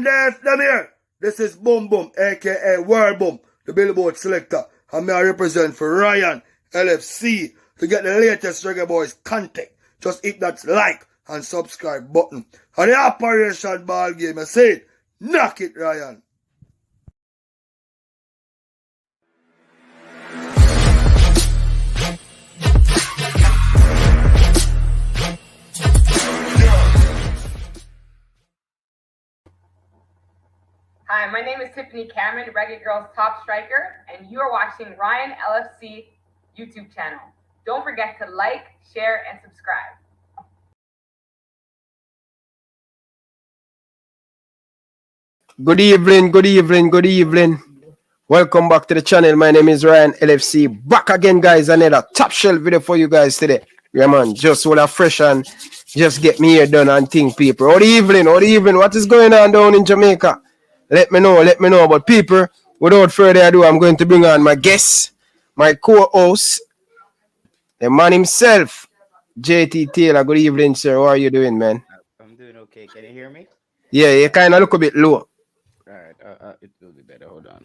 there, them here. This is Boom Boom, aka World Boom, the Billboard selector. And I represent for Ryan LFC. To get the latest Reggae Boyz content, just hit that like and subscribe button. And the Operation Ball Game, I say it, knock it, Ryan. Hi, my name is Tiffany Cameron, Reggae Girl's top striker, and you are watching Ryan LFC YouTube channel. Don't forget to like, share, and subscribe. Good evening, good evening, good evening. Welcome back to the channel. My name is Ryan LFC. Back again, guys. Another top shelf video for you guys today. Yeah, man. Just all fresh and just get me here done and think, people. Good evening, good evening. What is going on down in Jamaica? Let me know. But people, without further ado, I'm going to bring on my guest, my co-host, the man himself, JT Taylor. Good evening, sir. How are you doing, man? I'm doing okay. Can you hear me? Yeah, you kind of look a bit low. All right. It will be better. Hold on.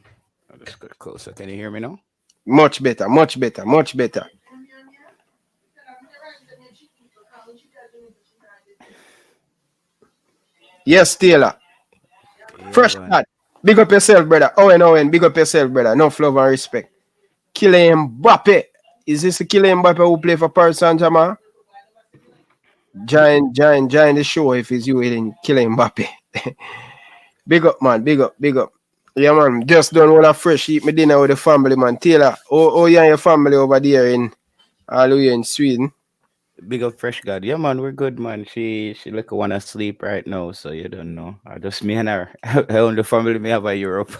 I'll just get closer. Can you hear me now? Much better, much better, much better. Yes, Taylor. Yeah, Fresh start. Big up yourself, brother. Owen, big up yourself, brother. No love and respect. Kylian Mbappe. Is this the Kylian Mbappe who play for Paris Saint-Germain? Join the show if it's you in Kylian Mbappe. Big up, man. Big up. Yeah, man. Just done all a fresh eat me dinner with the family, man. Taylor, oh, you and your family over there in Hallelujah in Sweden. Big up Fresh God. Yeah, man, we're good, man. She look wanna sleep right now, so you don't know. Just me and her. I own the family me have a Europe.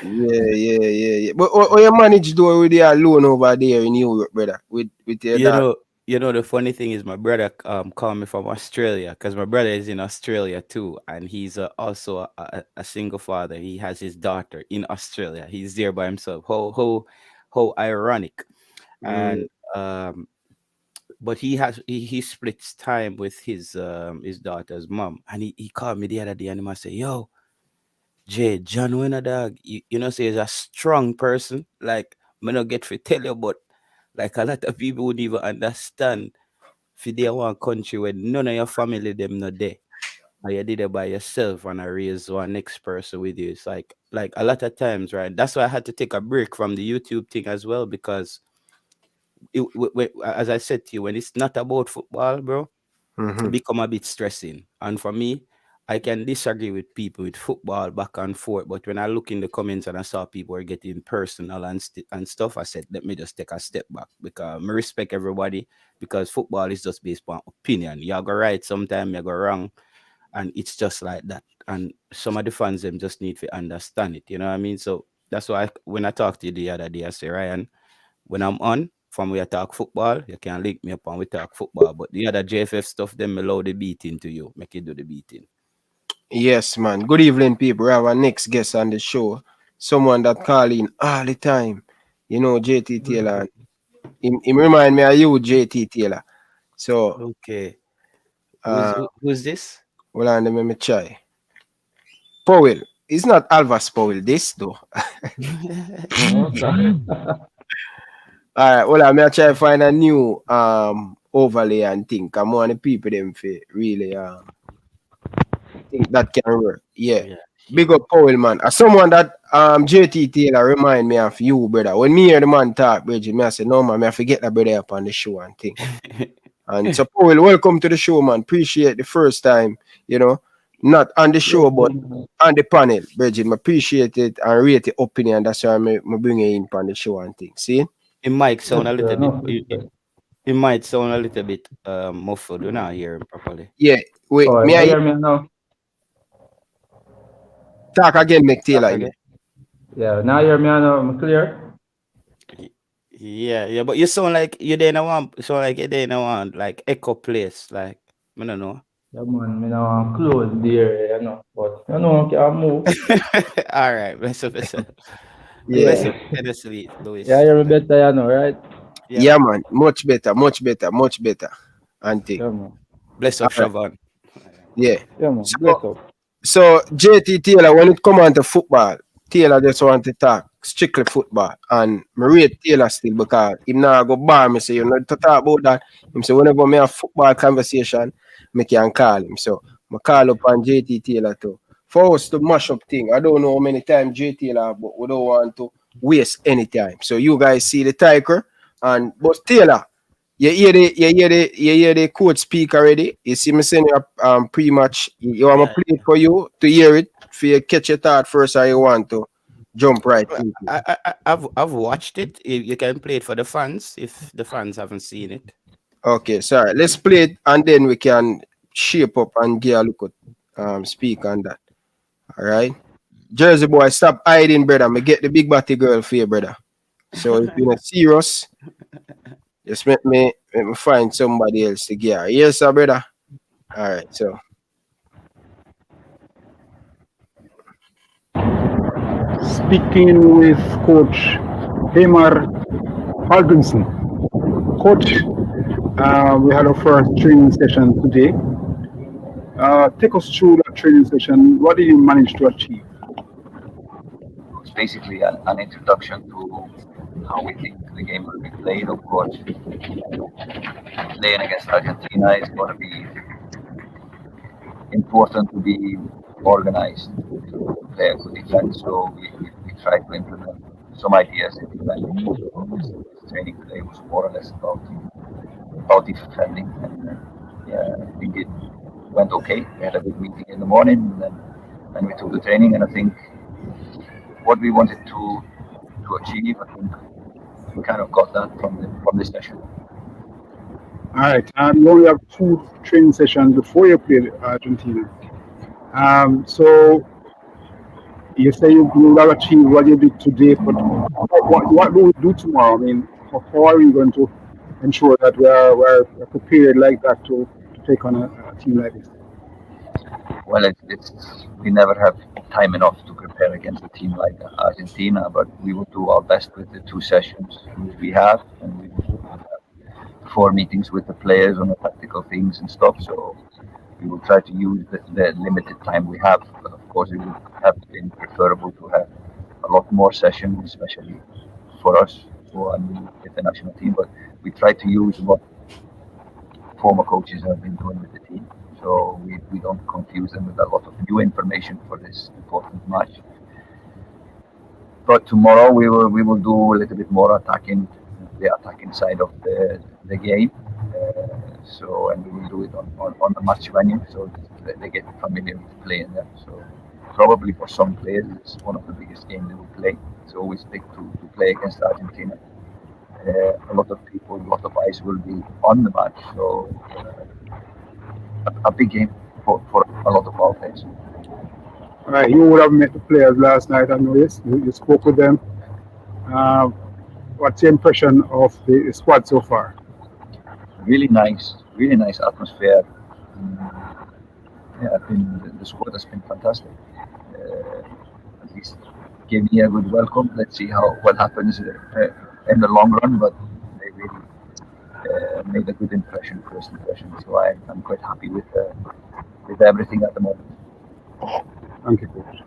Yeah. But you manage to do with the alone over there in Europe, brother? With your dad? You know, the funny thing is my brother called me from Australia because my brother is in Australia too, and he's also a single father. He has his daughter in Australia. He's there by himself. How ironic. And but he splits time with his daughter's mom, and he called me the other day and he must say, "Yo, Jay, John Winner dog, you know, say he's a strong person. Like, me not get to tell you, but like a lot of people wouldn't even understand for their one country where none of your family them not there. And you did it by yourself and I raise one next person with you. It's like a lot of times, right? That's why I had to take a break from the YouTube thing as well, because as I said to you, when it's not about football, bro, it become a bit stressing. And for me, I can disagree with people with football back and forth, but when I look in the comments and I saw people are getting personal and stuff, I said, let me just take a step back, because I respect everybody, because football is just based on opinion. You go right sometimes, you go wrong, and it's just like that. And some of the fans, them just need to understand it, you know what I mean? So that's why when I talked to you the other day, I say, Ryan, when I'm on, from where I talk football, you can link me up and we talk football, but the other JFF stuff, them allow the beating to you, make you do the beating. Yes, man. Good evening, people. We have our next guest on the show. Someone that call in all the time. You know, JT Taylor. He remind me of you, JT Taylor. So, okay. Who's this? Well, let me try. Powell. It's not Alvas Powell, this though. All right. Well, I'm going to try to find a new overlay and think. I'm one of the people them for really think that can work. Yeah. Big up Powell, man. As someone that JT Taylor remind me of you, brother. When me hear the man talk, Bridget, me I say, no man, I forget that brother up on the show and thing. And so Powell, welcome to the show, man. Appreciate the first time, you know, not on the show, but on the panel, Bridget. I appreciate it and rate the opinion. That's why I bring you in on the show and thing. See? It might sound a little bit. It might sound a little bit muffled. You're not hearing properly. Yeah. Wait. Me I hear me now? Talk again, Mick Taylor. Yeah. Now hear me now? I'm clear. Yeah. But you sound like you're there in one. Sound like you're there in one like echo place. Like I don't know. Yeah, man. Me now I'm close there, you know. But you know, I can move. All right. Bless up. Yeah. Bless up, Louis. Yeah, you're better, you know, right? Yeah, man. Much better. Auntie. Yeah, man. Bless up, Siobhan. Yeah. Yeah, man. Bless up. So JT Taylor, when it come on to football, Taylor just want to talk strictly football. And I rate Taylor still because him now go bar me say you know to talk about that. Him say whenever me have football conversation, me can call him. So I call up on JT Taylor too. For us to mash up thing. I don't know how many times JT Taylor, but we don't want to waste any time. So you guys see the tiger and but Taylor. You hear the coach speak already. You see me saying pre-match. You want me Yeah. play it for you to hear it for you catch your thought first, or you want to jump right Well, into it. I've watched it. You can play it for the fans if the fans haven't seen it. Okay, sorry. Let's play it and then we can shape up and get a look at speak on that. All right. Jersey boy, stop hiding, brother. Me get the big body girl for you, brother. So if you're not serious, just let me find somebody else to get her. Yes, sir, brother. All right, so Speaking with Coach Heimir Hallgrímsson. Coach, we had our first training session today. Take us through that training session. What did you manage to achieve? It's basically an introduction to how we think the game will be played. Of course, playing against Argentina is going to be important to be organized, to play a good defense. So we try to implement some ideas in defending. So this training today was more or less about defending, and yeah, I think it went okay. We had a good meeting in the morning, and we took the training, and I think what we wanted to achieve, I think we kind of got that from this session. All right. You only have two training sessions before you play Argentina. So you say you have achieved what you did today, but what do we do tomorrow? I mean, how are we going to ensure that we're prepared like that to take on a team like this? Well, it's we never have time enough to prepare against a team like Argentina, but we will do our best with the two sessions we have, and we will have four meetings with the players on the tactical things and stuff. So we will try to use the limited time we have. But of course, it would have been preferable to have a lot more sessions, especially for us who are new with the national team. But we try to use what former coaches have been doing with the team. So we don't confuse them with a lot of new information for this important match. But tomorrow we will do a little bit more attacking, the attacking side of the game. So and we will do it on the match venue, so they get familiar with playing there. So probably for some players it's one of the biggest games they will play. It's always big to play against Argentina. A lot of people, a lot of eyes will be on the match. So a big game for a lot of our players. All right. You would have met the players last night. I know this. You spoke with them. Uh, what's your impression of the squad so far? Really nice atmosphere. Yeah, the squad has been fantastic. At least gave me a good welcome. Let's see what happens in the long run, but they really made a good impression, first impression. So I'm quite happy with everything at the moment. Thank you, Coach.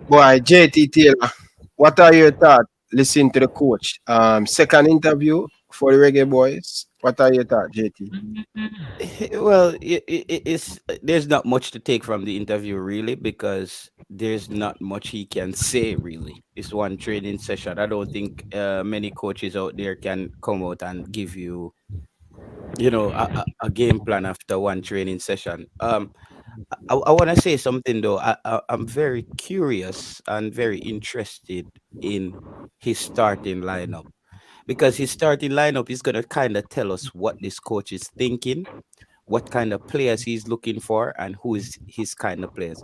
Boy, JT Taylor, what are your thoughts? Listen to the coach. Second interview for the Reggae Boys. What are your thoughts, JT? Well, it's there's not much to take from the interview really because there's not much he can say really. It's one training session. I don't think many coaches out there can come out and give you a game plan after one training session. I want to say something though. I'm very curious and very interested in his starting lineup because his starting lineup is going to kind of tell us what this coach is thinking, what kind of players he's looking for, and who is his kind of players.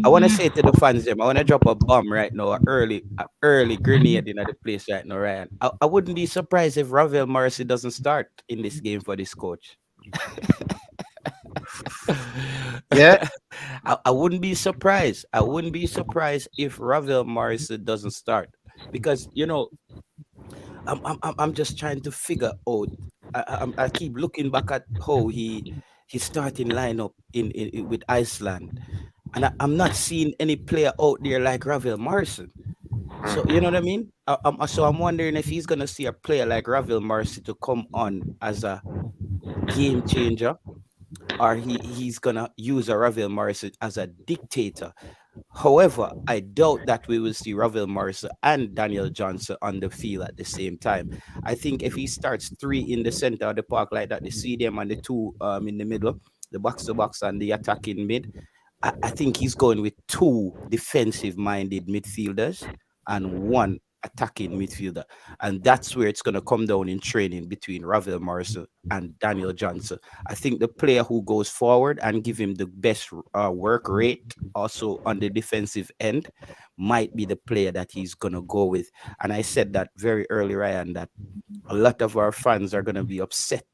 I want to say to the fans, them, I want to drop a bomb right now, a early grenade in the place right now, Ryan. I wouldn't be surprised if Ravel Morrissey doesn't start in this game for this coach. Yeah, I wouldn't be surprised. I wouldn't be surprised if Ravel Morrison doesn't start because I'm just trying to figure out. I keep looking back at how he his starting lineup in with Iceland, and I'm not seeing any player out there like Ravel Morrison. So you know what I mean? So I'm wondering if he's gonna see a player like Ravel Morrison to come on as a game changer, or he's gonna use a Ravel Morrison as a dictator. However, I doubt that we will see Ravel Morrison and Daniel Johnson on the field at the same time. I think if he starts three in the center of the park like that, the CDM and the two in the middle, the box to box and the attacking mid, I think he's going with two defensive minded midfielders and one attacking midfielder. And that's where it's going to come down in training between Ravel Morrison and Daniel Johnson. I think the player who goes forward and give him the best work rate also on the defensive end might be the player that he's going to go with. And I said that very early, Ryan, that a lot of our fans are going to be upset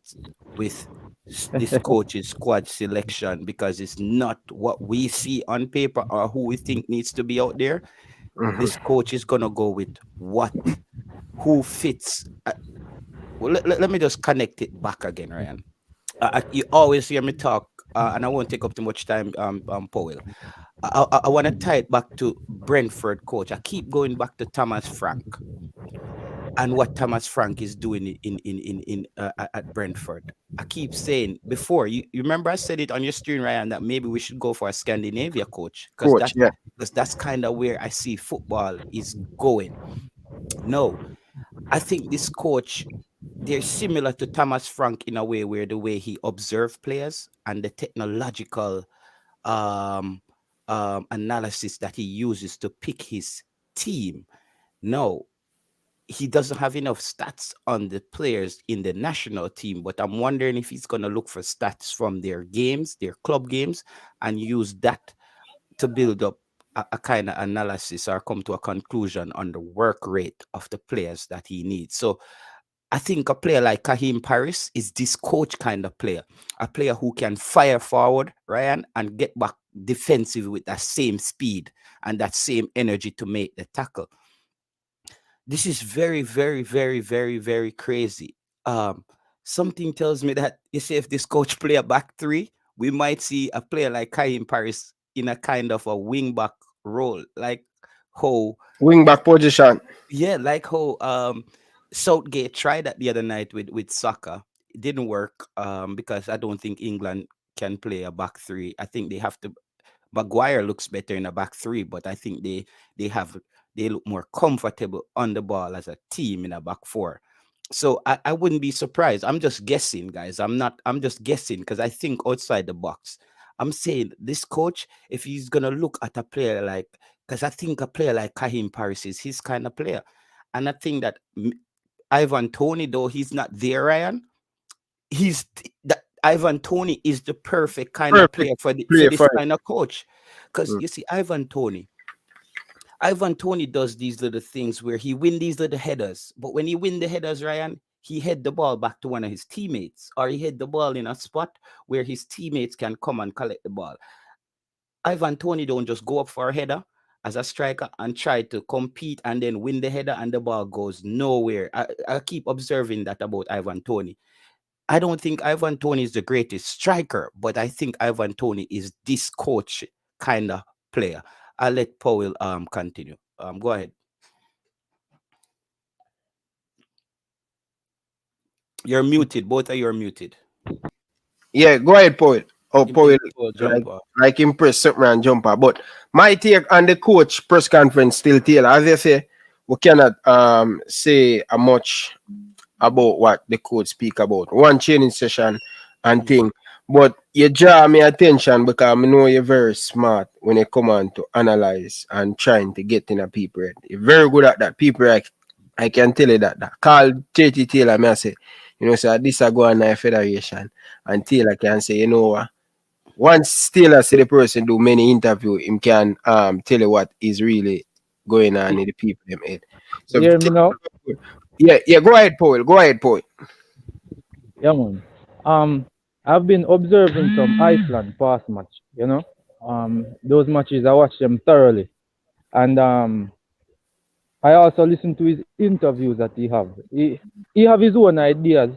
with this coach's squad selection because it's not what we see on paper or who we think needs to be out there. This coach is gonna go with who fits. Well, let me just connect it back again, Ryan. You always hear me talk, and I won't take up too much time, Powell. I want to tie it back to Brentford coach. I keep going back to Thomas Frank and what Thomas Frank is doing at Brentford. I keep saying before, you remember I said it on your screen, Ryan, that maybe we should go for a Scandinavia coach because that's kind of where I see football is going. No, I think this coach, they're similar to Thomas Frank in a way where the way he observes players and the technological analysis that he uses to pick his team. No, he doesn't have enough stats on the players in the national team, but I'm wondering if he's going to look for stats from their games, their club games, and use that to build up a kind of analysis or come to a conclusion on the work rate of the players that he needs. So I think a player like Kahim Paris is this coach kind of player, a player who can fire forward, Ryan, and get back defensive with that same speed and that same energy to make the tackle. This is very, very, very, very, very crazy. Something tells me that you see, if this coach play a back three, we might see a player like Kahim Paris in a kind of a wing back role, like how wing back position. Yeah, like how Southgate tried that the other night with soccer. It didn't work because I don't think England can play a back three. I think they have to. Maguire looks better in a back three, but I think they look more comfortable on the ball as a team in a back four. So I wouldn't be surprised. I'm just guessing, guys. I'm just guessing because I think outside the box. I'm saying this coach, if he's gonna look at a player like, because I think a player like Kahim Paris is his kind of player, and I think that Ivan Toney, though he's not there, Ryan, Ivan Toney is the perfect kind of player for this kind of coach. Because you see, Ivan Toney does these little things where he win these little headers. But when he win the headers, Ryan, he head the ball back to one of his teammates, or he head the ball in a spot where his teammates can come and collect the ball. Ivan Toney don't just go up for a header as a striker and try to compete and then win the header and the ball goes nowhere. I keep observing that about Ivan Toney. I don't think Ivan Toney is the greatest striker, but I think Ivan Toney is this coach kind of player. I'll let Powell continue. Go ahead. You're muted. Both of you are muted. Yeah, go ahead, Powell. Oh, Powell, like impress something and jumper. But my take on the coach press conference still, Taylor, as I say, we cannot say much about what the coach speak about. One training session and thing. But you draw me attention because I know you're very smart when you come on to analyze and trying to get in a people head. You're very good at that. People, I can tell you that. Call JT Taylor, I say, so this I go on a federation. And Taylor can say, once Taylor see the person do many interviews, him can tell you what is really going on in the people them head. So you hear me now? Yeah, go ahead, Powell. Yeah, man. I've been observing some Iceland past match, those matches I watched them thoroughly. And I also listened to his interviews that he have. He have his own ideas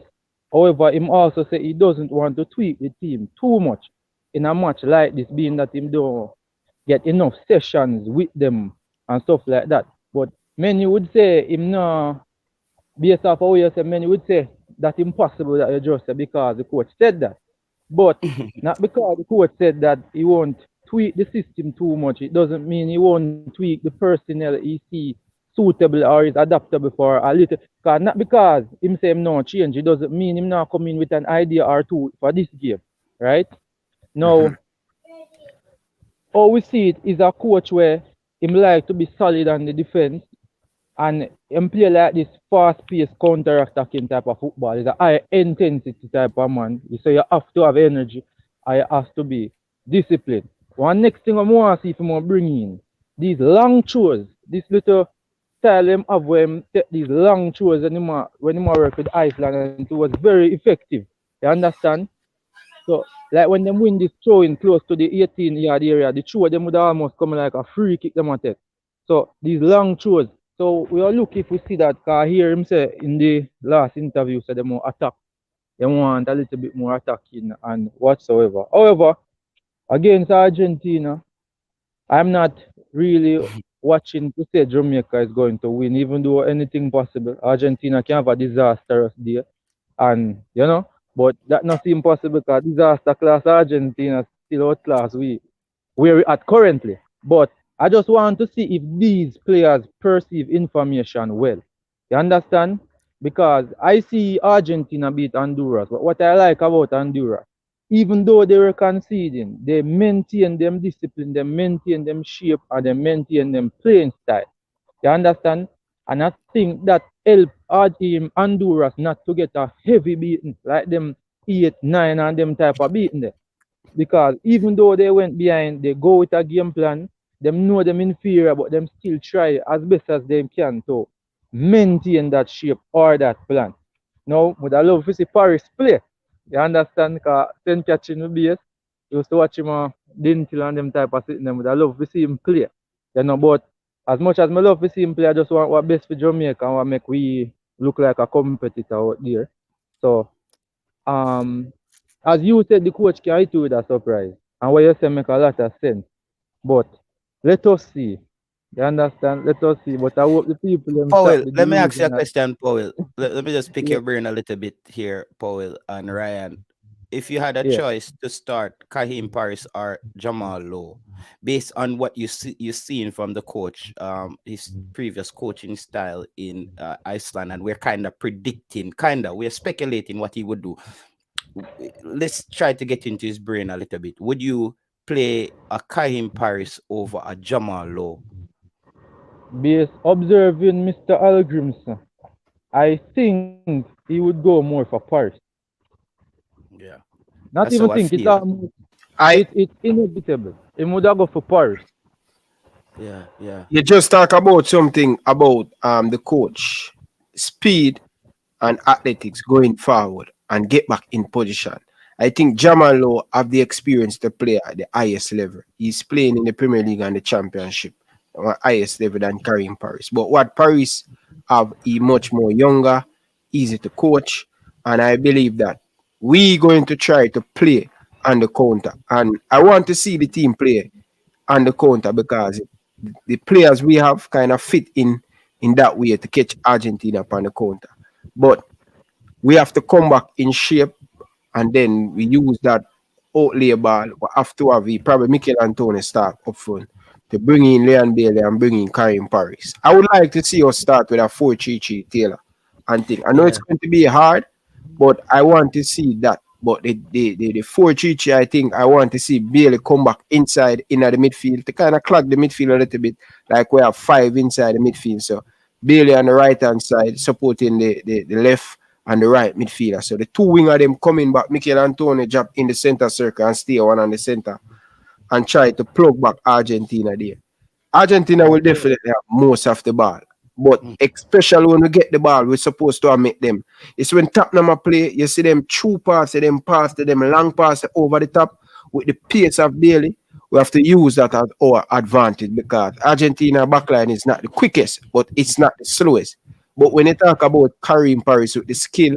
However, him also say he doesn't want to tweak the team too much in a match like this, being that him don't get enough sessions with them and stuff like that. But many would say him no, based off how you say, many would say that's impossible that you just say because the coach said that. But not because the coach said that he won't tweak the system too much. It doesn't mean he won't tweak the personnel he see suitable or is adaptable for a little. Cause not because him say him no change, it doesn't mean him not come in with an idea or two for this game, right? Now, how we see it is a coach where him like to be solid on the defense and him play like this fast-paced counter-attacking type of football. It's a high-intensity type of man. So you have to have energy and you have to be disciplined. One next thing I want to see if you bring in these long throws, this little style him have where him take these long throws when him work with Iceland, and it was very effective. You understand? So, like when them win this throw-in close to the 18-yard area, the throw them would almost come like a free kick them at it. So, these long throws. So, we are looking if we see that, because here him say in the last interview, say them more attack. They want a little bit more attacking and whatsoever. However, against Argentina, I'm not really watching to say Jamaica is going to win, even though anything possible. Argentina can have a disastrous day. And, you know, but that not seem possible because disaster class Argentina still outclass where we at currently. But I just want to see if these players perceive information well. You understand? Because I see Argentina beat Honduras. But what I like about Honduras, even though they were conceding, they maintain them discipline, they maintain them shape, and they maintain them playing style. You understand? And I think that helped Honduras not to get a heavy beating, like them 8, 9 and them type of beating there. Because even though they went behind, they go with a game plan, them know them inferior, but them still try as best as they can to maintain that shape or that plan. Now, would I love to see Paris play? You understand? Because then catching the base, you used to watch him Dintil and them type of sitting them, would I love to see him play. You know, but as much as I love to see him play, I just want what best for Jamaica and what make we look like a competitor out there. So, as you said, the coach can hit you with a surprise. And what you say make a lot of sense. But let us see. You understand? Let us see. But I hope the people... Powell, let me ask you a question, Powell. Let me just pick your brain a little bit here, Powell and Ryan. If you had a choice to start Kahim Paris or Jamal Lowe, based on what you've seen from the coach, his previous coaching style in Iceland, and we're kind of predicting, we're speculating what he would do. Let's try to get into his brain a little bit. Would you play a Kahim Paris over a Jamal Lowe? Based observing Mr. Hallgrímsson, I think he would go more for Paris. Yeah. Not That's even how I think feel. it's inevitable. He would go for Paris. Yeah. You just talk about something about the coach, speed and athletics going forward and get back in position. I think Jamal Lowe have the experience to play at the highest level. He's playing in the Premier League and the Championship at highest level than Kahim Paris. But what Paris have, he much more younger, easy to coach, and I believe that we going to try to play on the counter. And I want to see the team play on the counter because the players we have kind of fit in that way to catch Argentina upon the counter. But we have to come back in shape, and then we use that outlay ball. We have to have probably Mikel Antonio start up front to bring in Leon Bailey and bring in Kahim Paris. I would like to see us start with a 4-3-3 Taylor and thing. I know it's going to be hard, but I want to see that. But the 4-3-3, I think I want to see Bailey come back inside in the midfield to kind of clog the midfield a little bit, like we have 5 inside the midfield. So Bailey on the right hand side supporting the left and the right midfielder. So the two wing of them coming back, Mikel Antonio drop in the center circle and stay one on the center and try to plug back Argentina there. Argentina will definitely have most of the ball. But especially when we get the ball, we're supposed to make them. It's when Tottenham play, you see them true pass to them long pass over the top with the pace of Bailey. We have to use that as our advantage because Argentina backline is not the quickest, but it's not the slowest. But when you talk about Kahim Paris with the skill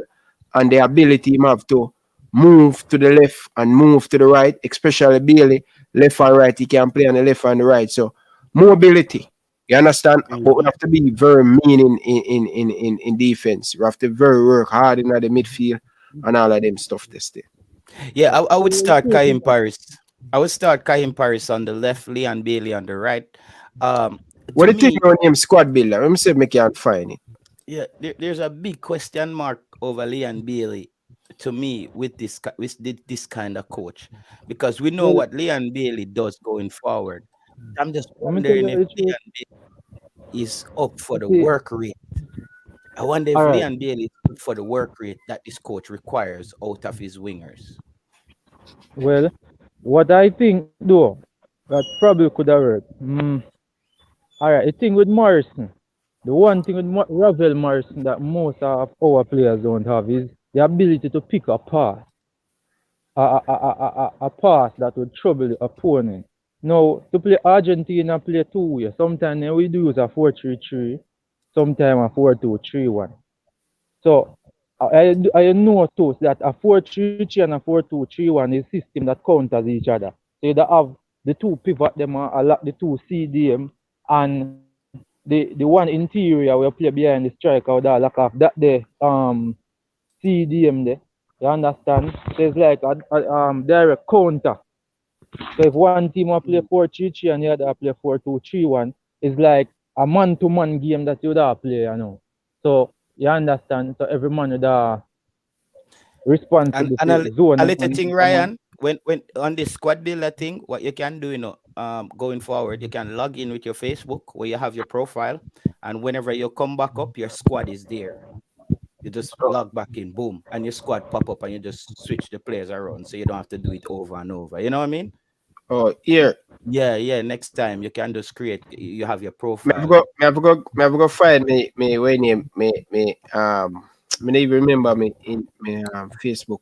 and the ability him have to move to the left and move to the right, especially Bailey, left and right. He can play on the left and the right. So mobility. You understand? But we have to be very mean in defense. We have to very work hard in the midfield and all of them stuff this day. Yeah, I would start Kaim Paris. I would start Kaim Paris on the left, Leon Bailey on the right. What do you think on him squad builder? Let me see if I can't find it. Yeah, there's a big question mark over Leon Bailey to me with this kind of coach, because we know what Leon Bailey does going forward. I'm just wondering if Leon Bailey is up for the work rate. I wonder if Leon Bailey is up for the work rate that this coach requires out of his wingers. Well, what I think though, that probably could have worked. All right, the thing with Morrison, the one thing with Ravel Morrison that most of our players don't have is the ability to pick a pass. A pass that would trouble the opponent. Now, to play Argentina, play two ways. Sometimes we do use a 4-3-3, sometimes a 4-2-3-1. So, I notice that a 4-3-3 and a 4-2-3-1 is a system that counters each other. So, you have the two pivot, them the two CDM, and the one interior will play behind the striker or the lack of that the CDM there. You understand? So it's like a direct counter. So if one team will play 4-3-3 and the other play 4-2-3-1, it's like a man-to-man game that you would play, you know. So you understand? So every man would respond to the zone. A little thing, Ryan, when on this squad builder thing, what you can do, you know, going forward, you can log in with your Facebook where you have your profile, and whenever you come back up, your squad is there. You just log back in, boom, and your squad pop up, and you just switch the players around, so you don't have to do it over and over. You know what I mean? Oh, yeah. Yeah. Next time you can just create. You have your profile. Me have go find me when you me don't even remember me in my Facebook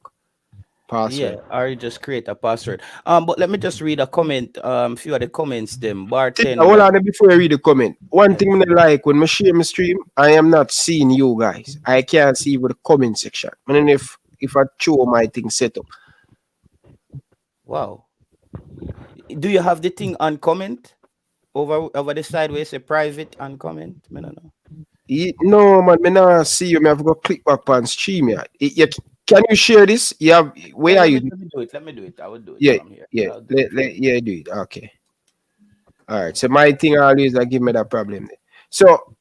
password. Yeah, or you just create a password. But let me just read a comment. Few of the comments. Them bartender. Hold on before I read the comment. One thing I like when I share my stream, I am not seeing you guys. I can't see with the comment section. And then if I show my thing set up. Wow. Do you have the thing on comment over the side where you say private and comment? I don't know. No man, me not see you. Me have to go click back on stream here. Can you share this? Yeah, where are you? Let me do it. I will do it. Yeah, from here. Yeah, do it. Okay. All right. So my thing always give me that problem. So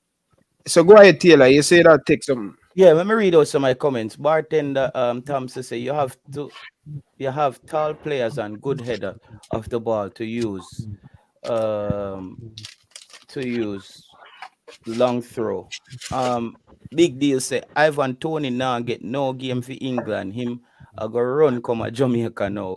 go ahead, Taylor. You say that take some. Yeah, let me read out some of my comments. Bartender Thompson say you have tall players and good header of the ball to use long throw. Big deal say Ivan Toney now get no game for England. Him I go run come a Jamaica now.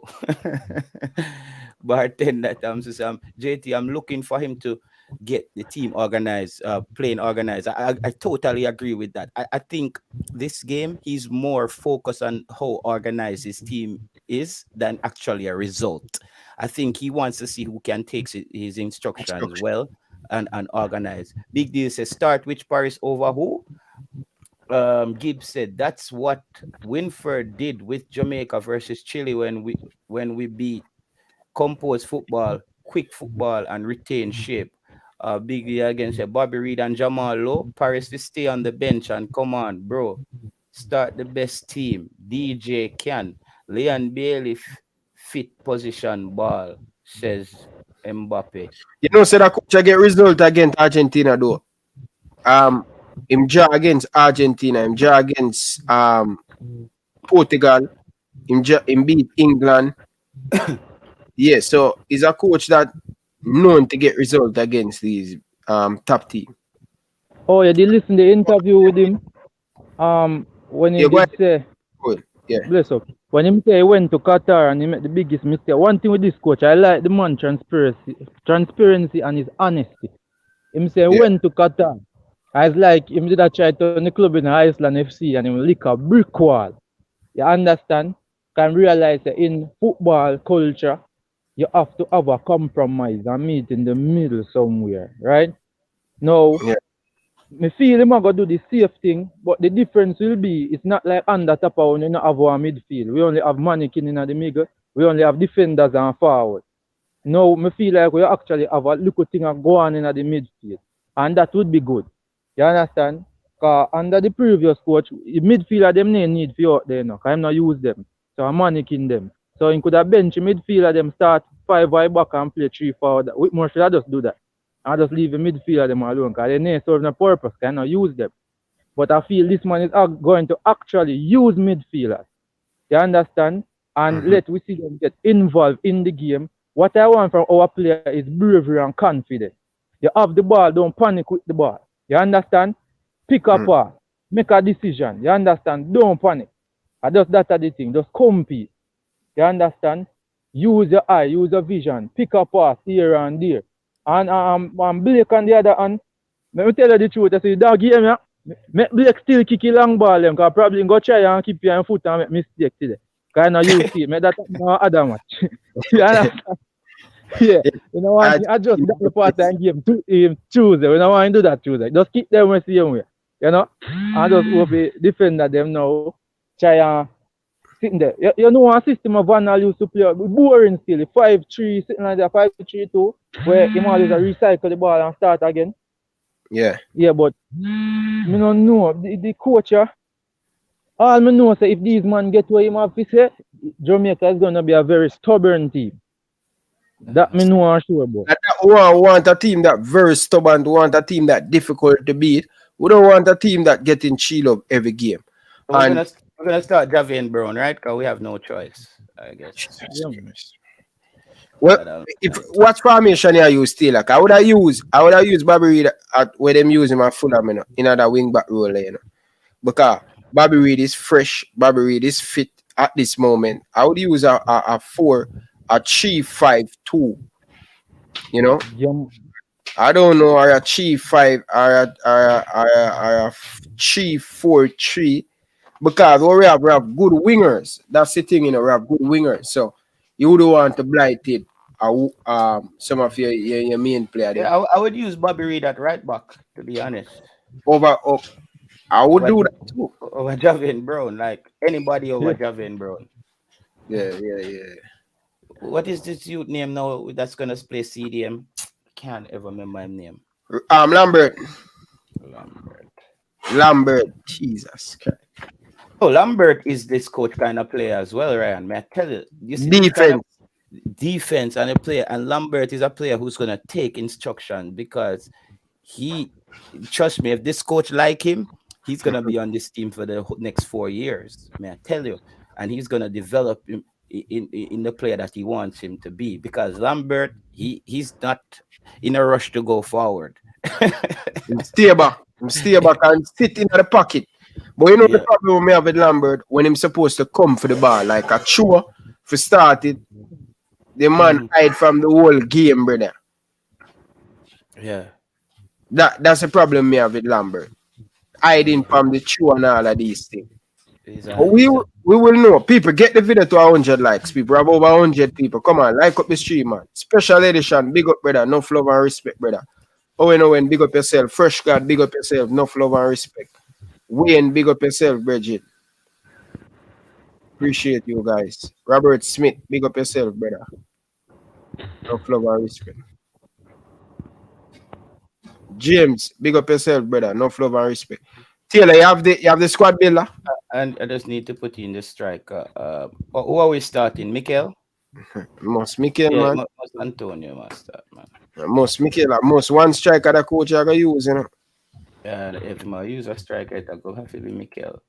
Bartender Thompson, JT, I'm looking for him to get the team organized, playing organized. I totally agree with that. I think this game he's more focused on how organized his team is than actually a result. I think he wants to see who can take his instructions well and organize. Big deal says start which Paris over who? Gibbs said that's what Winford did with Jamaica versus Chile when we beat composed football, quick football, and retain shape. Big deal again said Bobby Reed and Jamal Lowe. Paris to stay on the bench and come on, bro. Start the best team. DJ can. Leon Bailey fit position ball, says Mbappe. You know, so that coach get result against Argentina though. Him draw against Argentina, him draw against Portugal, him beat England. Yeah, so he's a coach that known to get result against these top team. Oh, yeah, did listen to the interview with him? When he did say, good. Yeah. Bless up. When he say he went to Qatar and he made the biggest mistake. One thing with this coach, I like the man transparency and his honesty. Him say he went to Qatar. I was like him did a try to turn the club in Iceland FC and him lick a brick wall. You understand? Can realize that in football culture, you have to have a compromise and meet in the middle somewhere, right? Now, me feel him go do the safe thing, but the difference will be it's not like under top when you not have one midfield. We only have mannequin in the middle. We only have defenders and forward. Now me feel like we actually have a little thing go on in the midfield, and that would be good. You understand? Cause under the previous coach, the midfielder them need for out there now. Cause I'm not use them, so I'm mannequin them. So he could have bench midfielder them start 5 wide back and play 3 forward. Whitmore should I just do that? I just leave the midfielder them alone because they need serve no purpose, cannot use them. But I feel this man is going to actually use midfielders. You understand? And let we see them get involved in the game. What I want from our player is bravery and confidence. You have the ball, don't panic with the ball. You understand? Pick up pass, make a decision. You understand? Don't panic. I just that's the thing. Just compete. You understand? Use your eye, use your vision, pick up pass here and there. And Blake on the other hand, let me tell you the truth. I say, that game, yeah, make Blake still kick a long ball, because probably go try and keep your foot and make mistake today. Because I know you see, make that no other match. You understand? Yeah, you know what? I just got the part and give him Tuesday. We don't want to do that Tuesday. Just keep them the same way. You know? And just hope the defender them now try and sitting there. You know one system of Van used to play boring still. 5-3, sitting like that, 5-3-2, where he always recycle the ball and start again. Yeah. Yeah, but me don't know. The coach, all me know say if these men get where him have to say, Jamaica is gonna be a very stubborn team. That me know I'm sure about. We want a team that very stubborn, we want a team that difficult to beat. We don't want a team that getting chill up every game. We're gonna start Javian Brown, right? Because we have no choice, I guess. Well, what formation you use still? Like I would have used Bobby Reed at where them use him at Fulham, in that wing back role, because Bobby Reed is fresh, Bobby Reed is fit at this moment. I would use a 3-5-2. You know, I don't know, or a 3-5 or a 3-4-3. Because we have good wingers. That's the thing, we have good wingers. So you would want to blight it some of your main player there. Yeah, I would use Bobby Reed at right back, to be honest. I would do that too. Over Javian Brown, like anybody over Javian Brown. Yeah. What is this youth name now that's gonna play CDM? Can't ever remember his name. Lambert. Jesus Christ. Oh, Lambert is this coach kind of player as well, Ryan. May I tell you? See defense and a player, and Lambert is a player who's gonna take instruction because trust me, if this coach like him, he's gonna be on this team for the next 4 years. May I tell you? And he's gonna develop him in the player that he wants him to be, because Lambert, he's not in a rush to go forward. Stay back and sit in the pocket. But you know the problem we have with Lambert, when he's supposed to come for the ball, like a chore for started, the man hide from the whole game, brother. Yeah. That's the problem we have with Lambert. Hiding from the chore and all of these things. But we will know. People, get the video to 100 likes. People have over 100 people. Come on, like up the stream, man. Special edition, big up, brother. No love and respect, brother. Owen, big up yourself. Fresh God, big up yourself. No love and respect. Wayne, big up yourself, Bridget. Appreciate you guys. Robert Smith, big up yourself, brother. No love and respect. James, big up yourself, brother. No love and respect. Taylor, you have the squad builder. And I just need to put in the striker. Who are we starting? Mikel? Most Mikel, man. Most Antonio must start, man. Most Mikel, most one striker that coach I gonna use, If I use a striker, I go have to be Mikel.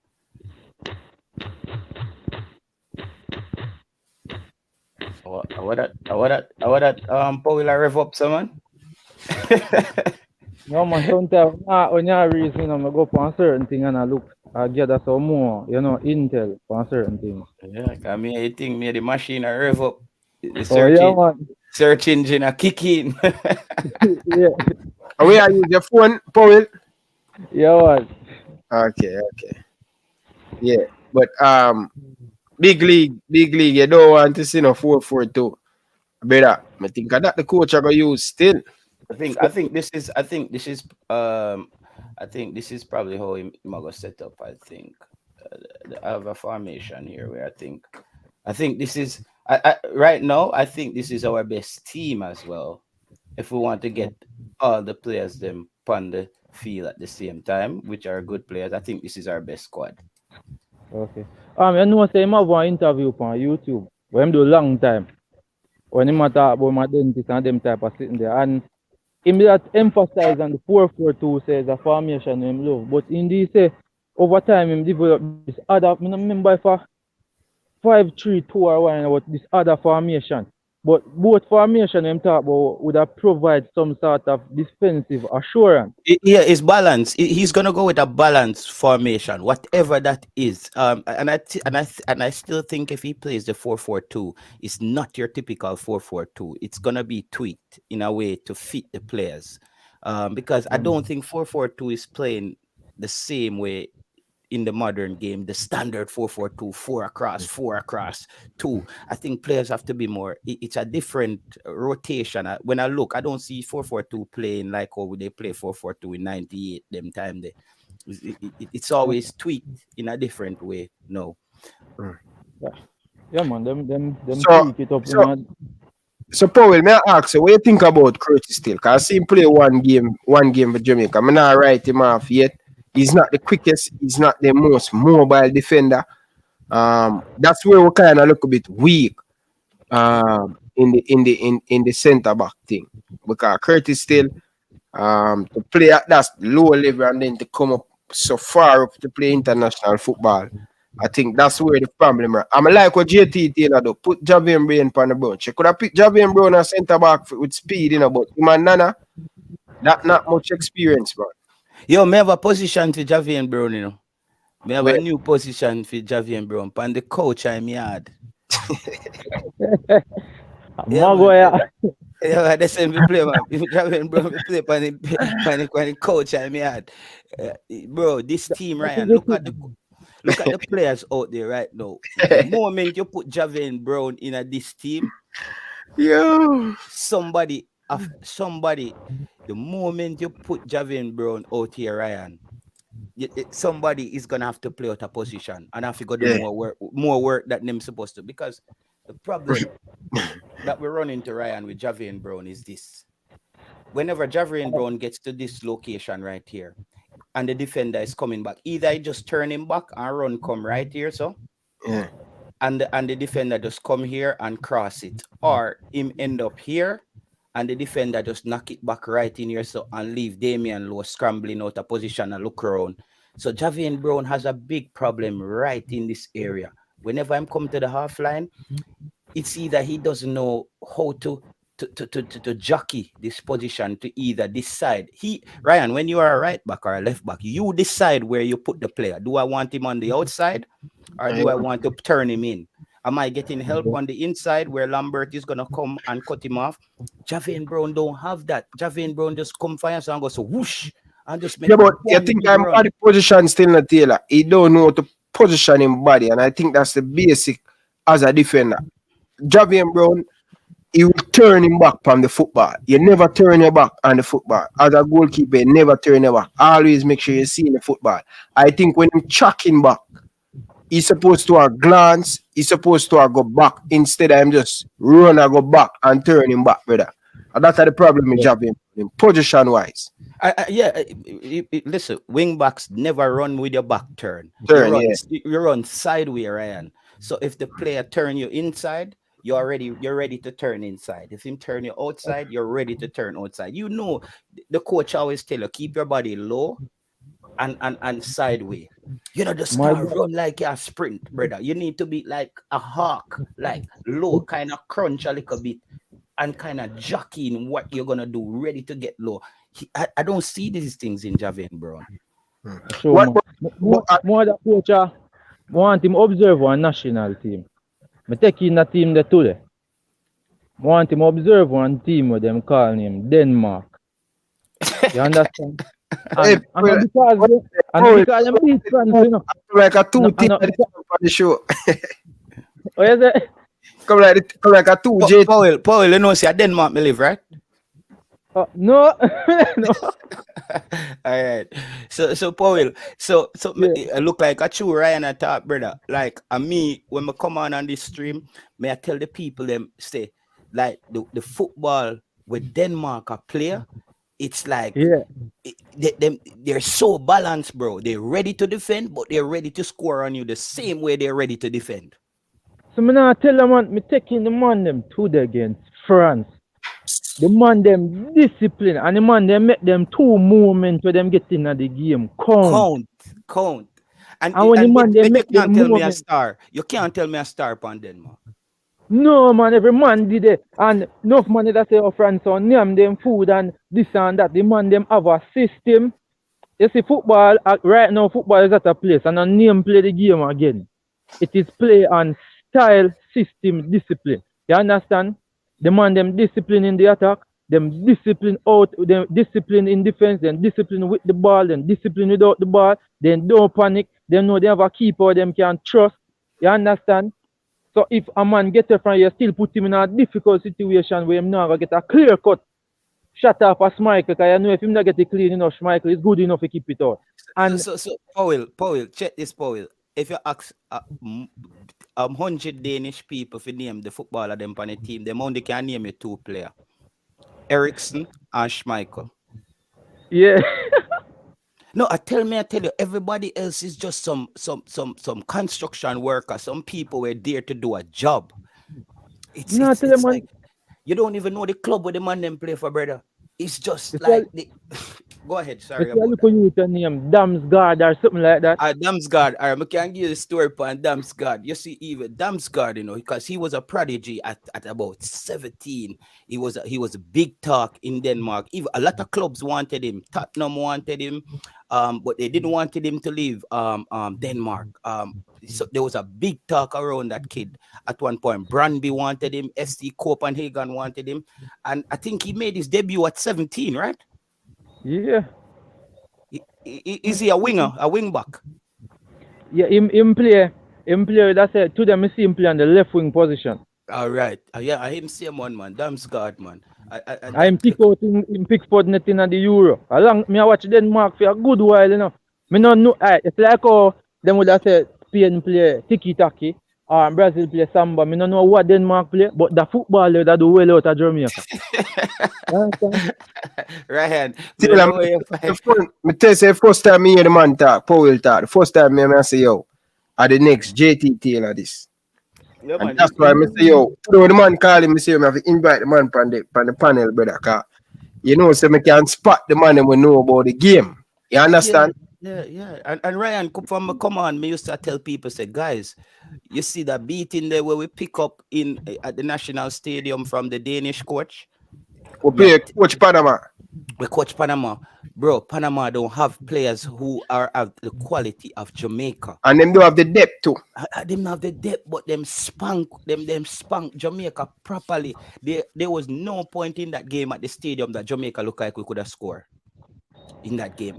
What that Paul rev up someone? No man, sometimes when you reason, I go for certain thing and I look, I gather some more, intel for certain things. Yeah, I mean, I think me the machine I rev up, the search engine a kick in. Yeah. Where are you? Your phone, Paul? Yeah, what? Okay. Yeah, but big league, you don't want to see no 4-4-2. Better, I think that the coach are gonna use still. I think this is I think this is probably how him going to set up. I think I have a formation here where I think this is right now. I think this is our best team as well. If we want to get all the players them on the field at the same time, which are good players, I think this is our best squad. Okay. You know, say him have one interview on YouTube where him do long time. When him talk about my dentist and them type of sitting there. And him that emphasize on the 4-4-2 says a formation him love. But in this say over time him develop this other, I don't remember if a 5-3-2 or one about this other formation. But both formation him talk about would have provide some sort of defensive assurance. Yeah, it's balance. He's gonna go with a balanced formation, whatever that is. And I still think if he plays the 4-4-2, it's not your typical 4-4-2. It's gonna be tweaked in a way to fit the players. Because I don't think 4-4-2 is playing the same way in the modern game, the standard 4-4-2, 4 across, 2. I think players have to be more. It's a different rotation. When I look, I don't see 4-4-2 playing like how they play 4-4-2 in '98. Them time there, it's always tweaked in a different way. No. Yeah, man. Them So- tweak it up. So Powell, may I ask you, what you think about Curtis still? Because I see him play one game for Jamaica. I'm not write him off yet. He's not the quickest, he's not the most mobile defender. That's where we kind of look a bit weak in the centre back thing. Because Curtis still to play at that low level and then to come up so far up to play international football. I think that's where the problem is. I'm like what JT Taylor do. Put Javier Brown on the bench. You could have picked Javier Brown as centre back with speed, but man, Nana, that not much experience, man. Yo, me have a position for Javier Brown, Me have Where? a new position for Javier Brown. On the coach I'm yard. Yeah, that's him play, man. If Javier Brown play on the coach I'm yard. Bro, this team, Ryan, look at the players out there right now. The moment you put Javier Brown in this team, Yo. somebody, the moment you put Javier Brown out here, Ryan, somebody is gonna have to play out a position and have to go do more work that them supposed to. Because the problem that we run into, Ryan, with Javier Brown is this: whenever Javier Brown gets to this location right here, and the defender is coming back, either I just turn him back and run come right here, so Yeah. and the defender just come here and cross it, or him end up here and the defender just knock it back right in here, so and leave Damian Lowe scrambling out of position and look around. So Javier Brown has a big problem right in this area. Whenever I'm coming to the half line, it's either he doesn't know how to jockey this position to either decide. Ryan, when you are a right back or a left back, you decide where you put the player. Do I want him on the outside or do I want to turn him in? Am I getting help on the inside where Lambert is going to come and cut him off? Javier Brown don't have that. Javier Brown just come fire and go so whoosh and just make. Yeah, but I think I'm body position still not Taylor. He don't know how to position him body, and I think that's the basic as a defender. Javier Brown, he will turn him back from the football. You never turn your back on the football. As a goalkeeper, you never turn your back. Always make sure you see the football. I think when him chucking back, he's supposed to have glance, he's supposed to have go back instead of him just run and go back and turn him back, brother. And that's the problem with Javier, position wise. Listen, wing backs never run with your back turn. You run sideways, Ryan. So if the player turn you inside, you're ready to turn inside. If him turn you outside, you're ready to turn outside. You know, the coach always tell you, keep your body low and sideways. You know, just run like a sprint, brother. You need to be like a hawk, like low, kind of crunch a little bit and kind of jockeying what you're going to do, ready to get low. I don't see these things in Javier Brown. So more the coach want him observe one national team. I take in the team there today. Want him observe one team with them calling him Denmark. You understand? And because them beat France, you know. Like a two team on the show. What is it? Come like a two JT. Paul, you know, see, Denmark me live, right? No, no. All right. So Paul, so Yeah. it look like a true Ryan at top, brother. Like me, when I come on this stream, may I tell the people them say like the football with Denmark a player, it's like Yeah. they're so balanced, bro. They're ready to defend, but they're ready to score on you the same way they're ready to defend. So me now tell them, man, me taking the man them to the against France. The man them discipline and the man them make them 2 moments where them get in the game. Count. And when the man you them make can't them tell me a movement. star. You can't tell me a star upon Denmark. No man, every man did it. And enough money that say oh France on name them food and this and that. The man them have a system. You see football right now football is at a place and a name play the game again. It is play on style, system, discipline. You understand? The man them discipline in the attack, them discipline out, them discipline in defense, then discipline with the ball, then discipline without the ball, then don't panic, they know they have a keeper them can trust. You understand? So if a man get it from you, still put him in a difficult situation where him now get a clear cut shut off a Schmeichel, because you know if him not get it clean enough, Schmeichel is good enough to keep it out. And So Paul, check this, Paul. If you ask 100 Danish people to name the footballer them on the team, them only can name you 2 players. Ericsson and Schmeichel. yeah. No, I tell you, everybody else is just some construction worker. Some people were there to do a job. It's like you don't even know the club where the man them play for, brother. It's just like go ahead, sorry about that. You can name Damsgaard or something like that. Damsgaard, I can give you the story on Damsgaard. You see, even Damsgaard, you know, because he was a prodigy at about 17. He was a big talk in Denmark. Even a lot of clubs wanted him. Tottenham wanted him, but they didn't want him to leave Denmark. So there was a big talk around that kid at one point. Brandby wanted him, FC Copenhagen wanted him, and I think he made his debut at 17, right? Yeah. Is he a winger, a wing back? Yeah, him play. That's it. To them, I see him play on the left wing position. All right. Yeah, I him same one, man. Damsgaard, man. I pick out in Pickford net in the Euro. Along me I watch Denmark for a good while, you know. Me no know. It's like how them would have said Spain play tiki-taki or Brazil play samba. Me no know what Denmark play, but the footballer that do well out of Jamaica. Ryan, me tell you, the first time me hear the man talk, Powell talk, the first time me I say, yo, are the next JT Taylor this. Yeah, and man, that's why I say, yo, the man call him, I say, I have to invite the man from the panel, brother, because you know, so I can spot the man and we know about the game. You understand? Yeah. And Ryan, come on, me used to tell people, say, guys, you see that beating there where we pick up in at the National Stadium from the Danish coach? We play Coach Panama. We coach Panama. Bro, Panama don't have players who are of the quality of Jamaica. And them don't have the depth too. They don't have the depth, but them spunk Jamaica properly. There was no point in that game at the stadium that Jamaica looked like we could have scored. In that game,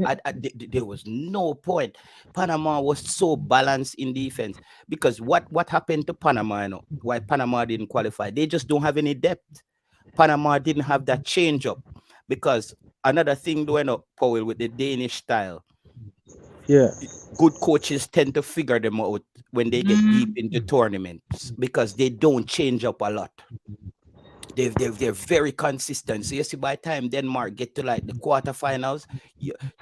there was no point. Panama was so balanced in defense because what happened to Panama? You know, why Panama didn't qualify? They just don't have any depth. Panama didn't have that change up because another thing, though, you know, Powell, with the Danish style. Yeah, good coaches tend to figure them out when they get deep into tournaments because they don't change up a lot. They're very consistent. So you see, by the time Denmark get to like the quarterfinals,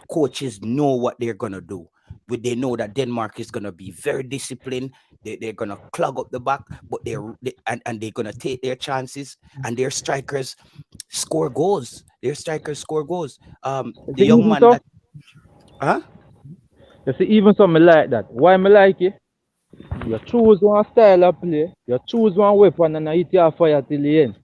coaches know what they're gonna do. But they know that Denmark is gonna be very disciplined. They're gonna clog up the back, but they're gonna take their chances, and their strikers score goals. The young man that, you see, even something like that. Why me like it? You choose one style of play, you choose one weapon, and you hit your fire till the end.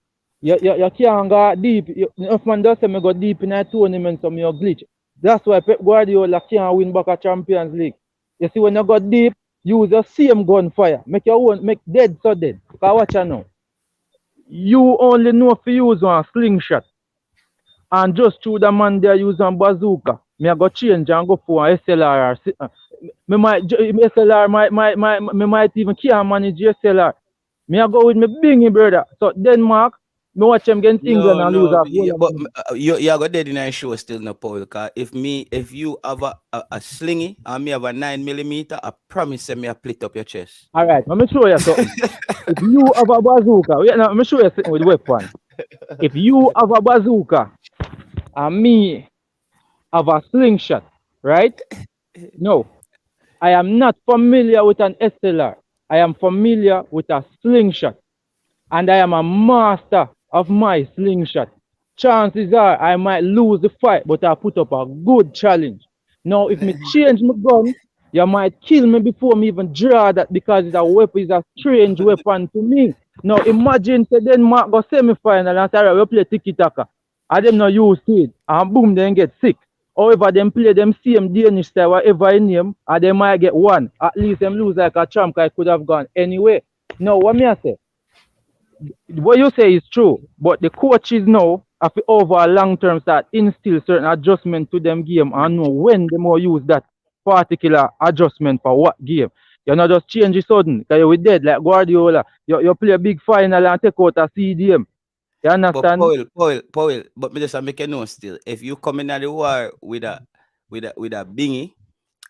You can't go deep. If man does say me go deep in a tournament, so me a glitch. That's why Pep Guardiola can't win back a Champions League. You see, when you go deep, use the same gunfire. Make your own, make dead so dead. Because watch you now. You only know if you use one slingshot. And just through the man there using bazooka. Me I go change and go for an SLR. Me might even can't manage SLR. Me I go with me bingy brother. So Denmark, Me watch them against England and lose half yeah, goal. but you got dead in a show still no Paul. Cause if you have a slingy and me have a 9mm, I promise me I split up your chest. All right, let me show you something. If you have a bazooka, wait, now, let me show you something with weapon. If you have a bazooka and me have a slingshot, right? No, I am not familiar with an SLR. I am familiar with a slingshot. And I am a master of my slingshot. Chances are I might lose the fight, but I put up a good challenge. Now, if me change my gun, you might kill me before me even draw that because it's a weapon, it's a strange weapon to me. Now, imagine say Denmark go semi-final and say, we play tiki-taka. And them not used to it. And boom, they get sick. However, them play them same Danish style, whatever in name, and they might get one. At least them lose like a champ, I could have gone anyway. Now, what me I say? What you say is true, but the coaches now have to over a long term start instill certain adjustment to them game and know when they more use that particular adjustment for what game. You're not just change it sudden because you're dead like Guardiola. You play a big final and take out a CDM. You understand? But Paul, but me just make a note still. If you come in at the war with a bingy,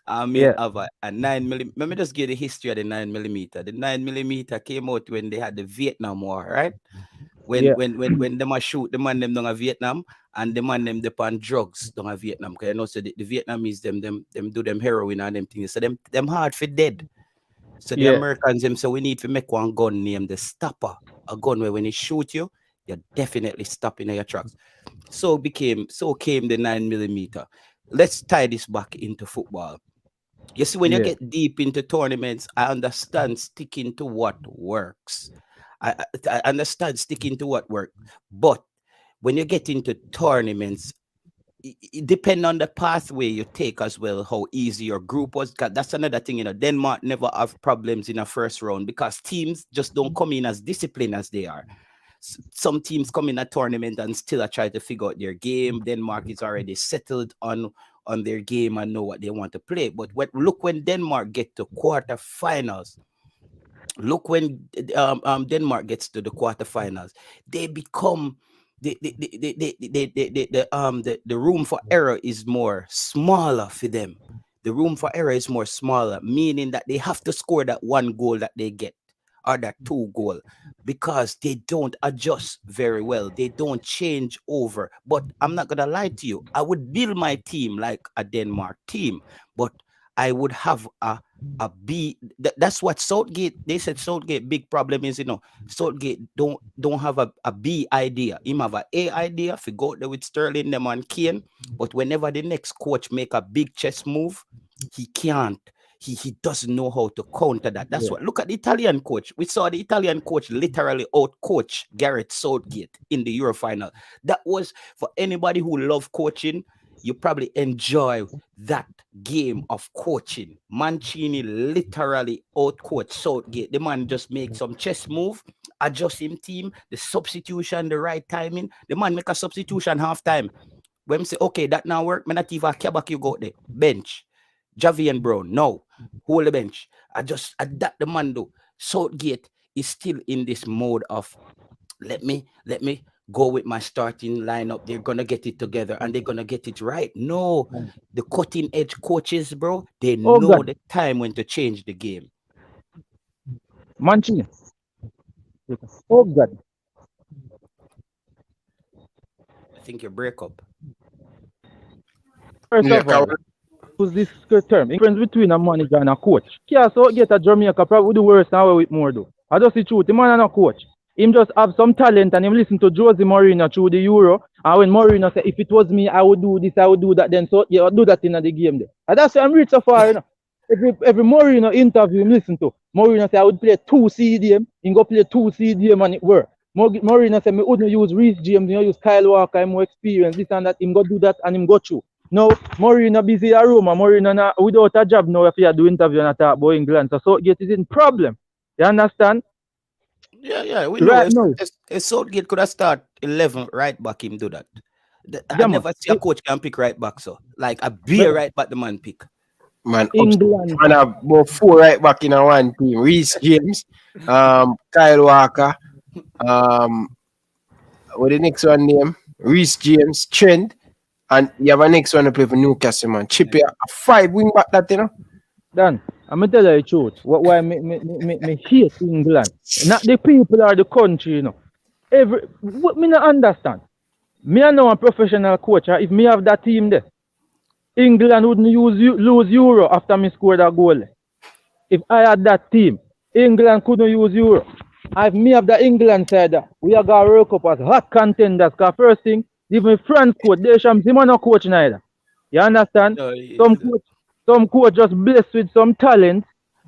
I may have a 9mm. Let me just give the history of the 9mm. The 9mm came out when they had the Vietnam War, right? When them a shoot the man them down a Vietnam and the man them depend drugs down a Vietnam. Because you know, so the Vietnamese them do them heroin and them things. So them hard for dead. So the Americans them say we need to make one gun named the Stopper. A gun where when it shoot you, you're definitely stopping in your tracks. So came the 9mm. Let's tie this back into football. You see, when you get deep into tournaments, I understand sticking to what works. I understand sticking to what works. But when you get into tournaments, it depends on the pathway you take as well, how easy your group was. That's another thing, you know. Denmark never have problems in a first round because teams just don't come in as disciplined as they are. Some teams come in a tournament and still try to figure out their game. Denmark is already settled on their game and know what they want to play. But look when Denmark get to quarterfinals. Look when Denmark gets to the quarterfinals, they become the room for error is more smaller for them. The room for error is more smaller, meaning that they have to score that one goal that they get or that 2 goal because they don't adjust very well. They don't change over. But I'm not gonna lie to you. I would build my team like a Denmark team, but I would have a B. That's what Southgate. They said Southgate big problem is, you know, Southgate don't have a B idea. Him have a A idea. If you go out there with Sterling, them and Kane, but whenever the next coach make a big chess move, he can't. He doesn't know how to counter that. That's what. Look at the Italian coach. We saw the Italian coach literally out coach Gareth Southgate in the Euro final. That was for anybody who love coaching. You probably enjoy that game of coaching. Mancini literally out-coached Southgate. The man just make some chess move, adjust him team, the substitution, the right timing. The man make a substitution half time. When we say, okay, that now work, me not even care back you go there. Bench. Javi and Brown, no. Hold the bench. That the man do. Southgate is still in this mode of let me go with my starting lineup. They're gonna get it together and they're gonna get it right. No, the cutting edge coaches, bro, they know the time when to change the game. Mancini. Oh God. I think you break up. First of all, use this term. Difference between a manager and a coach. Yeah, so get a Jamaica probably do worse now with more though. I just the truth. The man and a coach. Him just have some talent and him listen to Jose Mourinho through the Euro. And when Mourinho say, if it was me, I would do this, I would do that. Then so yeah, I'll do that in the game there. And that's why I'm rich so far. You know? Every Mourinho interview him listen to. Mourinho say I would play 2 CDM. He go play 2 CDM and it work. Mourinho say me wouldn't use Reece James, you know, use Kyle Walker, I'm more experienced, this and that. Him go do that and him go through. Now Mourinho busy at Roma. Mourinho without a job now if he do interview and talk about England. So Southgate is in problem. You understand? Yeah, we know. Right if Southgate could have started 11 right back, him do that. I never see a coach can pick right back, so like a beer right back the man pick. Man, England man have about 4 right back in a one team. Reece James, Kyle Walker, What the next one name? Reece James, Trent, and you have a next one to play for Newcastle, man. Chippy, a 5 wing back that, you know. Dan, I'm gonna tell you the truth. Why me hate England? Not the people or the country, you know. What me not understand. Me I know a professional coach. If me have that team there, England wouldn't lose Euro after me scored a goal. If I had that team, England couldn't use Euro. If me have the England side, we are gonna World Cup as hot contenders. Cause first thing, even France coach, Deschamps, him no coach neither. You understand? No, Some coach just blessed with some talent,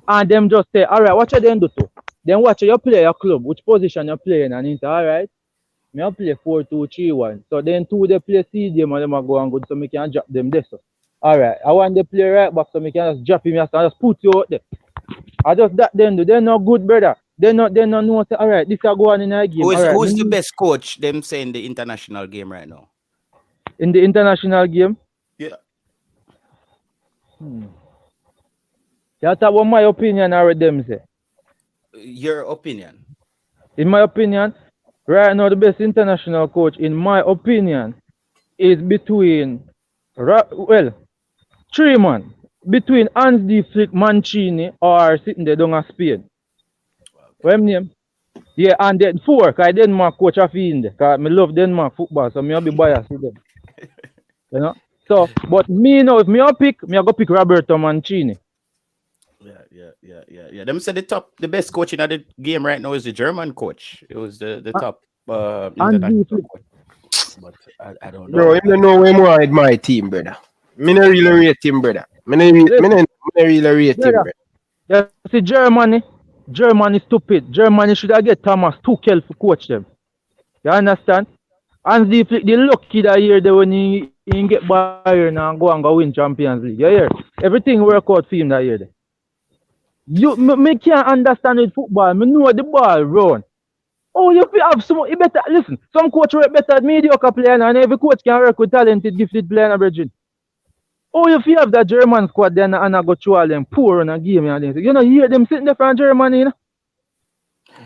and them just say, all right, what you then do to? Then watch you play your club, which position you playing, and it's all right. Me I play 4-2-3-1. So then two they play CDM and them a go and good, so me can drop them there. So all right, I want to play right back, so me can just drop him and just put you out there. I just that then do. They're not good, brother. They not know. Say, all right, this is going in a game. Who's the best coach? Them say in the international game right now. In the international game? Yeah. That's what my opinion are with them say. Your opinion? In my opinion, right now the best international coach, in my opinion, is between three man. Between Hans Flick, Mancini, or sitting there down in Spain. What name? Yeah, and then 4, because Denmark coach of in there. Because I love Denmark football, so I'll be biased with them. You know? So, but me now, if me pick, I go pick Roberto Mancini. Yeah. Them say the best coach in the game right now is the German coach. It was the top international coach. But I don't know. Bro, you don't know him with my team, brother. Me not really rate him, brother. Me not really rate him, brother. Yeah, see, Germany is stupid. Germany should have get Thomas Tuchel to coach them. You understand? And the lucky that year they when he get Bayern and go win Champions League. You hear? Everything work out for him that year. Me can't understand with football. Me know the ball run. Oh, you have some. You better listen. Some coach work better at mediocre player, and every coach can work with talented, gifted player. Oh, if you have that German squad, then and I go through all them poor in a game and things. You know, you hear them sitting there from Germany, you know?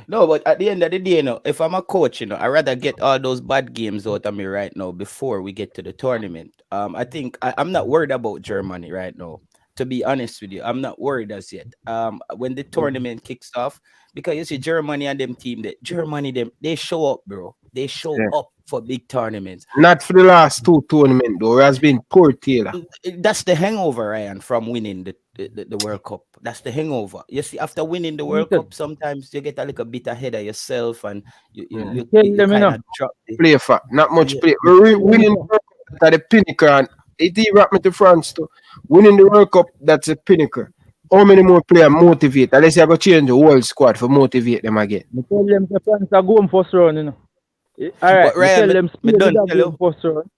No, but at the end of the day, you know, if I'm a coach, you know, I'd rather get all those bad games out of me right now before we get to the tournament. I think I'm not worried about Germany right now. To be honest with you, I'm not worried as yet. When the tournament kicks off, because you see Germany and them team, they show up, bro. They show up for big tournaments. Not for the last 2 tournaments, though. It has been poor, Taylor. That's the hangover, Ryan, from winning the World Cup. That's the hangover. You see, after winning the World Cup, sometimes you get a little bit ahead of yourself and you kind of drop the play for not much play. We're winning the World Cup at the pinnacle, and it wrapped me to France too. Winning the World Cup, that's a pinnacle. How many more players motivate? Unless you have to change the whole squad for motivate them again. I tell them the France are going first round, you know. All right, Ryan, tell them me don't tell you. First round.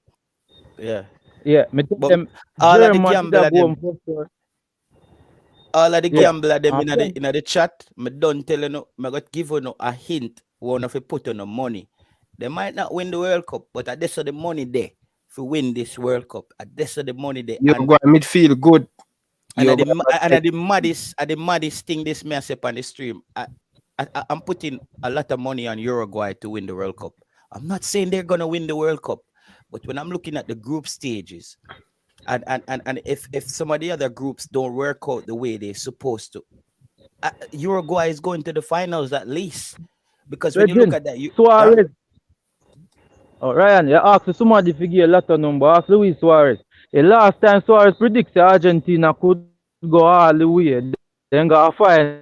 Yeah, me tell them all of the Germany gambler them, first round. all of the gambler them in the chat, me don't tell you no, me got give you no a hint. One of you put on the money. They might not win the World Cup, but at this of the money there to win this World Cup. At this of the money there. You go midfield good. And the maddest thing this may say on the stream. I'm putting a lot of money on Uruguay to win the World Cup. I'm not saying they're gonna win the World Cup, but when I'm looking at the group stages, and if some of the other groups don't work out the way they're supposed to, Uruguay is going to the finals at least. Because when you look at that, Suarez. Oh, Ryan, you asked somebody to give a lot of number. Ask Luis Suarez. The last time Suarez predicted Argentina could go all the way, then go a final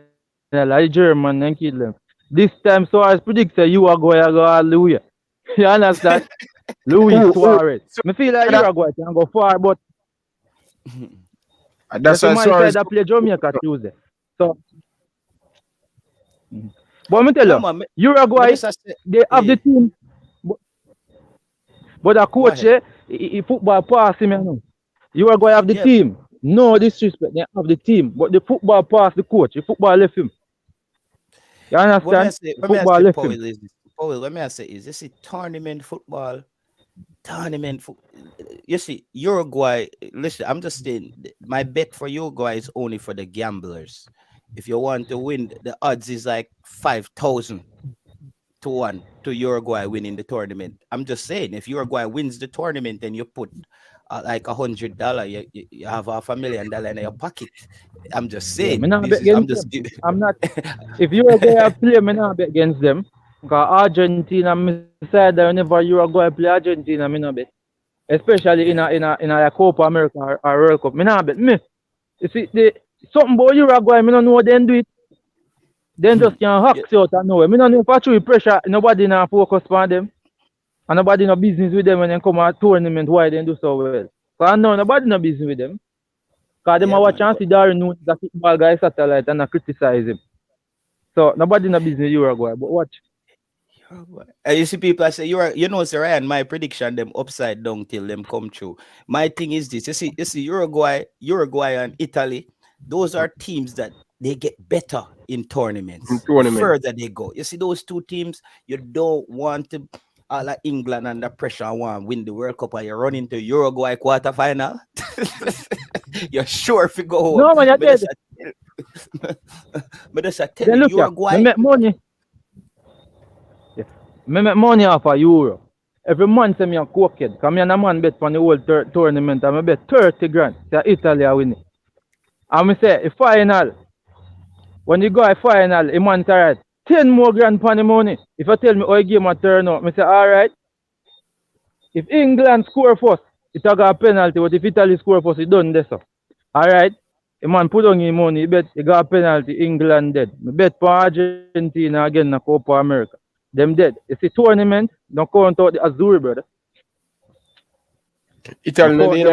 like German and kill them. This time Suarez predicts Uruguay go all the way. You understand? Luis Suarez. I feel like Uruguay can go far, but that's why Suarez play Jamaica Tuesday. So, but I tell you, Uruguay, they have the team. But the coach, he football pass him, you know. Uruguay have the team. No disrespect, they have the team. But the football pass the coach. The football left him. You understand? Football left him. Powell, let me say, is this a tournament football? You see, Uruguay, listen, I'm just saying, my bet for Uruguay is only for the gamblers. If you want to win, the odds is like 5,000. 2-1 to Uruguay winning the tournament. I'm just saying, if Uruguay wins the tournament and you put like $100, you have $500,000 in your pocket. I'm just Yeah, saying. me not bet against them. I'm not. If Uruguay play, me not bet against them. Because Argentina, me side whenever Uruguay play Argentina, me not bet. Especially in a Copa America or World Cup. Me not bet. Me. You see, something about Uruguay, me don't know them do it. Then just can hack you out of nowhere. Me don't know if I throw pressure, nobody not focus on them. And nobody no business with them when they come at tournament, why they do so well. Because I know nobody no business with them. Because them watch and see Darren Nunes, the football guy satellite, and I criticize him. So nobody no business Uruguay, but watch. You see people I say you know, Sir Ryan, my prediction them upside down till them come true. My thing is this: you see Uruguay and Italy, those are teams that they get better in tournaments. The further they go. You see those two teams, you don't want to like England under pressure and want to win the World Cup and you run into Uruguay quarterfinal. You're sure if you go home. No man, you're dead. But that's a tell you, Uruguay. Me make money. Yeah. Me make money off of Euro. Every month I'm a cooked. Because me and a man bet for the whole tournament and I bet 30 grand. So Italy are winning. And me say, the final, when you go to final, a man say, right, 10 more grand for the money. If you tell me how a game will turn out, I say, all right. If England score first, it will got a penalty. But if Italy score first, it done this. All right. A man put on his money, he bet he got a penalty, England dead. I bet for Argentina again in the Copa America. Them dead. It's a tournament, don't count out the Azuri, brother. Italy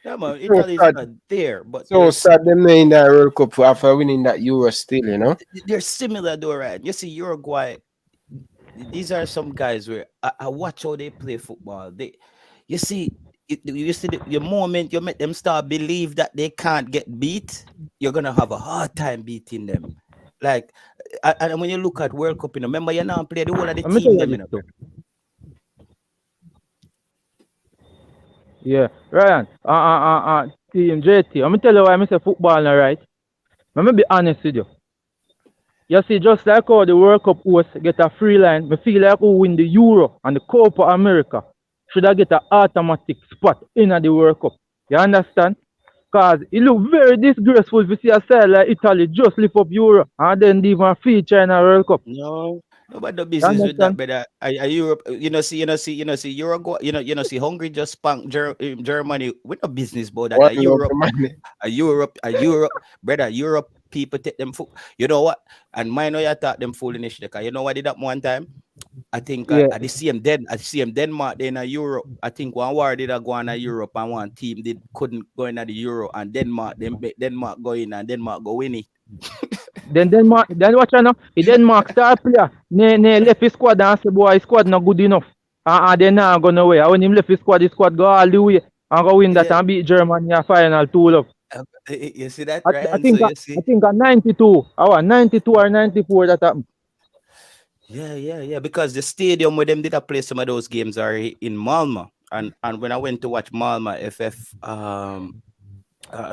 yeah, man, Italy is not there. But so sad them in that World Cup after winning that Euro still, you know? They're similar though, right? You see, Uruguay, these are some guys where I watch how they play football. You see the moment you make them start believe that they can't get beat, you're gonna have a hard time beating them. Like, and when you look at World Cup, you know, remember you now play the whole of the team. Them, you know? Yeah, Ryan, team JT. I'm tell you why I say football now, right? Let me be honest with you. You see, just like how the World Cup host get a free line, I feel like who win the Euro and the Copa America should I get an automatic spot in the World Cup. You understand? Because it look very disgraceful if you see a side like Italy just lift up Euro and then even feature in a World Cup. No. Nobody no business with that, brother. Europe, see Uruguay, see Hungary just spanked Germany. We no business about that. Europe, brother. Europe people take them fool. You know what? And mine know you thought them foolishness. You know what did that one time? I think at the same Denmark then in Europe. I think one war did go on Europe and one team couldn't go in the Euro and Denmark go in and Denmark go win it. Then watch out now. The Denmark star player, ne left his squad and say, boy, his squad not good enough. And then now go nowhere. When him left his squad go all the way and go win that and beat Germany in final 2-0. You see that, right? I think at 92. 92 or 94 that happened. Yeah. Because the stadium where them did play some of those games are in Malmö. And when I went to watch Malmö FF,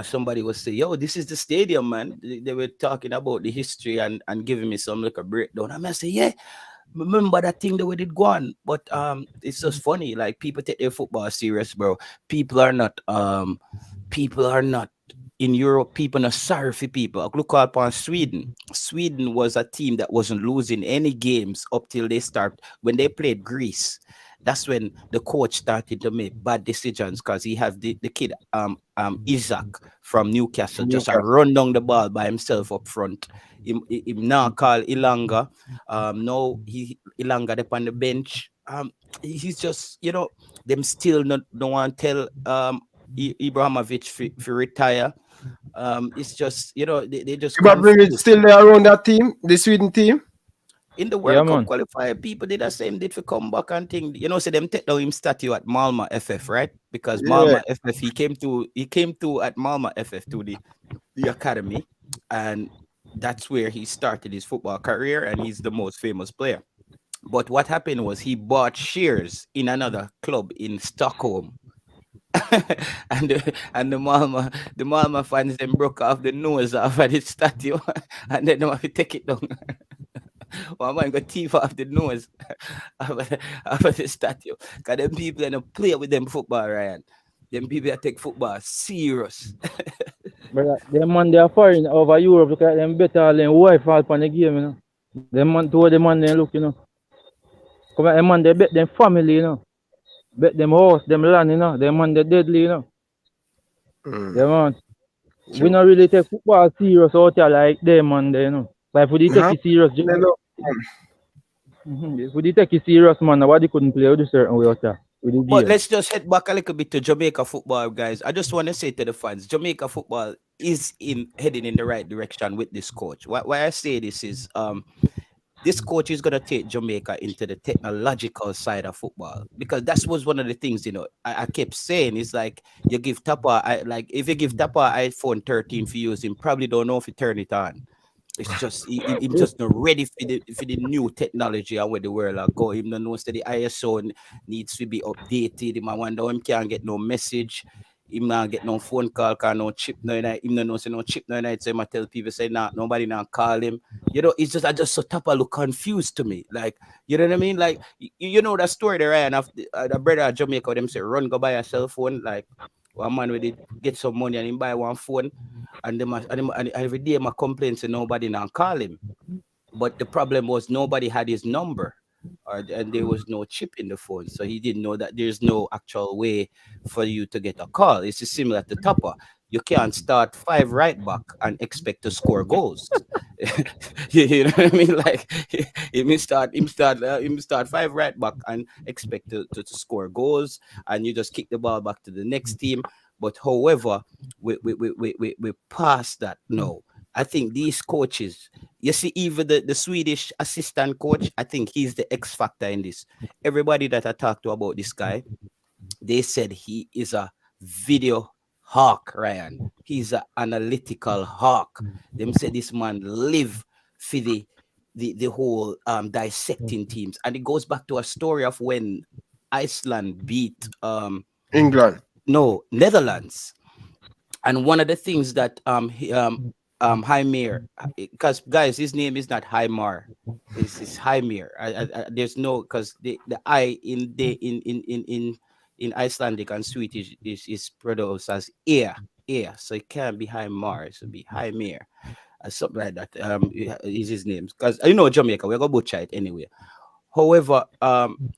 somebody was saying, yo, this is the stadium, man. They were talking about the history and giving me some like a breakdown. I say, yeah, remember that thing that we did go on. But it's just funny, like people take their football serious, bro. People are not in Europe, people are sorry for people. Look upon Sweden. Sweden was a team that wasn't losing any games up till when they played Greece. That's when the coach started to make bad decisions because he has the kid Isaac from Newcastle just run down the ball by himself up front. Him now call Ilanga. No, Ilanga up on the bench. He's just, them still don't want to tell Ibrahimovic to retire. It's just, they just. But still there around that team, the Sweden team. In the World Cup qualifier, people did the same did for come back and think, so them take down him statue at Malmö FF, right? Because Malmö FF, he came to at Malmö FF to the academy, and that's where he started his football career, and he's the most famous player. But what happened was he bought shares in another club in Stockholm. and the Malmö fans then broke off the nose off of the statue and then they have to take it down. One man got teeth off the nose of the statue. Because them people don't play with them football, Ryan. Them people that take football serious. But them man they are foreign over Europe, look at them better than wife fall upon the game, you know. Them man to the man they look, you know. Come on, them man they bet them family, you know. Bet them house, them land, you know. Them man they deadly, you know. Them man. We not really take football serious out here like them man they, you know. Like if we take it serious, if we take it serious, man, nobody couldn't play with a certain way out there. But let's just head back a little bit to Jamaica football, guys. I just want to say to the fans, Jamaica football is heading in the right direction with this coach. Why I say this is this coach is gonna take Jamaica into the technological side of football, because that was one of the things, you know, I kept saying is like you give Tapa, if you give Tapa iPhone 13 for use, him probably don't know if you turn it on. It's just he's just not ready for the new technology and where the world are going. Him don't know that the ISO needs to be updated. Him I wonder him can't get no message. Him not get no phone call, can no chip no night. Him don't know say no chip no night. So him I tell people say nah, nobody not call him. You know, it's just I just so Tapa look confused to me. Like, you know what I mean? Like you know that story there, Ryan, of the brother of Jamaica, them say run go buy a cell phone. Like one man with it get some money and him buy one phone. And every day my complaints and nobody now call him. But the problem was nobody had his number, and there was no chip in the phone. So he didn't know that there's no actual way for you to get a call. It's just similar to Tapa. You can't start 5 right back and expect to score goals. You know what I mean? Like him start 5 right back and expect to score goals, and you just kick the ball back to the next team. But however, we past that now. I think these coaches, you see, even the Swedish assistant coach, I think he's the X factor in this. Everybody that I talked to about this guy, they said he is a video hawk, Ryan. He's an analytical hawk. Them said this man live for the whole dissecting teams. And it goes back to a story of when Iceland beat England. No, Netherlands. And one of the things that Heimir, because guys, his name is not Heimir, it's Heimir. There's no, because the I in Icelandic and Swedish is pronounced as ear, so it can't be Heimir, it should be Heimir, something like that. Is his name, because you know Jamaica, we're gonna butcher it anyway. However,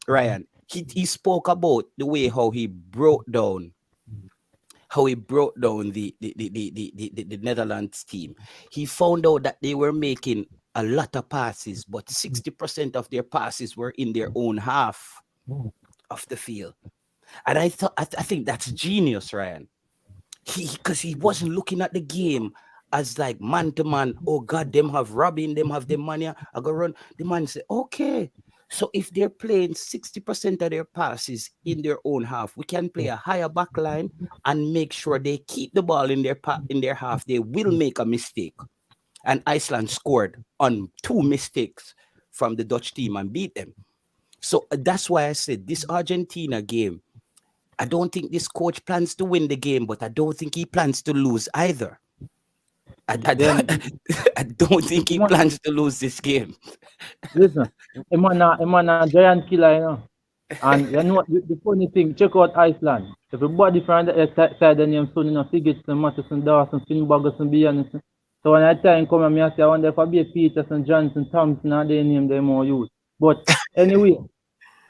Ryan, he spoke about the way how he broke down the Netherlands team. He found out that they were making a lot of passes, but 60% of their passes were in their own half of the field. And I think that's genius, Ryan. Because he wasn't looking at the game as like man to man. Oh God, them have Robin, them have them money. I go run. The man say, okay. So if they're playing 60% of their passes in their own half, we can play a higher back line and make sure they keep the ball in their half. They will make a mistake. And Iceland scored on 2 mistakes from the Dutch team and beat them. So that's why I said this Argentina game, I don't think this coach plans to win the game, but I don't think he plans to lose either. I don't think he plans to lose this game. Listen, I'm a giant killer, you know. And you know the funny thing, check out Iceland. Everybody from the side the name Sonny, you know, Sigurdsson, Mattisson, Dawson, Finnbogason, Bjarnason. So when I time come and I say I wonder if I be Peterson, Johnson, Thompson, and they name them more youth. But anyway,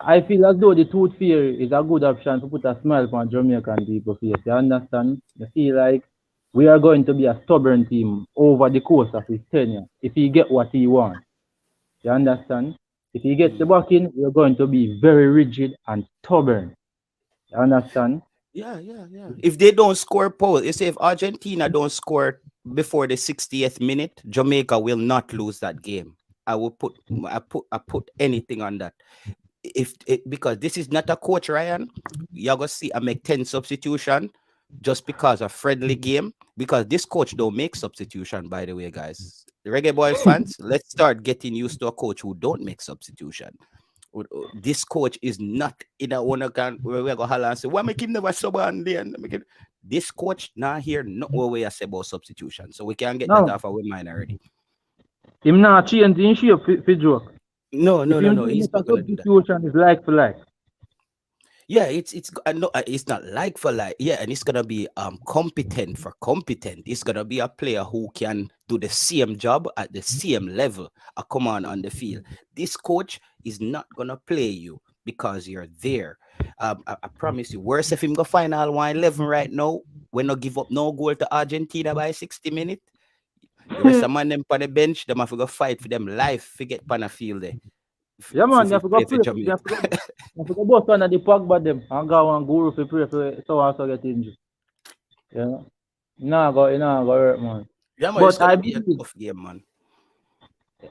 I feel as though the tooth fairy is a good option to put a smile on Jamaican people's face. You understand? You feel like we are going to be a stubborn team over the course of his tenure if he get what he wants. You understand? If he gets the backing, we're going to be very rigid and stubborn. You understand? Yeah. If they don't score, Paul, you say if Argentina don't score before the 60th minute, Jamaica will not lose that game. I put anything on that. Because this is not a coach, Ryan. You're gonna see I make 10 substitution just because of friendly game. Because this coach don't make substitution, by the way, guys. The Reggae Boyz fans, let's start getting used to a coach who don't make substitution. This coach is not in a one account where we're gonna holler and say, why make him never sub on there? This coach not here, no way I say about substitution. So we can get that off our mind already. Him not change in shape for joke. No. If him do He's make a not gonna do that. substitution, it's like for like. Yeah, it's not like for like. Yeah, and it's gonna be competent for competent. It's gonna be a player who can do the same job at the same level. A command on the field. This coach is not gonna play you because you're there. I promise you. Worse if him go final 1-11 right now. We not give up no goal to Argentina by 60 minutes. The rest of man them on the bench, them have to go fight for them life. Forget pan a field there. Yeah, man, you have to go Play for pray. You Jamaica. have to go bust one of the Pogba them and go and guru for pray for so and so get injured. Yeah. Nah, go hurt, man. Yeah, man, it's But I gonna be a believe, tough game, man.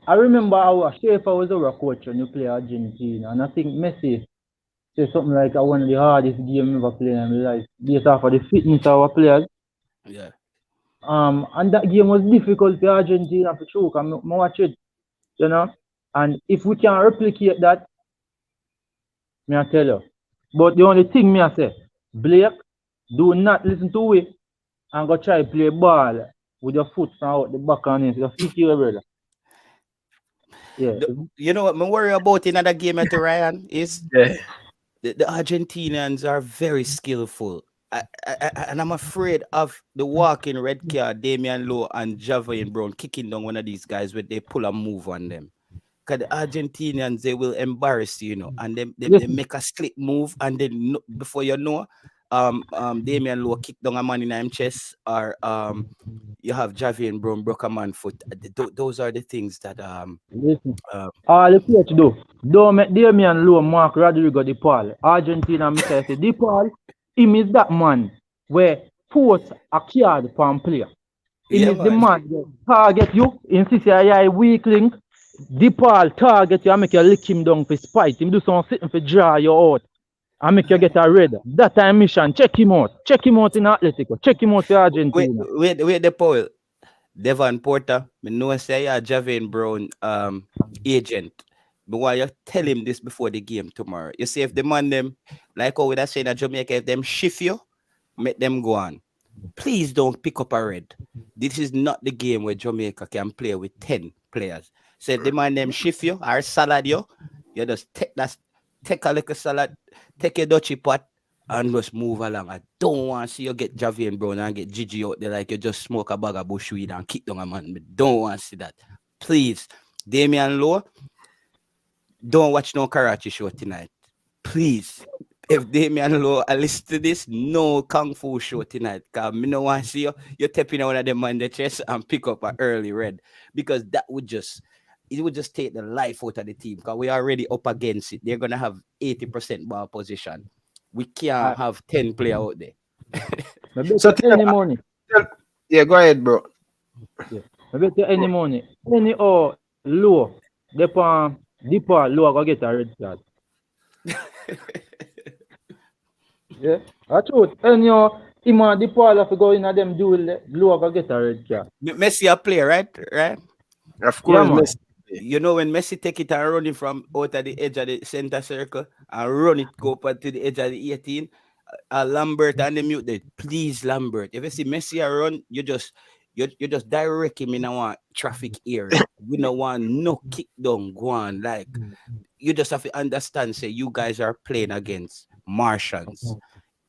I remember our Schaefer was our coach when you play Argentina, and I think Messi said something like one of the hardest games ever played in my life, based off of the fitness of our players. Yeah. And that game was difficult for Argentina for sure. I watch it, you know. And if we can replicate that, me I tell you. But the only thing me I say, Blake, do not listen to it and go try play ball with your foot from out the back on it. You'll stick your brother. Yeah. You know what me worry about in another game at Ryan is Yeah. the Argentinians are very skillful. And I'm afraid of the walking red card, Damian Lowe and Javier Brown kicking down one of these guys when they pull a move on them. Because the Argentinians, they will embarrass you, you know, and they make a slick move, and then before you know, Damian Lowe kick down a man in his chest, or you have Javier Brown broke a man foot. Those are the things that Listen. All the coach do. Don't make Damian Lowe mark Rodrigo De Paul. Argentina, me say De Paul, him is that man where force a card for player. Him is the man that target you, insist you are a weak link. De Paul target you and make you lick him down for spite. Him do something sitting for draw you out and make you get a red. That time mission, check him out. Check him out in Atletico. Check him out for Argentina. Wait, the Paul. Devon Porter, me know say you Javier Brown agent. But why you tell him this before the game tomorrow? You see, if the man them, like how we are saying at Jamaica, if them shift you, make them go on. Please don't pick up a red. This is not the game where Jamaica can play with 10 players. So if the man them shift you or salad you just take a little salad, take a dutchy pot, and just move along. I don't want to see you get Javier Brown and get Gigi out there like you just smoke a bag of bush weed and kick down a man. But don't want to see that. Please, Damian Lowe, don't watch no Karachi show tonight. Please. If Damian Lowe listen to this, no Kung Fu show tonight. Because I don't want to see you tapping one of them on the chest and pick up an early red. Because that would just take the life out of the team. Because we're already up against it. They're going to have 80% ball position. We can't have 10 players out there. So any money. Yeah, go ahead, bro. Yeah. I bet you any money. Any or low. Deeper low go get a red card. Yeah. I thought any or him and DePaul have to go in and them duel low go get a red card. Messi a player, right? Of course, Yeah, Messi. You know when Messi take it and run it from out of the edge of the center circle and run it go up to the edge of the 18, Lambert and the mute there. Please, Lambert. If you see Messi a run, you just direct him in a traffic area. We don't want no kick down go on. Like you just have to understand, say you guys are playing against Martians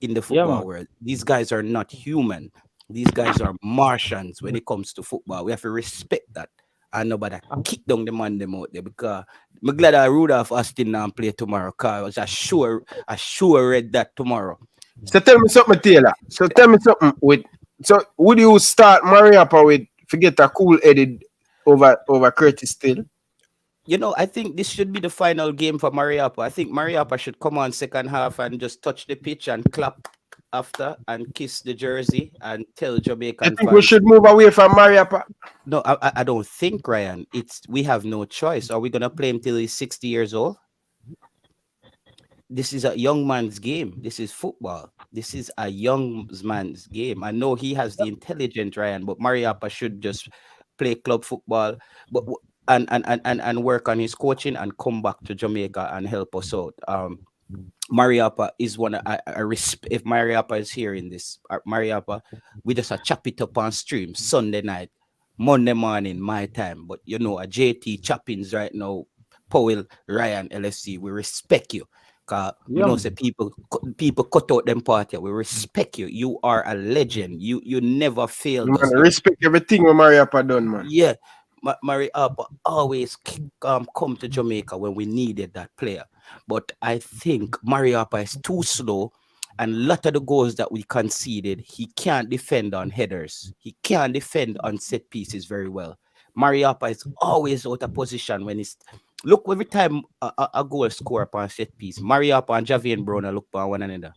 in the football world. These guys are not human. These guys are Martians when it comes to football. We have to respect that. And nobody kick down the man them out there because I'm glad that Rudolph Austin now play tomorrow because I sure read that tomorrow. So tell me something, Taylor. So tell me something so would you start Mariappa with forget a cool headed over Curtis still? You know, I think this should be the final game for Mariappa. I think Mariappa should come on second half and just touch the pitch and clap after and kiss the jersey and tell Jamaican I think fans. we should move away from Mariappa. No, I don't think, Ryan. We have no choice. Are we gonna play him till he's 60 years old? This is a young man's game. This is football. This is a young man's game. I know he has the intelligence, Ryan, but Mariappa should just play club football, but and work on his coaching and come back to Jamaica and help us out. Mariappa is one if Mariappa is hearing this, Mariappa, we just chop it up on stream Sunday night. Monday morning, my time. But you know, a JT Choppins right now, Powell Ryan LFC, we respect you. Cause we Yeah, know man. say people cut out them party. We respect you. You are a legend. You never failed Man, us. respect everything what Mariapa done, man. Yeah, Mary Harper always come to Jamaica when we needed that player. But I think Mary Harper is too slow. And a lot of the goals that we conceded, he can't defend on headers. He can't defend on set pieces very well. Mary Harper is always out of position when he's look every time a goal score upon set piece. Mary Harper and Javian Brown look upon one another.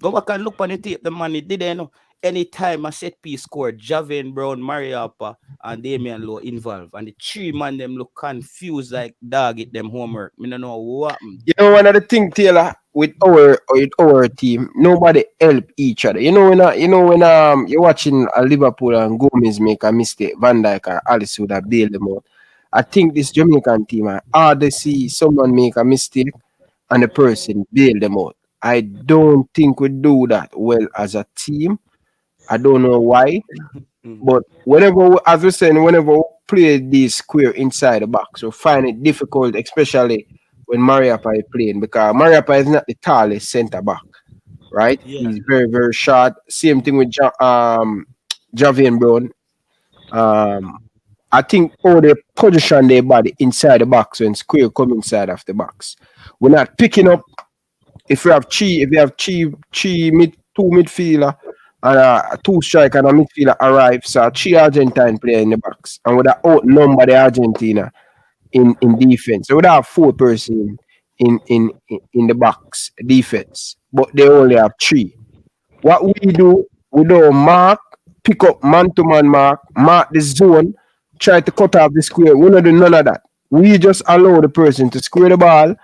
Go back and look on the tape, the money didn't know. Anytime a set piece scored, Javin Brown, Mariapa, and Damian Lowe involved. And the three man them look confused like dog it them homework. Me don't know what happened. You know, one of the thing, Taylor, with our team, nobody help each other. You know when you're watching a Liverpool and Gomez make a mistake, Van Dijk or Alice would have bailed them out. I think this Jamaican team are hard to see someone make a mistake and the person bail them out. I don't think we do that well as a team. I don't know why. But as we said, whenever we play this square inside the box, we find it difficult, especially when Mariapa is playing, because Mariapa is not the tallest centre back, right? Yeah. He's very, very short. Same thing with Javian Brown. I think all they position their body inside the box when square come inside of the box. We're not picking up if you have two midfielder and a two striker and a midfielder arrive, so three Argentine player in the box, and would have outnumber the Argentina in defense. So would have 4 person in the box defense, but they only have three. What we do, we don't mark, pick up man to man mark the zone, try to cut off the square. We don't do none of that. We just allow the person to square the ball,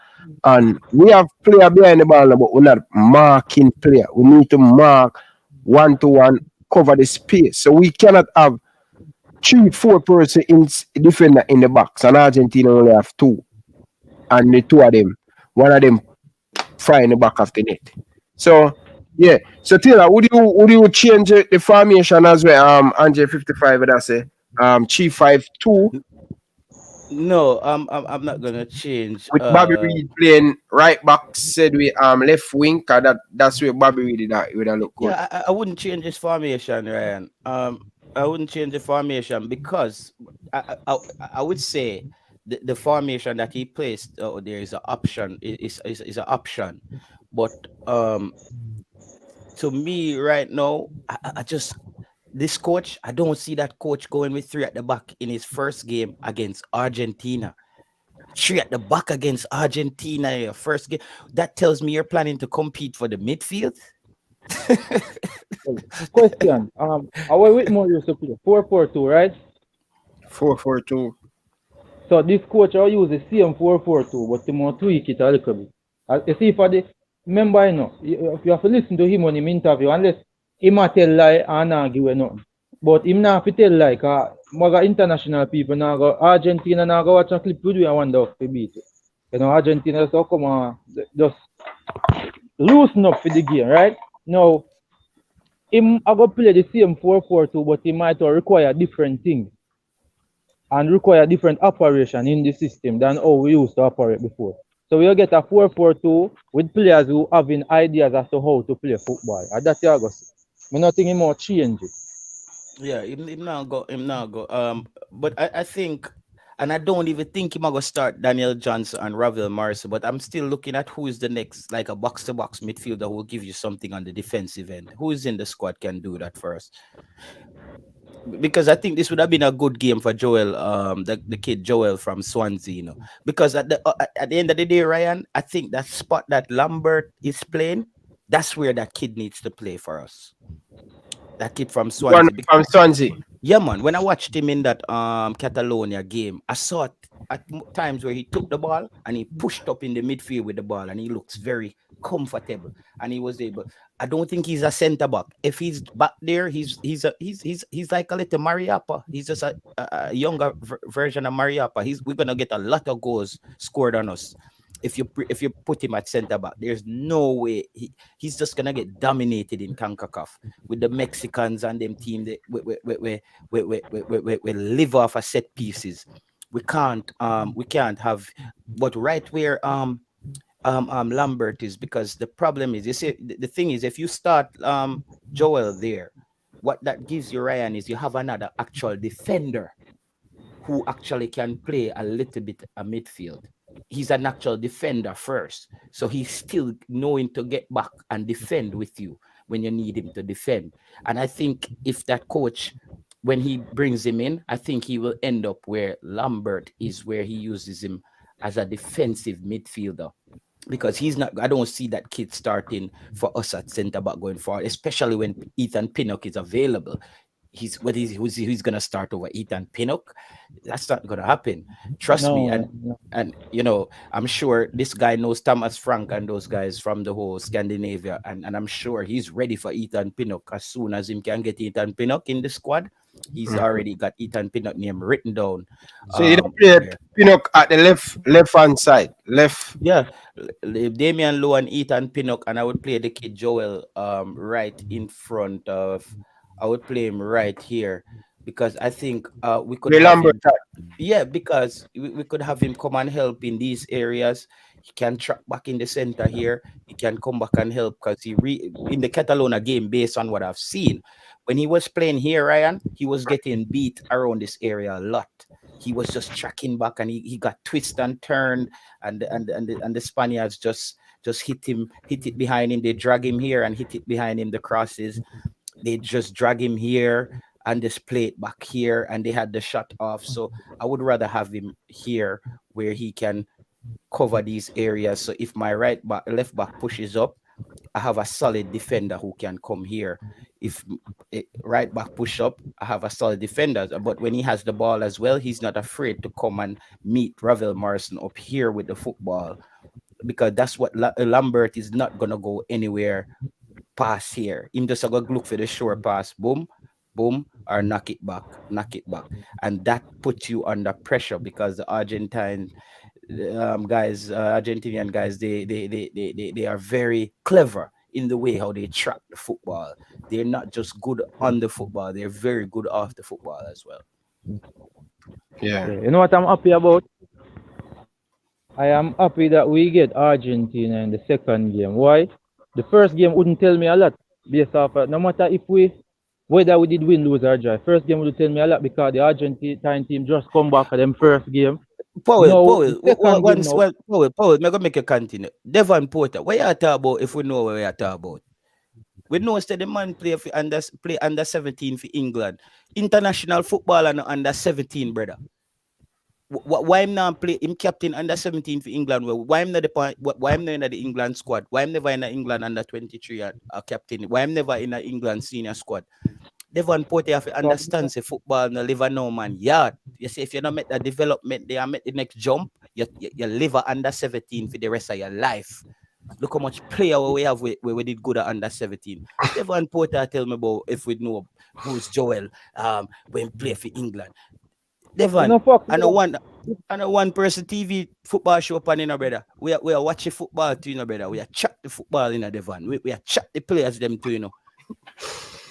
and we have player behind the ball, but we're not marking player. We need to mark 1-to-1, cover the space. So we cannot have 3-4 person in defender in the box, and Argentina only have two, and the two of them, one of them fry in the back of the net. So yeah. So Taylor, would you change the formation as well? Andre 55 that say 3-5-2 No, I'm not gonna change. with Bobby Reed playing right back, said we left wing, cause that's where Bobby Reed did that would have look good. Yeah, I wouldn't change this formation, Ryan. I wouldn't change the formation because I would say the formation that he placed there is an option. Is an option, but to me right now, I just this coach, I don't see that coach going with three at the back in his first game against Argentina. Three at the back against Argentina, your first game. That tells me you're planning to compete for the midfield. Question. Our Whitmore used to play 4-4-2, right? 4-4-2. So this coach will use the same 4-4-2, but he more tweak it a little bit. You see, for the member, you have to listen to him on him interview, unless he might tell lie and not give nothing. But him not have to tell lie, because international people now go Argentina now go watch a clip with you and wonder if they beat it. Argentina just come on, just loosen up for the game, right? Now, him I go play the same 4-4-2, but he might require different things and require different operation in the system than how we used to operate before. So we'll get a 4-4-2 with players who having ideas as to how to play football. And that's how I go see. I don't think he more change it. Yeah, him now go. But I think, and I don't even think him gonna start Daniel Johnson and Ravel Morrison. But I'm still looking at who is the next, like a box-to-box midfielder who will give you something on the defensive end. Who is in the squad can do that for us? Because I think this would have been a good game for Joel, the kid Joel from Swansea, Because at the end of the day, Ryan, I think that spot that Lambert is playing, that's where that kid needs to play for us. That kid from Swansea. From Swansea. Yeah, man. When I watched him in that Catalonia game, I saw it at times where he took the ball and he pushed up in the midfield with the ball, and he looks very comfortable. And he was able. I don't think he's a centre back. If he's back there, he's like a little Mariapa. He's just a younger version of Mariapa. We're gonna get a lot of goals scored on us. if you put him at centre back, there's no way he's just gonna get dominated in CONCACAF with the Mexicans and them team that we live off of set pieces. We can't have, but right where Lambert is, because the problem is, you see, the thing is, if you start Joel there, what that gives you, Ryan, is you have another actual defender who actually can play a little bit a midfield. He's an actual defender first, so he's still knowing to get back and defend with you when you need him to defend. And I think if that coach, when he brings him in, I think he will end up where Lambert is, where he uses him as a defensive midfielder. Because he's not, I don't see that kid starting for us at centre back going forward, especially when Ethan Pinnock is available. He's going to start over Ethan Pinnock. That's not going to happen. Trust me. And you know, I'm sure this guy knows Thomas Frank and those guys from the whole Scandinavia, and I'm sure he's ready for Ethan Pinnock as soon as him can get Ethan Pinnock in the squad. He's already got Ethan Pinnock name written down. So you don't play Pinnock at the left hand side, left. Yeah, Damian Lowe and Ethan Pinnock, and I would play the kid Joel right in front of. I would play him right here, because I think we could. Yeah, because we could have him come and help in these areas. He can track back in the center here. He can come back and help, because in the Catalona game, based on what I've seen, when he was playing here, Ryan, he was getting beat around this area a lot. He was just tracking back, and he got twisted and turned, and the Spaniards just hit it behind him. They drag him here and hit it behind him. The crosses, they just drag him here and just play it back here, and they had the shot off. So I would rather have him here where he can cover these areas. So if my left back pushes up, I have a solid defender who can come here. If right back push up, I have a solid defender. But when he has the ball as well, he's not afraid to come and meet Ravel Morrison up here with the football, because that's what Lambert is not going to go anywhere pass here. Him just going to look for the short pass, boom, boom, or knock it back. And that puts you under pressure, because the Argentinian guys, they are very clever in the way how they track the football. They're not just good on the football, they're very good off the football as well. Yeah. You know what I'm happy about? I am happy that we get Argentina in the second game. Why? The first game wouldn't tell me a lot, based off no matter whether we did win, lose or draw. First game would tell me a lot, because the Argentine team just come back for them first game. Paul, may I make a continue. Devon Porter, what you talk about if we know what we are talking about? We know that the man play under 17 for England. International football and under 17, brother. Why am not play him captain under 17 for England? Why am not in the England squad? Why am never in the England under 23 captain? Why am never in the England senior squad? Devon Porter have to understand say football no live no man yard. You see, if you don't make the development, they are make the next jump, you live under 17 for the rest of your life. Look how much player we have we did good at under 17. Devon Porter tell me about if we know who's Joel when play for England. Devon, I know one person TV football show up on brother. We are watching football too, brother. We are chat the football in Devon. We are chat the players them too,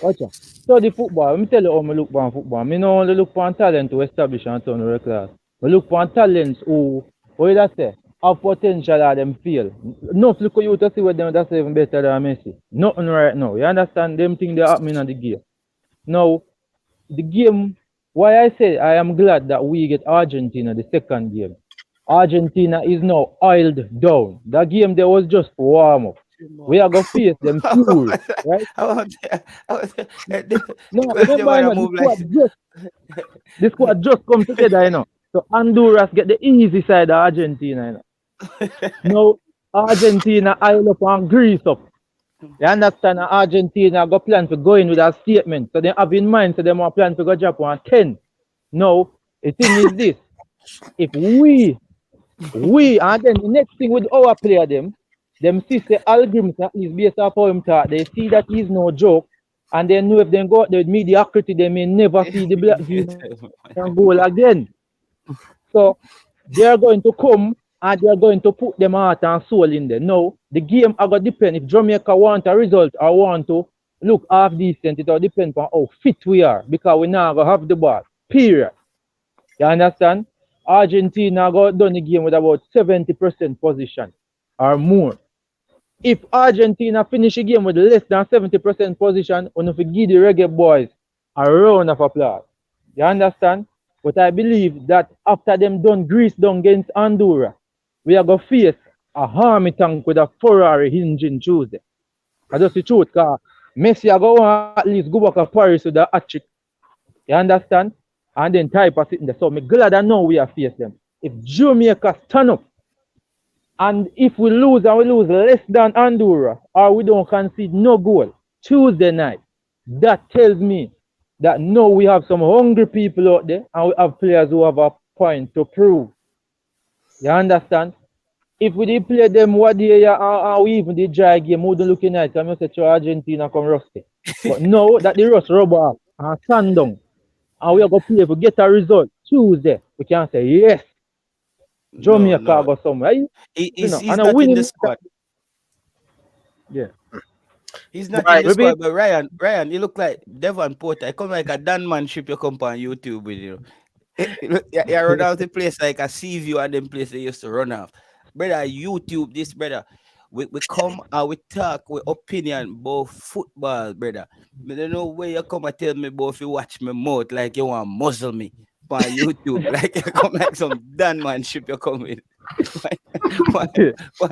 Okay. So the football, let me tell you how I look for football. I don't only look for talent to establish and turn the class. I look for talents who, what did I say, have potential at them feel. No, look at you to see what them that's even better than Messi. Nothing right now. You understand them things that happening in the game. Now, the game, why I say I am glad that we get Argentina the second game. Argentina is now oiled down. That game there was just for warm up. We are going to face them full, right? No, remember, the squad just come together, you know. So Honduras get the easy side of Argentina, you know. Now, Argentina oil up and grease up. You understand? Argentina go plan to go in with a statement. So they have in mind, so they want plan to go drop on 10. Now, the thing is this. If we, and then the next thing with our player, them see the Hallgrímsson is based off how him talk. They see that he's no joke, and they know if they go out there with mediocrity, they may never see the black and goal again. So they are going to come and they're going to put them heart and soul in there. No, the game are going to depend if Jamaica want a result or want to look half decent. It will depend on how fit we are because we now going to have the ball. Period. You understand? Argentina got done the game with about 70% position or more. If Argentina finish the game with less than 70% position, we have to give the Reggae Boyz a round of applause. You understand? But I believe that after them done grease down against Honduras, we are going to face a army tank with a Ferrari engine Tuesday. That's just the truth, because Messi are going to at least go back to Paris with a hat-trick. You understand? And then type of sitting there. So I'm glad I know we are face them. If Jamaica stand up, and if we lose and we lose less than Honduras, or we don't concede no goal Tuesday night, that tells me that now we have some hungry people out there and we have players who have a point to prove. You understand? If we did play them what day or we even did dry game, we wouldn't look nice. I'm going to say Argentina come rusty. But now that the rust rub off and stand down, and we are going to play, if we get a result Tuesday, we can say yes. Jamaica go somewhere. He's not in the squad. Yeah. He's not in the squad, but Ryan, you look like Devon Porter. I come like a Dan ship you come on YouTube with you. You run out the place like a sea view and them place they used to run off. Brother, YouTube this, brother. We come and we talk with opinion about football, brother. I don't know where you come and tell me about if you watch my mouth like you want to muzzle me on YouTube. Like you come like some Dan ship you come with. on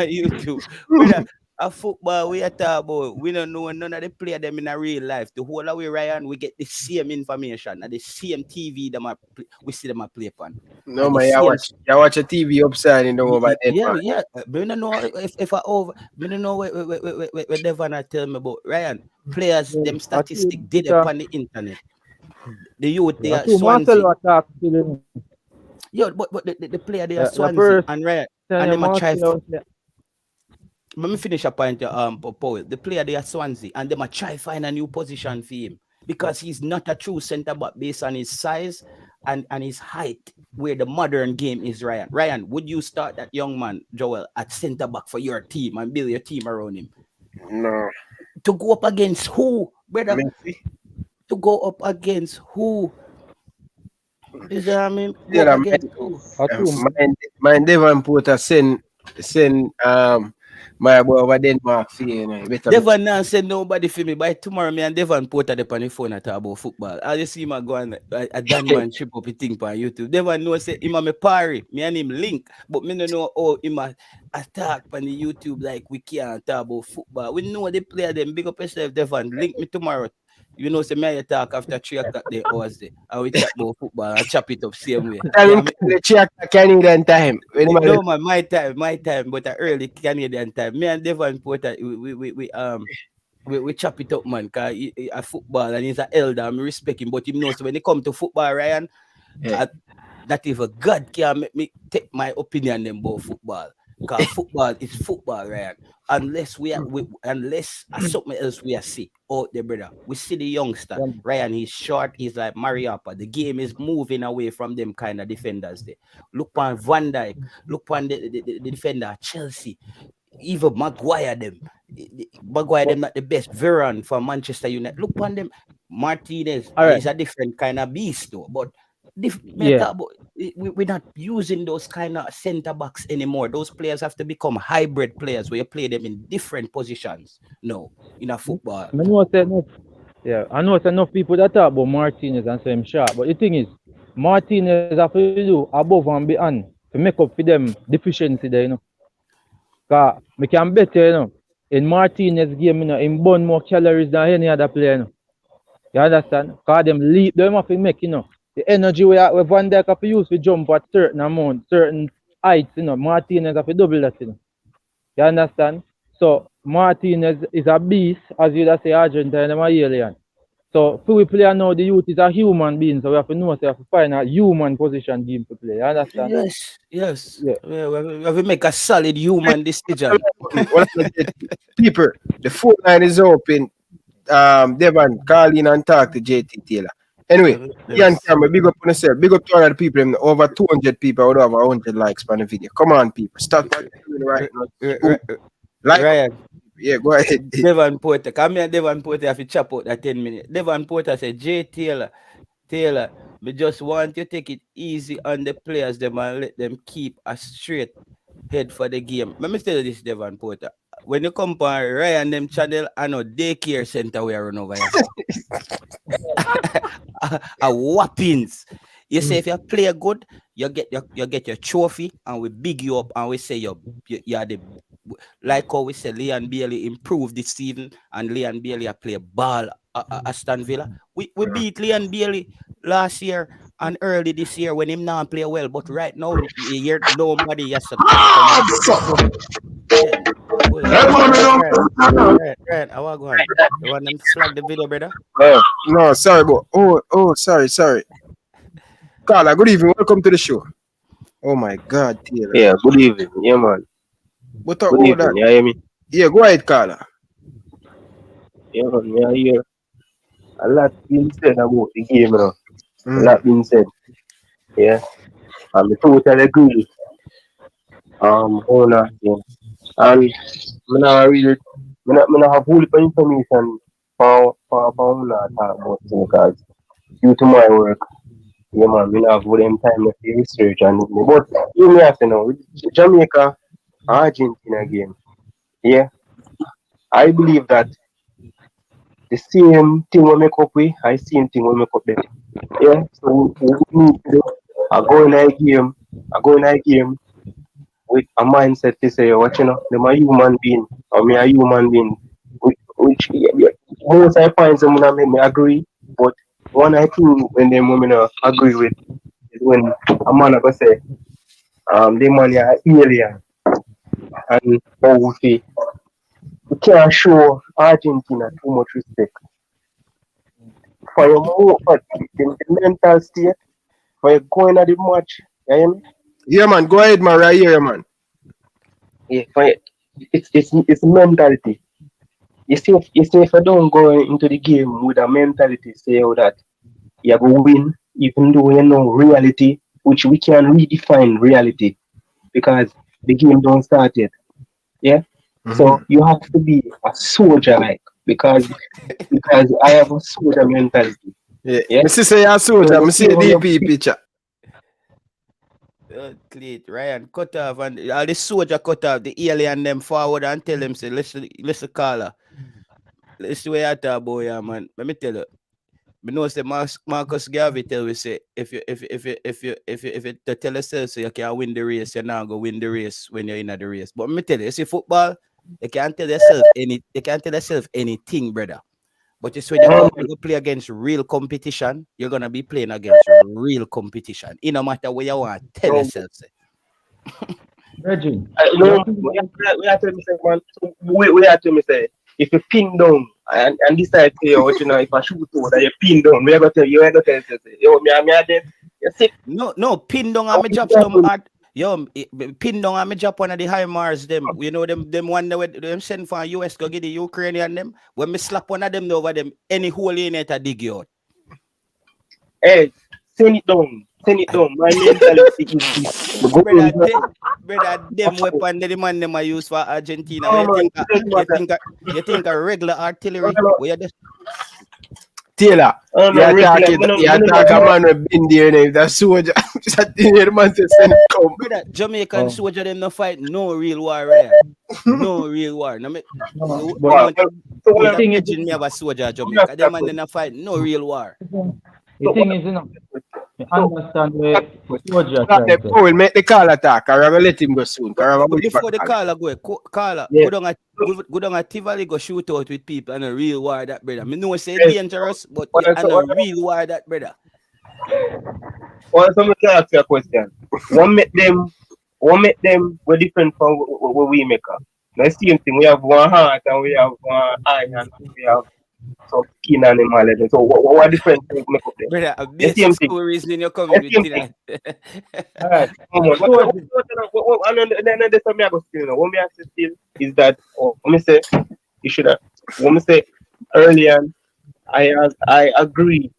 YouTube. Brother, a football we are talking about, we don't know none of the player them in a real life. The whole way Ryan, we get the same information and the same TV them we see them play upon. No man, you watch a TV upside in the over there. Yeah. We don't know if I over. We don't know what Devon tell me about Ryan. Players, them statistics did it on the internet. The youth they are Swansea. Yeah, but the player they are Swansea and Ryan and them a try. Let me finish a point, Paul. The player they are Swansea and them a try find a new position for him because he's not a true centre back based on his size and his height, where the modern game is. Ryan, would you start that young man, Joel, at centre back for your team and build your team around him? No. To go up against who, brother? To go up against who? Is that I mean? Yeah, my Devon Porter send my boy over Denmark for you know. Devon now send nobody for me. By tomorrow, me and Devon Porter up on the phone and talk about football. I just see him go on a Dan trip up a thing on YouTube. Devon know say him a me party, me and him link, but me don't know how him attack on the YouTube like we can't talk about football. We know they play them. Big up yourself, Devon. Link me tomorrow. You know, say me talk after 3 o'clock the hours there. And we talk about football and chop it up same way. The 3 o'clock Canadian time. No man, my time, but early Canadian time. Me and Devon Porter, we chop it up, man. Cause he a football and he's an elder. I respect him, but he knows when it come to football, Ryan, that even God can make me take my opinion about football. Because football is football, Ryan. Unless unless something else we are see out there, brother. We see the youngster, Ryan. He's short. He's like Mariappa. The game is moving away from them kind of defenders. There. Look on Van Dijk. Look on the defender Chelsea. Even Maguire them. Maguire them not the best. Veron for Manchester United. Look on them. Martinez is a different kind of beast though, but. We're not using those kind of center backs anymore. Those players have to become hybrid players where you play them in different positions. No, in a football. I know it's enough people that talk about Martinez and say him sharp, but the thing is, Martinez have to do above and beyond to make up for them deficiency there, you know. Because we can bet you know, in Martinez game, you know, him burn more calories than any other player, you know. You understand? Because them leap, them have to make, you know. The energy we Van Dijk have to use to jump at certain amount, certain heights, you know, Martinez have to double that, you know. You understand? So Martinez is a beast, as you say Argentina and alien. So if we play now, the youth is a human being, so we have to know, so we have to find a human position game to play. You understand? Yes. Yeah. We have to make a solid human decision. People, the phone line is open. Devon, call in and talk to JT Taylor. Anyway, Ian Cameron, big up on yourself. Big up to all of the people. Over 200 people out of 100 likes on the video. Come on, people. Start what you're doing right now. Like, Ryan, yeah, go ahead. Devon Porter. Come here, Devon Porter. Have to chop out that 10 minutes. Devon Porter said, Jay Taylor, we just want you to take it easy on the players them and let them keep a straight head for the game. Let me tell you this, Devon Porter. When you come on Ryan them channel, I know daycare center we are run over here. A whoppings. You say if you play good, you get your trophy, and we big you up, and we say you are the, like how we say Leon Bailey improved this season, and Leon Bailey play ball at Aston Villa. We beat Leon Bailey last year and early this year when him not play well, but right now nobody has to come. Right, I want to go on. You want them to slag the video, brother? No, sorry, but sorry. Carla, good evening. Welcome to the show. Oh my God, Taylor. Yeah, good evening. Yeah, man. What up, good evening. That? You hear me? Yeah, go ahead, Carla. Yeah, man. Yeah, hear a lot being said about the game, you know. A lot being said. Yeah. I'm totally agree. On that game. And I not really, I not have full information for talk about it because due to my work, yeah man, we have all them time to research and but you have to know Jamaica Argentina game. Yeah. I believe that the same thing we make up with, I same thing we make up there. Yeah. So we need to go in a game with a mindset to say, what you know, them a human being, or me a human being, which most I find some make me agree, but one I think when them women agree with is when a man go say, the man is alien, and how we can't show Argentina too much respect for your for the mental state, for you going at the match, you hear me? Yeah, man, go ahead, man, right here, man. Yeah, it's mentality. You see, if I don't go into the game with a mentality, say that you have to win, even though you know reality, which we can redefine reality because the game don't start yet. Yeah. So you have to be a soldier, like because I have a soldier mentality. Yeah. I say you're a soldier. I see a DP picture. Cleat, Ryan, cut off and all the soldier cut off the alien them forward and tell them say, listen, caller. Listen way I talk about ya, man. Let me tell you. I know say Marcus Garvey tell we say if you to tell yourself so you can win the race, you're not gonna win the race when you're in the race. But let me tell you, see football, you can't tell yourself anything, brother. But it's when you come to play against real competition, you're gonna be playing against real competition. It no matter what you want to tell yourself. Reggie. We have to say, if you pin down and decide to you know, if I shoot over that you pin down, we are gonna tell you, yo, me dead. You sick? No, pin down and me drop some hard. Yo, pin down and me drop one of the Heimars them. You know them one that them send for US go get the Ukrainian them. When me slap one of them over them, any hole in it I dig you out. Hey, send it down. My mentality is brother, them weapon the man them I use for Argentina. You think a regular artillery? Taylor, you're talking man with been there and the soldier. The man to send come. Brother, Jamaican soldier them no fight no real war, right? No real war. No, the thing is, me have a soldier Jamaica. Them man no fight no real war. The thing is, you know, you understand where soldier will make the call attack. I'm gonna let him go soon. Before the caller go down at Tivoli go shoot out with people and a real war that brother. I know say dangerous, but and a real war that brother. Well, so I ask you a question. What make them we're different from what we make up? The same thing, we have one heart and we have one eye and we have some skin animal. So what different things make up there? Brother, a basic school reasoning you're coming with tonight. Alright, come on. What me ask you still is that when me say you should have when me say earlier I agree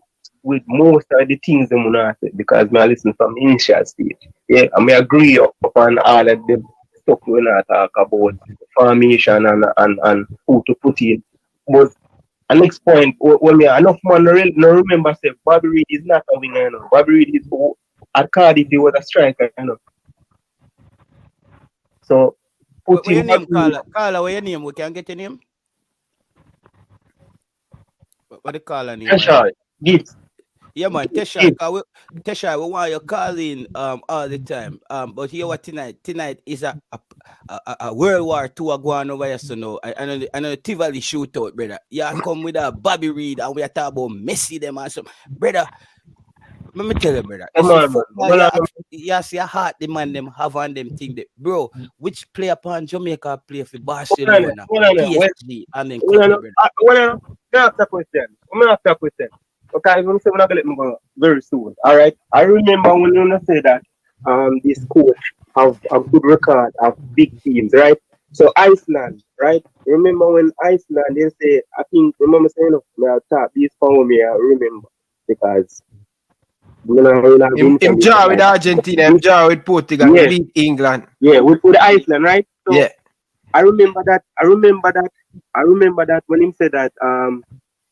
with most of the things them wanna say because I listen from the initial stage. Yeah, I may agree upon all of the stuff we not talk about formation and who to put in. But the next point, when me enough man no remember say Bobby Reid is not a winger, you know. Bobby Reid is at Cardiff he was a striker, you know. So What put your in name, Bobby Reid. Carla? Carla, what your name? We can get your name? What the caller name, right? Tesha, Gibbs. Yeah, man, Tesha, Gibbs. Tesha, we want you calling all the time. But here what tonight? Tonight is a World War II going over here, so no. I know the Tivoli shootout, brother. Yeah, come with a Bobby Reid and we are talking about Messi them and some, brother. Let me tell you, brother. You Come see, on, man. football, Well, you see a heart the man them have on them thing that, bro. Which player upon Jamaica play for well, Barcelona, PSG, and then cut me, brother. well, me ask a question. Me ask a question. Okay, I'm saying I'm gonna let me go very soon. All right. I remember when you say that this coach have a good record of big teams, right? So Iceland, right? Remember when Iceland they say I think remember saying me I'll tap this for me, I remember because Him draw with Argentina, him draw with Portugal, yeah, we beat England. yeah, with Iceland, right? So Yeah. I remember that. I remember that when him said that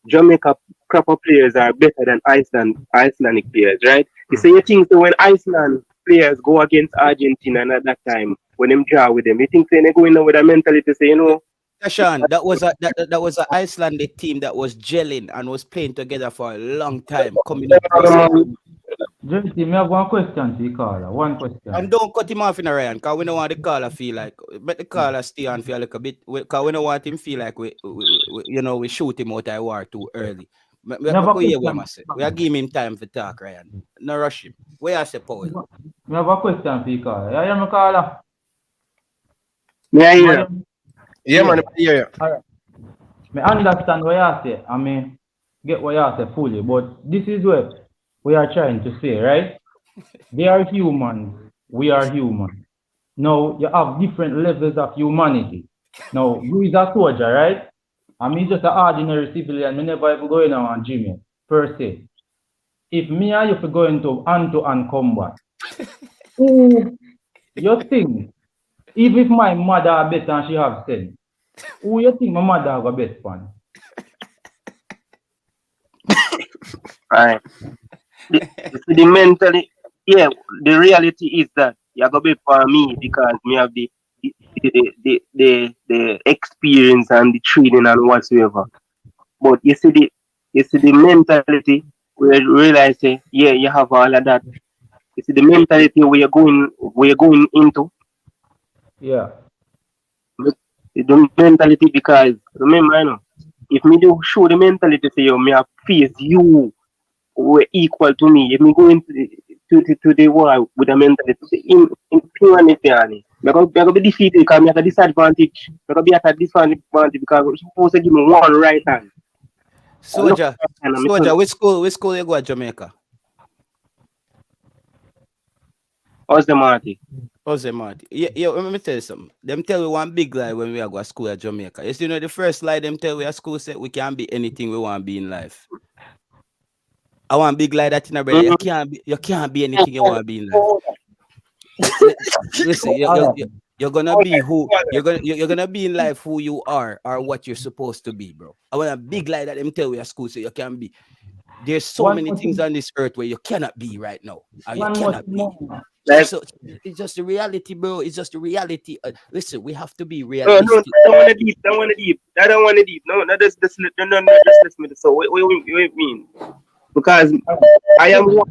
Jamaica proper players are better than Icelandic players, right? You say you think so when Iceland players go against Argentina and at that time when them draw with them, you think they go in there with a mentality to say, you know, Sean, that was a Icelandic team that was gelling and was playing together for a long time, coming up with Jesse, me have one question to you, caller. One question. and don't cut him off in a Ryan, because we don't want the caller feel like, let the caller stay on for a little bit, because we don't want him feel like we shoot him out of war too early. We are giving him time for talk, Ryan. No rush him. Where I say, Paul? Me have a question for you, caller. You hear me, caller? me I hear. Yeah, man, I hear you. All right. Me understand what you say. I mean, get what you say fully, but this is what we are trying to say, right? They are humans. We are human. Now, you have different levels of humanity. Now, you is a soldier, right? I mean, just an ordinary civilian. Me never even going on gym per se. If me and you go into hand-to-hand combat, who you think, even if my mother bet and she have sense, who you think my mother have a bet for? Right. The mentally, yeah, the reality is that you're gonna be for me because me have the experience and the training and whatsoever. But you see the mentality where you realize yeah, you have all of that. You see the mentality where you're going into Yeah. the mentality because remember, you know, if me do show the mentality to you, me have face you were equal to me. If me go into the war with a mentality in humanity, I'm going to be defeated because I have a disadvantage. I'm going to be at a disadvantage because you're supposed to give me one right hand. Soldier, which school you go at Jamaica? How's the Marty? Yeah, let me tell you something. Them tell we one big lie when we are go to school at Jamaica. You know the first lie them tell we at school say we can't be anything we want to be in life. I want big lie that in a brother. You can't be anything you want to be in life. Listen, you're gonna be who you're gonna be in life who you are or what you're supposed to be, bro. I want a big lie that them tell we at school so you can be. There's so many things on this earth where you cannot be right now. You cannot be. So it's just the reality, bro. It's just the reality. Listen, we have to be realistic. No, I don't want to deep. No, just listen. So what you mean? Because I am what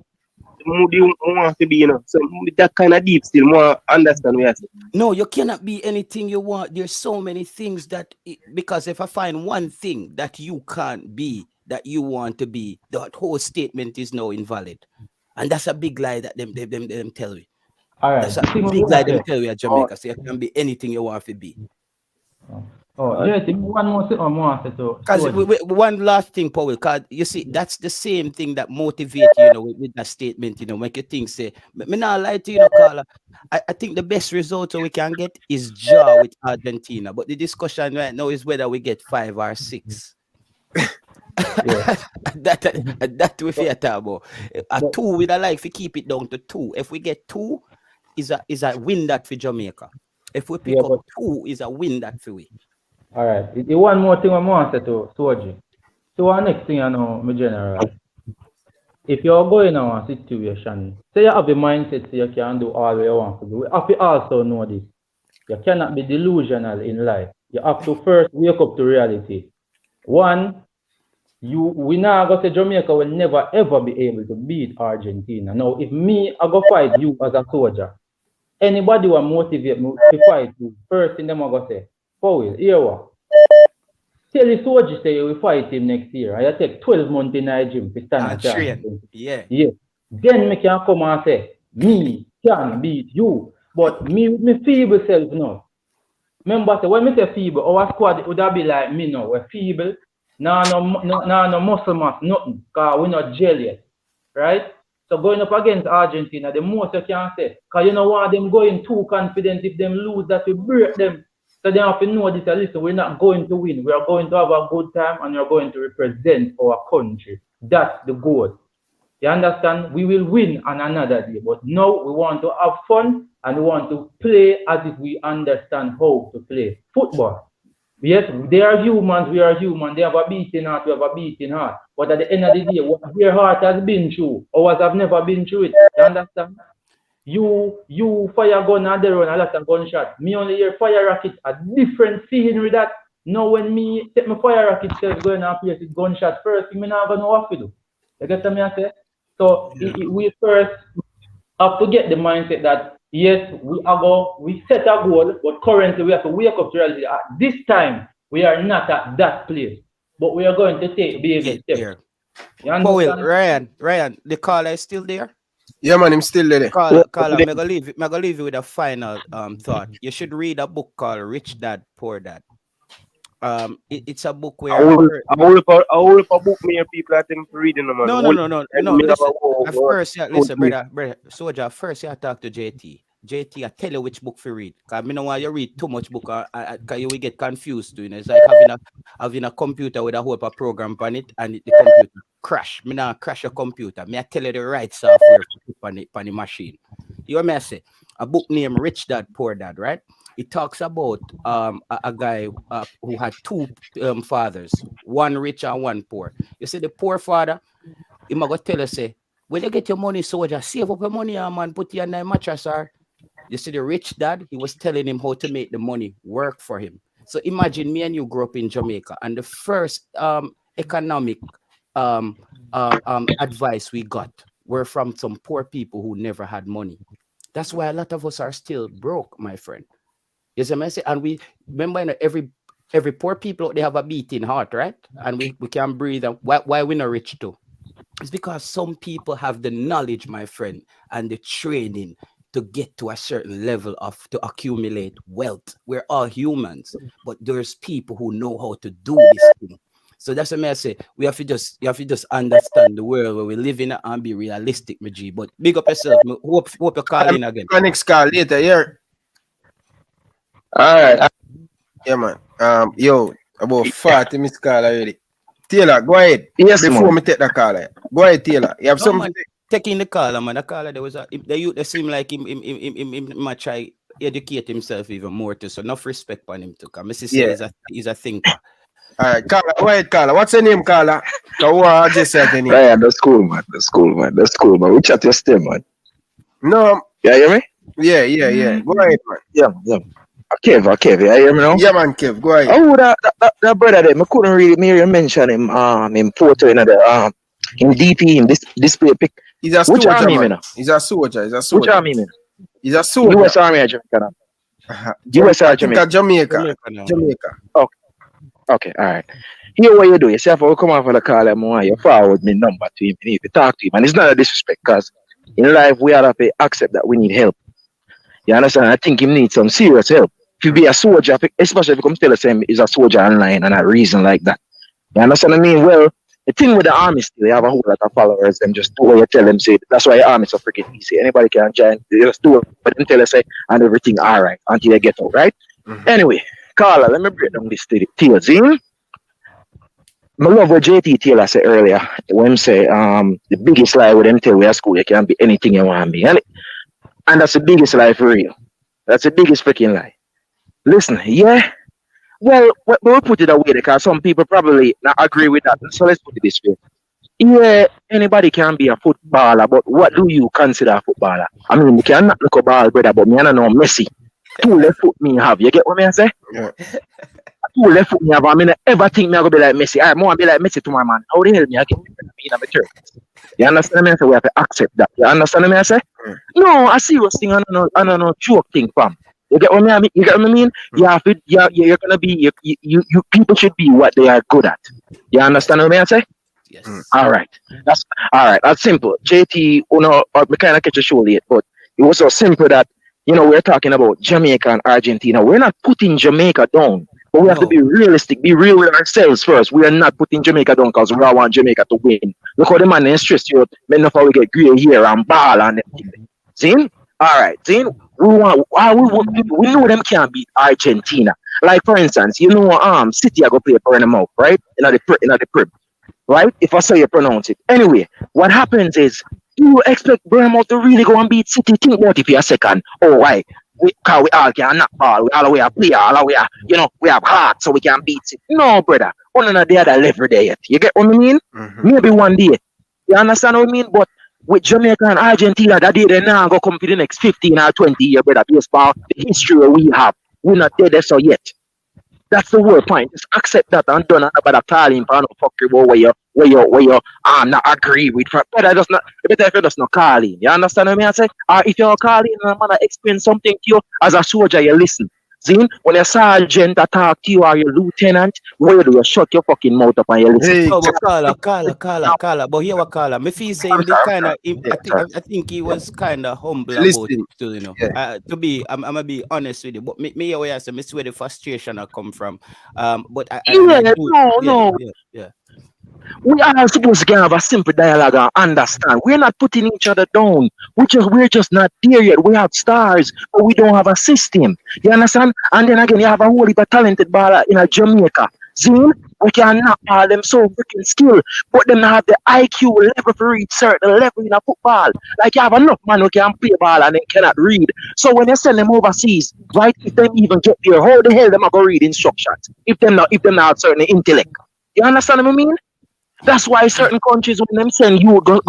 you want to be, you know. So that kind of deep still more understand what I say. No, you cannot be anything you want. There's so many things that because if I find one thing that you can't be that you want to be, that whole statement is now invalid. And that's a big lie that them tell you. All right. That's a big lie them tell you at Jamaica. So you can be anything you want to be. Yeah, one more thing because one last thing, Paul, because you see, that's the same thing that motivates you, with that statement, make you think, say, me not lie to you, Carla. I think the best result we can get is draw with Argentina. But the discussion right now is whether we get 5 or 6. Yeah. that we fear talk about. A But 2 with a like we keep it down to 2. If we get 2, is a win that for Jamaica. If we pick yeah, up but 2, is a win that for we. all right. The one more thing I want to say to Soji. So our next thing I know, my general. If you're going on a situation, say you have a mindset so you can do all you want to do. You have to also know this. You cannot be delusional in life. You have to first wake up to reality. One, we now go to Jamaica will never ever be able to beat Argentina. Now, if me I go fight you as a soldier, anybody will motivate me to fight you. First thing them I go say, Powell, here what? Tell the soldier say you will fight him next year. I take 12 months in the gym to stand a chance. Train. Yeah. Yeah. Then me can come and say, me can beat you. But me feeble self now. Remember, say, when me say feeble, our squad would have be like me now. We're feeble. No muscle mass, nothing. Because we're not gel yet. Right? So going up against Argentina, the most you can say, because you know why them going too confident. If them lose, that will break them. So they have to know this, listen, we're not going to win. We are going to have a good time and we are going to represent our country. That's the goal. You understand? We will win on another day. But now we want to have fun and we want to play as if we understand how to play football. Yes, they are humans, we are human. They have a beating heart, we have a beating heart. But at the end of the day, what their heart has been through, ours have never been through it. You understand? You fire gun and they run a lot of gunshot. Me only hear fire rocket, a different scenery that. Now when me take my fire rocket self going and place it gunshot first, me not gonna know what to do. You get what I say? So we first have to get the mindset that yes, we set a goal, but currently we have to wake up to reality. At this time, we are not at that place, but we are going to take baby steps. Powell, Ryan, the caller is still there? Yeah, man, I'm still there. Caller, I'm gonna leave you with a final thought. You should read a book called Rich Dad, Poor Dad. It's a book where I will a book me and people I think reading them. No. Listen, brother, soldier. First, you talk to JT. JT, I tell you which book to read. Cause me don't want you read too much book. Cause you will get confused. You know, it's like having a computer with a whole program on it, and the computer crash. Me not crash your computer. Me I tell you the right software on the machine. You may say a book named Rich Dad Poor Dad, right? It talks about a guy who had 2 fathers, one rich and one poor. You see, the poor father, he might go tell us, say, when you get your money, soldier, save up your money, man, put it in a mattress, sir. You see, the rich dad, he was telling him how to make the money work for him. So imagine me and you grew up in Jamaica, and the first economic advice we got were from some poor people who never had money. That's why a lot of us are still broke, my friend. You see what I say? And we remember, you know, every poor people, they have a beating heart, right? And we can breathe. And why we not rich too? It's because some people have the knowledge, my friend, and the training to get to a certain level to accumulate wealth. We're all humans, but there's people who know how to do this thing. So that's what I say. You have to just understand the world where we live in and be realistic, my G. But big up yourself. Hope you call in again. Next call later, yeah. All right. Yeah, man. Yo, about 40 missed call already. Taylor, go ahead. Yes, before me take the call. Go ahead, Taylor. You have something? Taking the caller, man. The caller, there was the youth. They seem like him might try educate himself even more too. So enough respect on him too. Cause Mrs. He's a thinker. All right, caller. Go ahead, caller. What's your name, caller? I just said the name. Yeah, that's cool, man. That's cool, man. We chat your still, man. No. Yeah, you hear me? Yeah. Go ahead, man. Yeah. Kev, you hear me now? Yeah, man, Kev, go ahead. Oh, that brother there, I couldn't really hear you mention him in photo in the in DP in this display pic. He's a soldier, man. He's a soldier. Which army, man? He's a soldier. US Army or Jamaica? US or Jamaica? Jamaica. Okay, all right. Here what you do, you see if I come off of the call him, you forward me number to him, you need to talk to him. And it's not a disrespect, because in life we have to accept that we need help. You understand? I think he needs some serious help. If you be a soldier, especially if you come tell us him is a soldier online and a reason like that. You understand what I mean? Well, the thing with the army still, they have a whole lot of followers. Them just do what you tell them. Say that's why the army is so freaking easy. Anybody can join. They just do it, but then tell us say and everything all right until they get out, right? Mm-hmm. Anyway, Carla, let me break down this to you. I love what JT Taylor said earlier when he say the biggest lie with them tell we at school you can be anything you want to be. And that's the biggest lie for real. That's the biggest freaking lie. Listen, yeah. Well, we'll put it away because some people probably not agree with that. So let's put it this way. Yeah, anybody can be a footballer, but what do you consider a footballer? I mean, you cannot look a ball, brother, but me I don't know Messi. 2 left foot me have. You get what me I say? Yeah. 2 left foot me have. I mean, ever think me I go be like Messi. I want to be like Messi to my man. How the hell me I get me in a mature? You understand me? I say we have to accept that. You understand me? I say no, a serious thing. I don't know joke thing, fam. You get what me I mean? You get what I mean? You have to. You're gonna be. You people should be what they are good at. You understand what me I say? Yes. All right. That's all right. That's simple. JT, we kind of catch a show late, but it was so simple that we're talking about Jamaica and Argentina. We're not putting Jamaica down, but we have to be realistic, be real with ourselves first. We are not putting Jamaica down because we all want Jamaica to win. Look how the man is stressed you. Men of how we get gray hair and ball and everything. See? All right. See? We know them can't beat Argentina. Like for instance, City are gonna play Bournemouth, right? In the crib. Right? If I say you pronounce it. Anyway, what happens is, do you expect Bournemouth to really go and beat City? Think about it for a second. Oh, why? Because we all can knock ball. We all have play. We have heart, so we can beat it. No, brother. One of the other level there yet. You get what I mean? Mm-hmm. Maybe one day. You understand what I mean? But with Jamaica and Argentina, that day they now go come for the next 15 or 20 years, brother. Based on the history we have. We're not there so yet. That's the whole point. Just accept that and don't about a calling for no fuckery where you not agree with. Better if you just not calling. You understand what I mean? I say, if you're calling and man explain something to you as a soldier, you listen. See, when a sergeant attack you or your lieutenant, where do you shut your fucking mouth up and you listen? Hey, Kala. But here what Kala. Me feel say the kind of. I think he was kind of humble about it too. I'm gonna be honest with you. But me always say, me see where the frustration I come from. But Yeah. We are supposed to have a simple dialogue and understand. We're not putting each other down. We're just not there yet. We have stars, but we don't have a system. You understand? And then again, you have a whole heap of talented baller in a Jamaica. Zine, we can knock all them so freaking skill, but them have the IQ level to reach certain level in a football. Like you have enough man who can play ball and they cannot read. So when you send them overseas, right, if them even get there, how the hell them are gonna read instructions? If them not have certain intellect. You understand what I mean? That's why certain countries when them send you when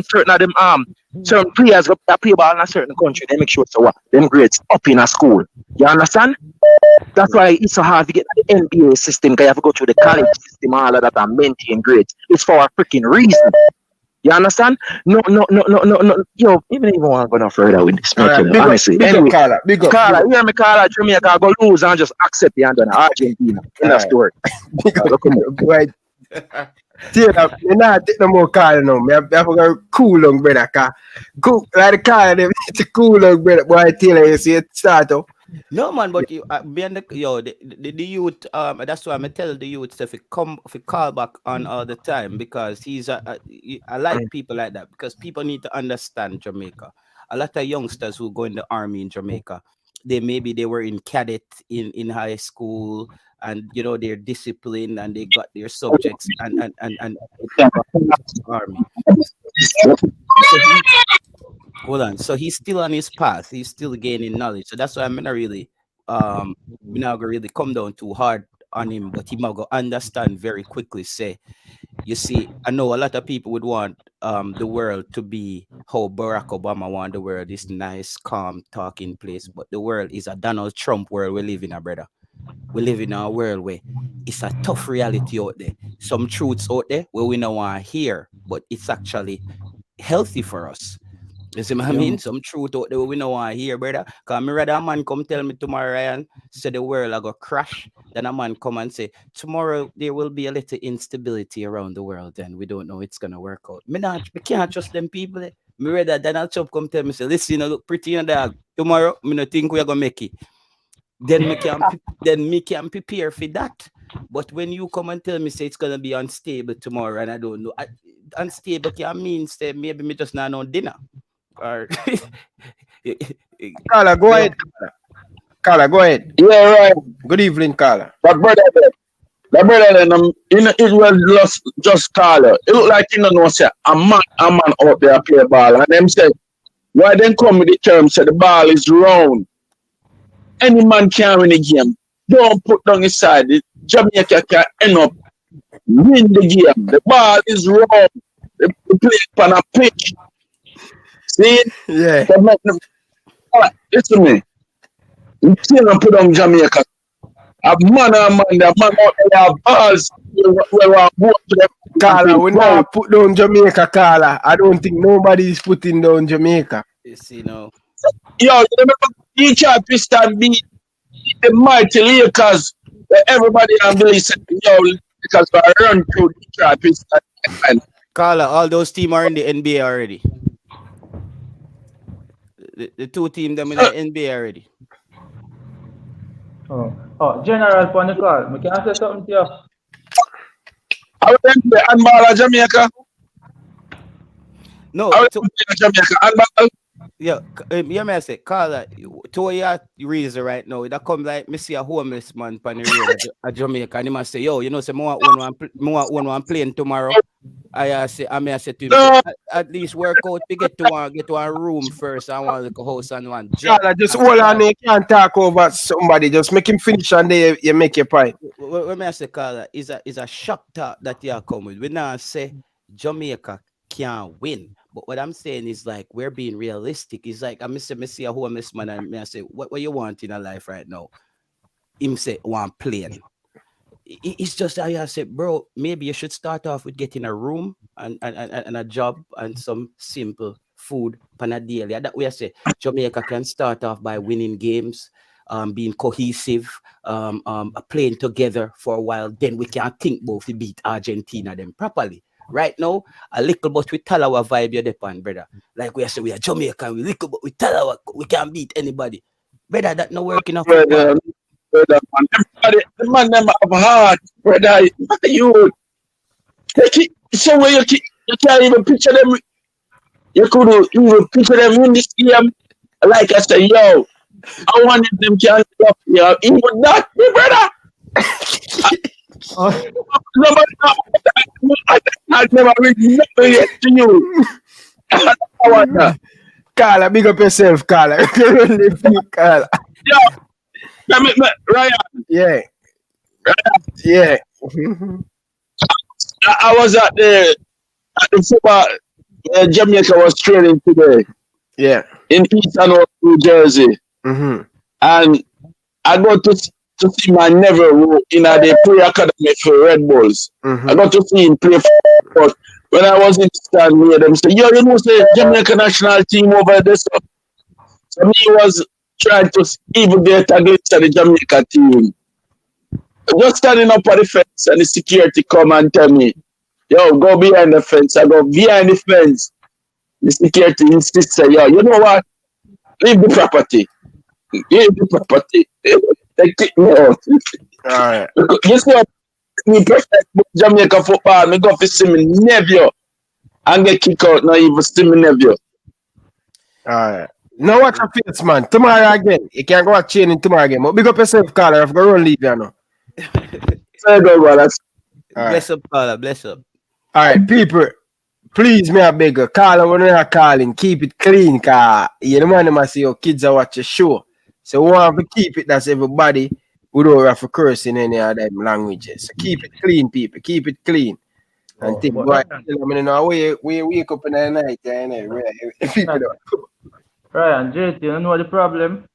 certain of them certain players go play ball in a certain country, they make sure so what them grades up in a school. You understand? That's why it's so hard to get the NBA system because you have to go through the college system, all of that and maintain grades. It's for a freaking reason. You understand? No. Yo, even want to go no further with this. Honestly. Anyway, Carla, you hear me, Carla, Jamaica go lose and just accept the hand on Argentina. In that story. Right. Taylor, me not take no more Carla now. Me have to go cool on, brother. Cool, like the Carla, them it's cool on, brother. Boy, Taylor, you see it start up. No man, but you, the youth. That's why I tell the youth if you call back on all the time because I like people like that because people need to understand Jamaica. A lot of youngsters who go in the army in Jamaica, they were in cadet in high school and they're disciplined and they got their subjects and army. Hold on. So he's still on his path. He's still gaining knowledge. So that's why I'm not really not gonna really come down too hard on him, but he might go understand very quickly. Say, you see, I know a lot of people would want the world to be how Barack Obama want the world, this nice, calm, talking place, but the world is a Donald Trump world we live in, brother. We live in a world where it's a tough reality out there. Some truths out there where we don't want to hear, but it's actually healthy for us. You see what I mean? Some truth out there we don't want to hear, brother. Because me rather a man come tell me tomorrow, Ryan, say the world I go crash, then a man come and say, tomorrow there will be a little instability around the world and we don't know it's going to work out. Me can't trust them people. Me rather Donald Trump come tell me, say, listen, look pretty in the dog. Tomorrow, me no think we are going to make it. Then me can prepare for that. But when you come and tell me, say it's going to be unstable tomorrow and I don't know, unstable can mean, say, maybe me just not know dinner. Or Carla, go ahead. Carla, go ahead. Yeah, right. Good evening, Carla. But brother, The brother then it was just Carla. It look like you know say a man out there play ball and them say why then come with the term say the ball is round. Any man can win a game. Don't put down his side. Jamaica can end up win the game. The ball is round. They play on a pitch. See? Yeah. Listen to me. You can't put on Jamaica. A man out there have balls. Carla, we now put down Jamaica, Carla. I don't think nobody is putting down Jamaica. You see now. Yo, you remember each Piston beat the mighty Lakers. Everybody and Billy said, yo, Lakers are run through the Piston. Carla, all those teams are in the NBA already. The two teams them in the NBA already. Oh, General for the call. I can say something to you. I would play handball at Jamaica. No, I would play Jamaica handball. Yeah, may I say, Carla, to your reason right now, that come like me see a homeless man on the road at Jamaica, and he must say, yo, you know, say more one plane tomorrow. I say to him, no. At least work out to get to a room first. I want like a house and one job. Carla, just hold on, you can't talk over somebody. Just make him finish and then you make your point. When I say, Carla, is a shock talk that you come with. We now say Jamaica can't win. But what I'm saying is like we're being realistic. It's like I see a homeless man and I say, what you want in a life right now? Him say one plane. It's just I say, bro, maybe you should start off with getting a room and a job and some simple food pan a daily. That way I say Jamaica can start off by winning games, being cohesive, playing together for a while. Then we can think both to beat Argentina them properly. Right now, a little but we tell our vibe you're depend, brother. Like we say we are Jamaican, we little but we tell our we can't beat anybody. Brother, that not working out. Brother, man. Everybody, the man them have heart, brother. You take it somewhere you can't even picture them. You couldn't even picture them in this game. Like I said, yo, I want them can't stop, yo. Even that, brother. Nobody I never read nothing yet to you. Carla, big up yourself, Carla. Carla. Yo, Ryan. Yeah. Ryan. Yeah. I was at the football. Jamaica was training today. Yeah. In East and North New Jersey. Mm-hmm. And I go to see my nephew in the pre-academy for Red Bulls. Mm-hmm. I got to see him play football. When I was in the stand near them, say, yo, you know, say Jamaica national team over there. So me was trying to even get a glimpse of the Jamaica team. Just standing up at the fence and the security come and tell me, yo, go behind the fence. I go behind the fence. The security insists, say, yo, you know what? Leave the property. Leave the property. They kick me out. All right. You see what me perfect Jamaica football, me go for see my nephew and get kicked out, not even see my nephew. Alright. Now watch your face, man. Tomorrow again. You can't go watch training tomorrow again. But big up yourself, Carla. I've got to run leave you now. So good, man. Bless up, Carla. Bless up. Alright, people. Please, me a beg you. Carla, when you're calling, keep it clean, car. You know, man, must see your kids are watch your show. So we want to keep it as everybody. We don't have to curse in any of them languages. So keep it clean, people. Keep it clean. And think, boy, we wake up in the night, Ryan, JT, you know the problem?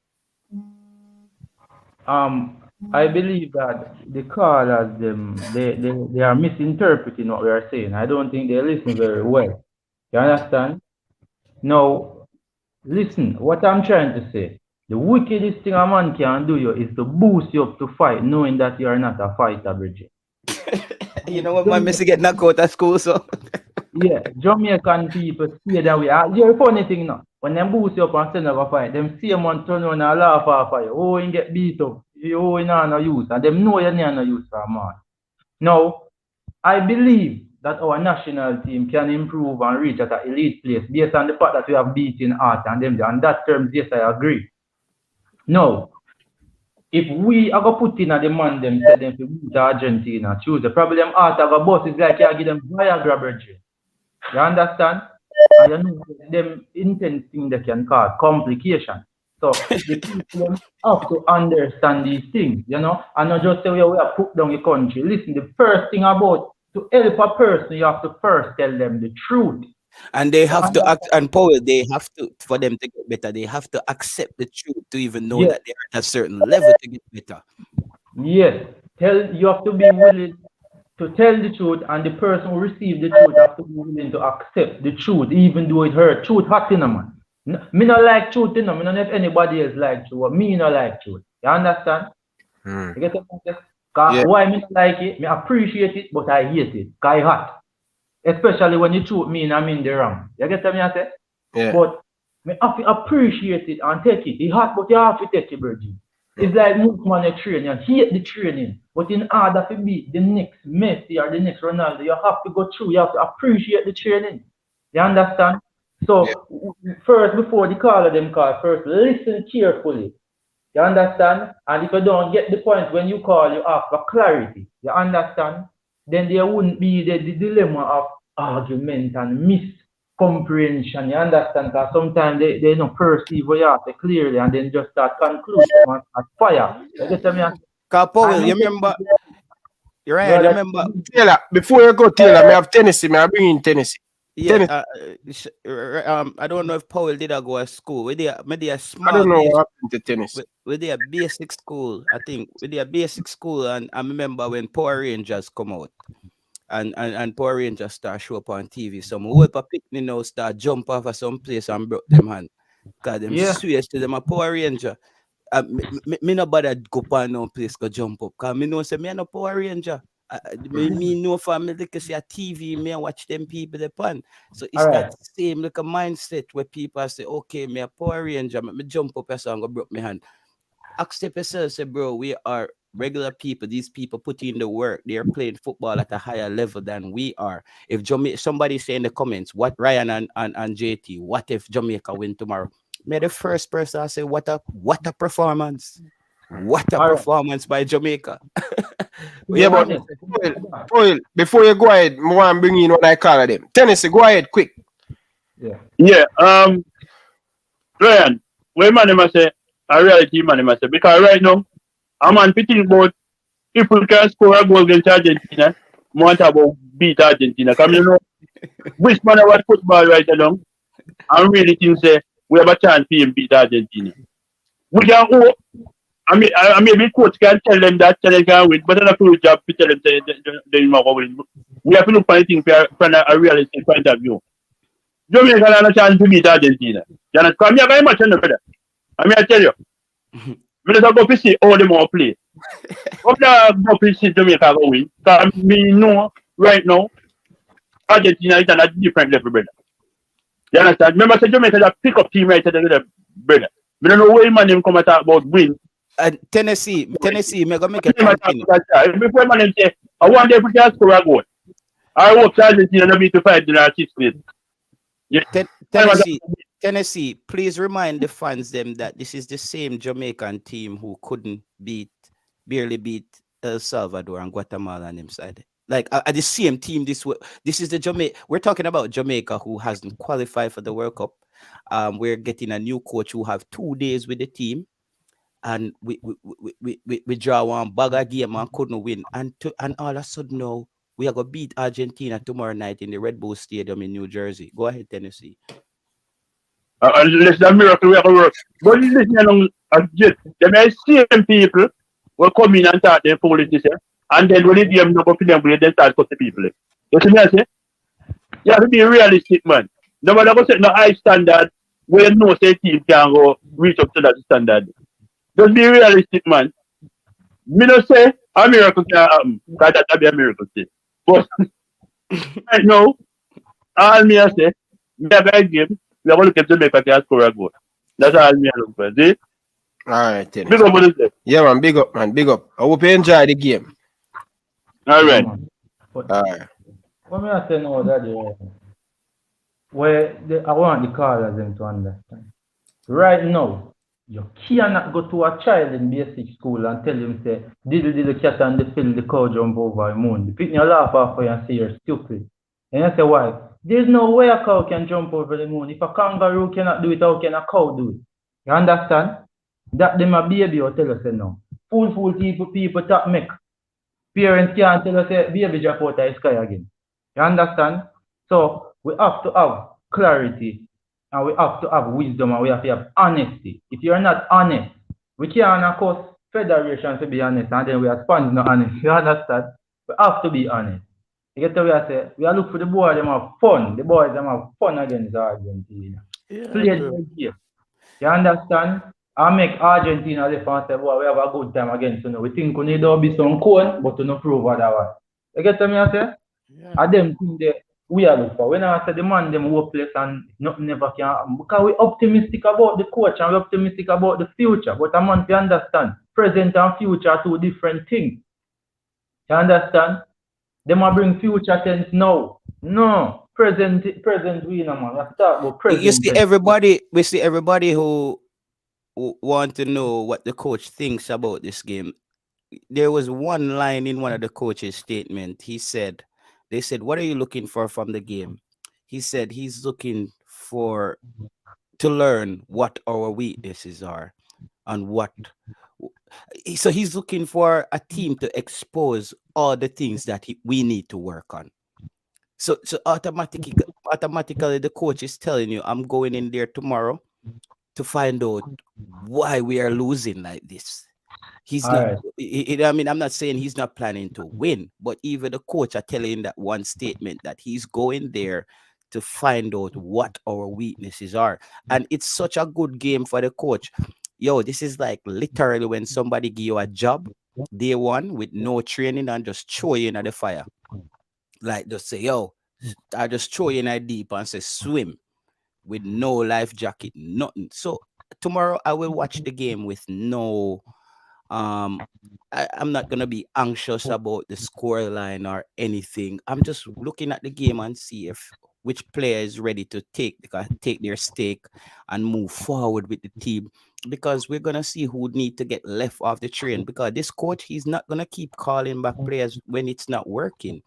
I believe that the callers, they are misinterpreting what we are saying. I don't think they listen very well. You understand? Now, listen, what I'm trying to say. The wickedest thing a man can do you is to boost you up to fight, knowing that you are not a fighter, Bridget. You know what, my Missy get knocked out at school, so. Yeah, Jamaican people say that way. You're funny thing now. When them boost you up and send a fight, them see a man turn around and laugh off of you. Oh, you get beat up. Oh, you know no use. And them know you're not no use for a man. Now, I believe that our national team can improve and reach at an elite place based on the fact that we have beaten Art and them. And that terms, yes, I agree. No, if we are going to put in a demand them, say them to beat Argentina, choose the problem out of a bus is like you give them Viagra, brethren. You understand? And you know them intense things that can cause complications. So the people have to understand these things, you know, and not just say we have put down the country. Listen, the first thing about to help a person, you have to first tell them the truth. And they have to act, and Paul, they have to, for them to get better, they have to accept the truth to even know that they're at a certain level to get better. Yes, you have to be willing to tell the truth, and the person who receives the truth have to be willing to accept the truth, even though it hurt. Truth hot in a man. Me not like truth, you know. Me not know if anybody else like truth, but me not like truth. You understand? You get what I'm saying? Why me not like it? Me appreciate it, but I hate it. Cause it hot. Especially when you truth mean I'm in the wrong. You get what I say? Yeah. But me have to appreciate it and take it. It hot, but you have to take it, Virgin. It's like movement of training. You hate the training, but in order to beat the next Messi or the next Ronaldo, you have to go through. You have to appreciate the training. You understand? So first, before the call of them call, first listen carefully. You understand? And if you don't get the point when you call, you ask for clarity. You understand? Then there wouldn't be the dilemma of argument and miscomprehension. You understand? Because sometimes they don't perceive what you have to clearly and then just start concluding and start fire. You get me? Because Paul, you remember? You're right. Brother, remember? Taylor, before you go, Taylor, I have Tennessee. I bring in Tennessee. Yeah, I don't know if Paul did go to school. We did a small. I don't know what happened to tennis. We did a basic school, I think. We did a basic school, and I remember when Power Rangers come out, and Power Rangers start show up on TV. Some whole picnic now start jump off of some place and broke them hand. Cause them swears to them a Power Ranger. Me no bother go pan no place go jump up. Cause me know say me no Power Ranger. Me know for me like see a TV, me watch them people they pan. So it's that same like a mindset where people say, okay, me a Power Ranger, me jump up so I'm gonna break my hand. Accept yourself, say, bro, we are regular people. These people put in the work. They're playing football at a higher level than we are. If somebody say in the comments, what Ryan and JT, what if Jamaica win tomorrow? May the first person I say, what a performance. What a performance by Jamaica. Yeah, but Paul, before you go ahead, I want to bring in what I call them. Tennessee, go ahead, quick. Yeah. Ryan, what man must say, a reality man must say, because right now, I'm on thinking about if we can score a goal against Argentina, I want to beat Argentina. Because you know, which man watch football right along, I really think say we have a chance to beat Argentina. We can hope. I mean, coach can tell them that they can win, but I don't do job to tell them they will win. We have to look for anything from a realistic point of view. Jamaica has a chance to beat Argentina. You understand? Come here very much on the better. I mean, I tell you. We just go to see all the more play. Come there, go to see Jamaica go win. Because me know right now, Argentina is on a different level, brother. You understand? Remember, say Jamaica is a pick-up team right there, brother. We don't know where man come and talk about win. Tennessee, me go make a campaign. Before man say, I want them to score a goal. I hope Argentina not be to fight in our 6 minutes. Tennessee, please remind the fans them that this is the same Jamaican team who couldn't barely beat El Salvador and Guatemala on them side. Like the same team this is the Jamaica. We're talking about Jamaica who hasn't qualified for the World Cup. We're getting a new coach who have 2 days with the team. And we draw one bugger game and couldn't win. And all of a sudden now, we are going to beat Argentina tomorrow night in the Red Bull Stadium in New Jersey. Go ahead, Tennessee. Unless the miracle will work. But listen along, the same people will come in and start their politics. And then when they not go to them, they start to the people. You see what I say? You have to be realistic, man. No matter what set no high standard, where no say team can go reach up to that standard. Just be realistic, man. Me not say a miracle can happen, because that be a miracle thing. But right now, all me I say, me have a game, we are going to get Jamaica to score a goal. That's all me I look for. See? Alright, big up what is it? Yeah, man, big up, man, big up. I hope you enjoy the game. Alright. Alright. What me I say now that I want the callers them to understand. Right now, You cannot go to a child in basic school and tell him, say, diddle cat and the fiddle the cow jump over the moon. The picnic laugh off you and say you're stupid. And you say, why? There's no way a cow can jump over the moon. If a kangaroo cannot do it, how can a cow do it? You understand? That them a baby will tell us no. Fool people talk make. Parents can't tell us baby drop out of the sky again. You understand? So we have to have clarity and we have to have wisdom and we have to have honesty. If you're not honest, we can't, of course, federation to be honest and then we are fans not honest. You understand? We have to be honest. You get the way I say, we are looking for the boys, them have fun. The boys, them have fun against Argentina. Yeah, Play the game. You understand? I make Argentina live and say, boy, we have a good time against you know. We think we need to be some cone, but to not prove otherwise. You get what I say? Yeah. And them things that we are looking for. When I say the man them hopeless and nothing never can happen. Because we're optimistic about the coach and we're optimistic about the future. But a man can understand present and future are two different things. You understand? Them will bring future tense now. No. Present we know man. Let's talk about present. We see everybody who want to know what the coach thinks about this game. There was one line in one of the coach's statement. They said, what are you looking for from the game? He said he's looking to learn what our weaknesses are and so he's looking for a team to expose all the things that we need to work on. So automatically the coach is telling you, I'm going in there tomorrow to find out why we are losing like this. He's All not. right. I mean, I'm not saying he's not planning to win, but even the coach are telling that one statement that he's going there to find out what our weaknesses are, and it's such a good game for the coach. Yo, this is like literally when somebody give you a job day one with no training and just throw you in at the fire. Like just say, yo, I just throw you in a deep and say swim with no life jacket, nothing. So tomorrow I will watch the game with no I'm not gonna be anxious about the score line or anything. I'm just looking at the game and see if which player is ready to take their stake and move forward with the team, because we're gonna see who need to get left off the train, because this coach, he's not gonna keep calling back players when it's not working.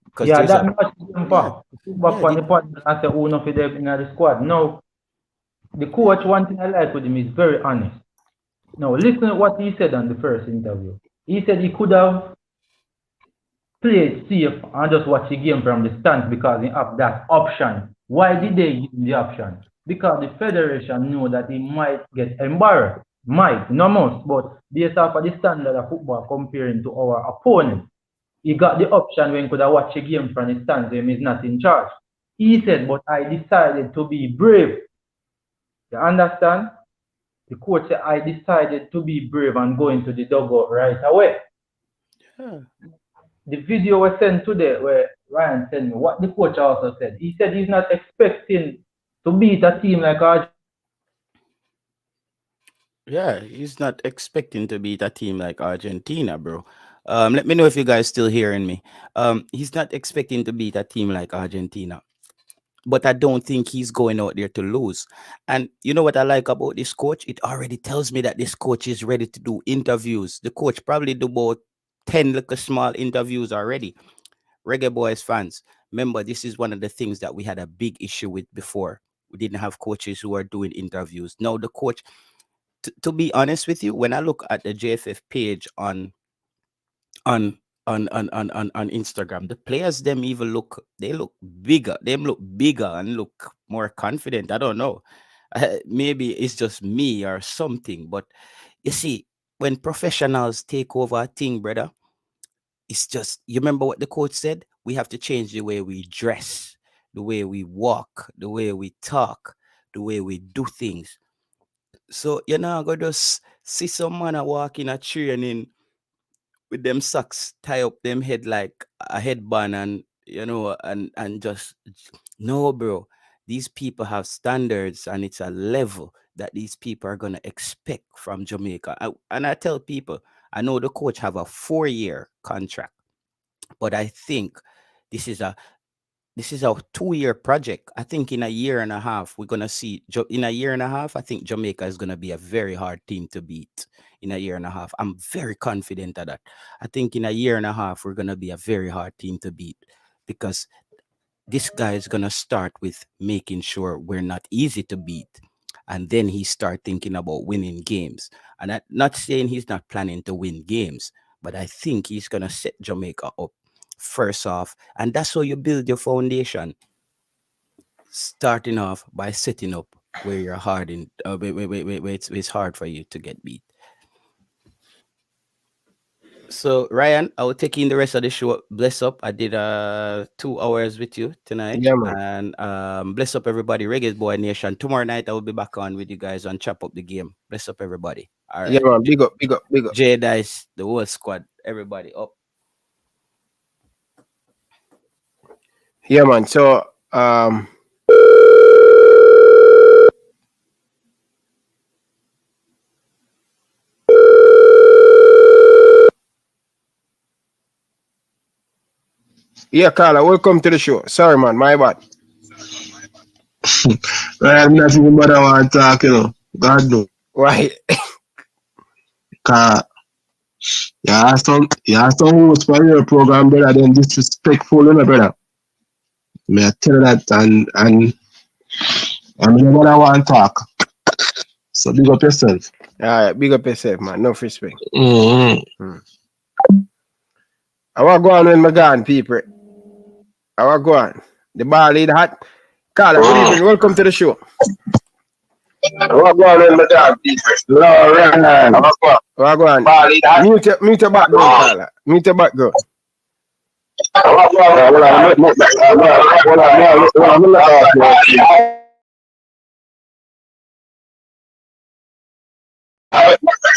Because Yeah, there's that a much back. Back on the part and say who not for them in the squad. No, the coach, one thing I like with him is very honest. Now listen to what he said on the first interview. He said he could have played safe and just watch the game from the stands because he have that option. Why did they give him the option? Because the federation knew that he might get embarrassed. Might, no most, but based off of the standard of football comparing to our opponent, he got the option when he could have watched the game from the stands when he's not in charge. He said, but I decided to be brave. You understand? The coach said, I decided to be brave and go into the dugout right away. Yeah. The video was sent today where Ryan sent me what the coach also said. He said he's not expecting to beat a team like Argentina. Yeah, he's not expecting to beat a team like Argentina, bro. Let me know if you guys still hearing me. He's not expecting to beat a team like Argentina, but I don't think he's going out there to lose. And you know what I like about this coach? It already tells me that this coach is ready to do interviews. The coach probably do about 10 little small interviews already. Reggae Boyz fans, remember, this is one of the things that we had a big issue with before. We didn't have coaches who are doing interviews. Now the coach, to be honest with you, when I look at the JFF page on Instagram, the players them even look bigger. Them look bigger and look more confident. I don't know. Maybe it's just me or something. But you see, when professionals take over a thing, brother, it's just, you remember what the coach said? We have to change the way we dress, the way we walk, the way we talk, the way we do things. So you're not gonna just see some man a walk in a training with them socks tie up them head like a headband and and just no, bro. These people have standards and it's a level that these people are gonna expect from Jamaica. And I tell people, I know the coach have a 4-year contract, but I think this is this is a 2-year project. I think in a year and a half, we're gonna see. In a year and a half, I think Jamaica is gonna be a very hard team to beat. In a year and a half, I'm very confident of that. I think in a year and a half, we're gonna be a very hard team to beat because this guy is gonna start with making sure we're not easy to beat, and then he start thinking about winning games. And I'm not saying he's not planning to win games, but I think he's gonna set Jamaica up first off, and that's how you build your foundation. Starting off by setting up where you're hard in, where it's hard for you to get beat. So Ryan, I will take in the rest of the show. Bless up. I did 2 hours with you tonight. Yeah, man. And bless up everybody. Reggae Boy Nation. Tomorrow night I will be back on with you guys and chop up the game. Bless up everybody. All right. Yeah, man. Big up, big up, big up. J Dice, the whole squad, everybody up. Yeah, man. So yeah, Carla, welcome to the show. Sorry, man, my bad. I'm not even what I want to talk, you know. God no. Why? Cause you have some hosts for your program, brother, then disrespectful, you know, brother. May I tell you that and what I want to talk. So big up yourself. Alright, big up yourself, man. No respect. Mm-hmm. I want to go on when my gone, people. I want to go on. The ball is hot. Carla, good evening. Welcome to the show. I want to go on when my gone, people. Lord, I want to go on. Mute your background, Carla. Mute your background.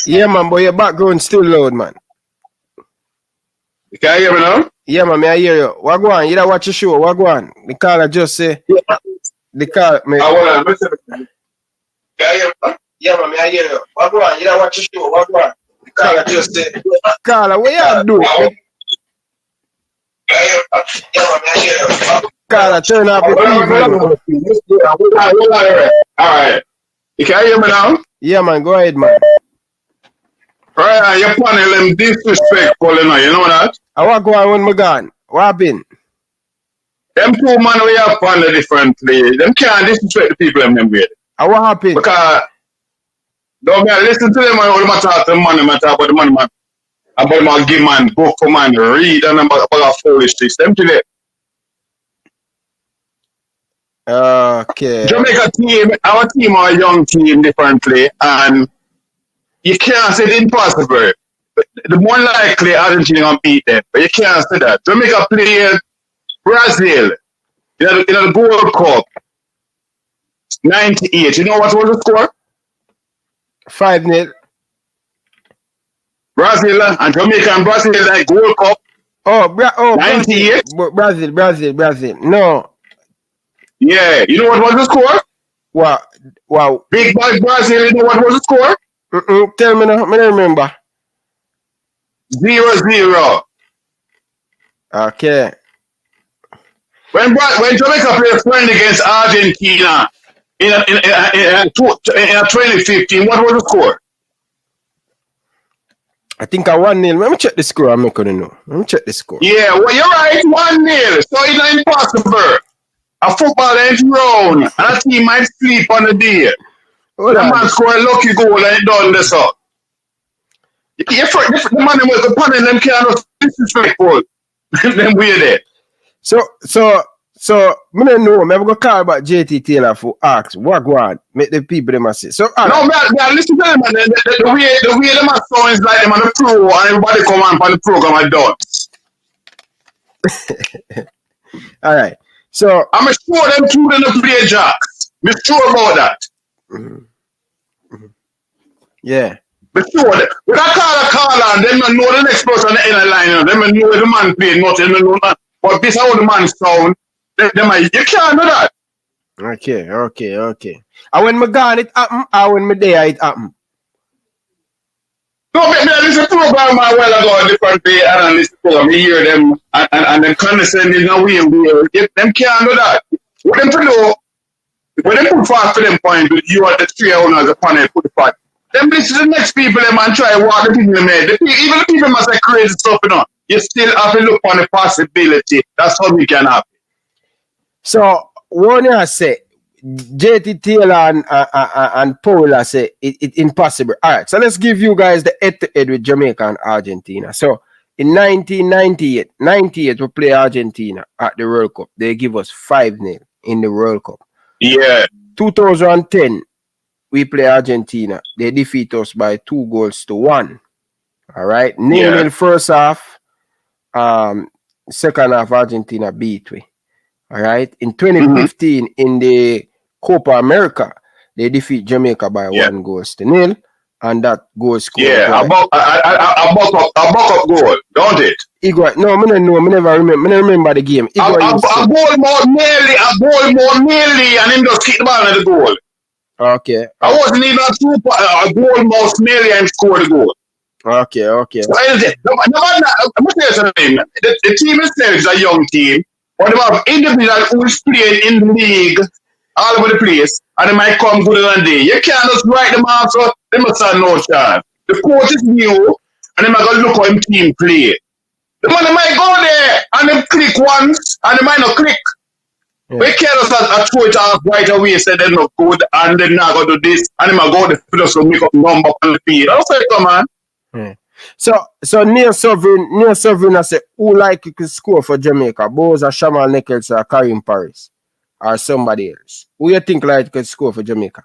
Yeah, man, but your background still loud, man. You can hear me now? Yeah, man, I hear you. What go on? You don't watch the show. What go on? The caller just say. The caller. Yeah, man, I hear you. What go on? You don't watch the show. What go on? The caller just say. Caller, what you do? Caller, turn off the TV. Alright. You can hear me now? Yeah, man, go ahead, man. Right, your panel them disrespectful, you know that? I want to go on when we gone. What happened? Them 2 man we have panel differently. Them can't disrespect the people them with. What happened? Because don't listen to them all the talk to money, about the money man. About my give man, book for man, read and about foolish things. Them to it. Okay. Jamaica team, our team are a young team differently, and you can't say it's impossible. The more likely Argentina gonna beat them, but you can't say that. Jamaica played Brazil in the Gold Cup 98. You know what was the score? 5-0. Brazil and Jamaica and Brazil like Gold Cup. 98. Brazil. No. Yeah, you know what was the score? Wow. Big bad Brazil, you know what was the score? Tell me now, I don't remember. 0-0. Okay. When Jamaica played a friend against Argentina in 2015, what was the score? I think I 1-0. Let me check the score. I'm not gonna know. Let me check the score. Yeah, well, you're right. 1-0. So it's not impossible. A football ain't round, and a team might sleep on the day. The man score a lucky goal and it done this up. The man with the pun in them can't disrespectful. Them weird there. So me don't know. Me go call about JT Taylor for ask what go on. Make the people them say. So no, man, listen to them, man. The way them sounds like them on the pro and everybody come on for the program and done. All right. So I'm sure them two didn't play jacks. I'm sure about that. Yeah. But sure, when I call and them know the next person on the inner line, them know the man play nothing, know that. But this how the man sound. You can't do that. Okay. And when me gone it happen, or when me there it happen? No, but there's a program a while ago, different day, analyst program. We hear them and them condescending in a way where them can't do that. What them to do, when they put forth for them point, you are the three owners of panel put the part. Them listen to the next people them and try what the people made. Even the people must say crazy stuff, you know. You still have to look on the possibility. That's how we can happen. So one I say, JT Taylor and Paula say it impossible. All right, so let's give you guys the head-to-head with Jamaica and Argentina. So in 1998, we play Argentina at the World Cup. They give us 5-0 in the World Cup. Yeah. 2010, we play Argentina. They defeat us by 2-1. All right, 0-0 first half. Second half, Argentina beat we. All right, in 2015 in the Copa America, they defeat Jamaica by 1-0, and that goal scored. Yeah, a buck-up goal, don't it? Igor, no, I never remember the game. A goal more nearly, and him just kick the ball in the goal. Okay. I wasn't even a goal more nearly and scored the goal. Okay. So, I'm going to tell you something. The team itself is a young team, but they have individuals who is playing in the league all over the place, and they might come good one day. You can't just write them off, so they must have no chance. The coach is new, and they might go look how him team play. The man might go there, and they click once, and they might not click. Yeah. We can't just throw it off right away, say they're not good, and they're not going to do this, and they might go there to make up number on the field. I'll say, come on. So Neil Sovereign I say, who like you could score for Jamaica? Boza, Shamal Nichols, or Karim Paris, or somebody else? Who you think like could score for Jamaica?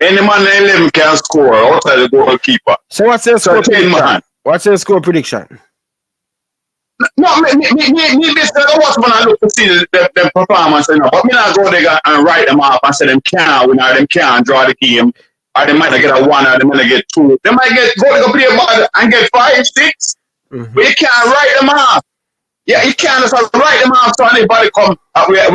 Any man in 11 can score outside the goalkeeper. So what's your score prediction? Man. What's your score prediction? No, me this I watch when I look to see the performance, you know, but me not go there and write them off and say them can't win or them can't draw the game. Or they might not get a 1 or they might not get 2. They might go play a ball and get 5, 6. But you can't write them off. Yeah, you can't just write them off so anybody come where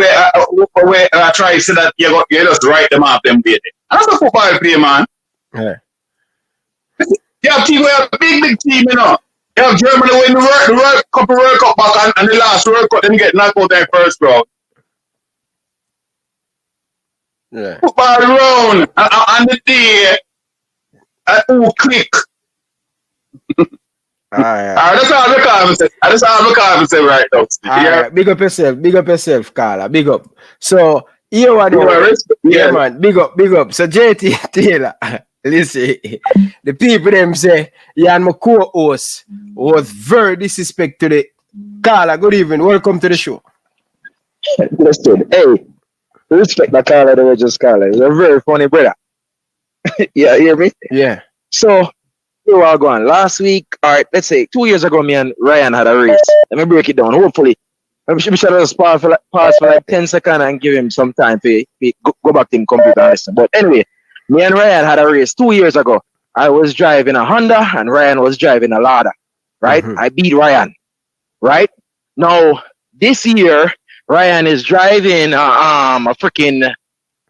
I try to say that you just write them off them baby. And that's a football play, man. Yeah. You have team, we have a big team, you know. You have Germany win the World Cup back and the last World Cup, then you get knocked out their first round. Yeah. Football round and the day who click. That's all I can say right now. Right. Big up yourself, Carla. Big up. So you are man. Big up. So JT Taylor, listen, the people them say you and my co-host was very disrespectful to the Carla. Good evening. Welcome to the show. Listen, hey. Respect the Carla the way just Carla. He's a very funny brother. Yeah, you hear me? Yeah. So, you are going. Last week, all right, let's say 2 years ago, me and Ryan had a race. Let me break it down. Hopefully, we should just pause for like 10 seconds and give him some time to go back to him computer and listen. But anyway, me and Ryan had a race 2 years ago. I was driving a Honda and Ryan was driving a Lada. Right? I beat Ryan. Right? Now, this year, Ryan is driving a freaking,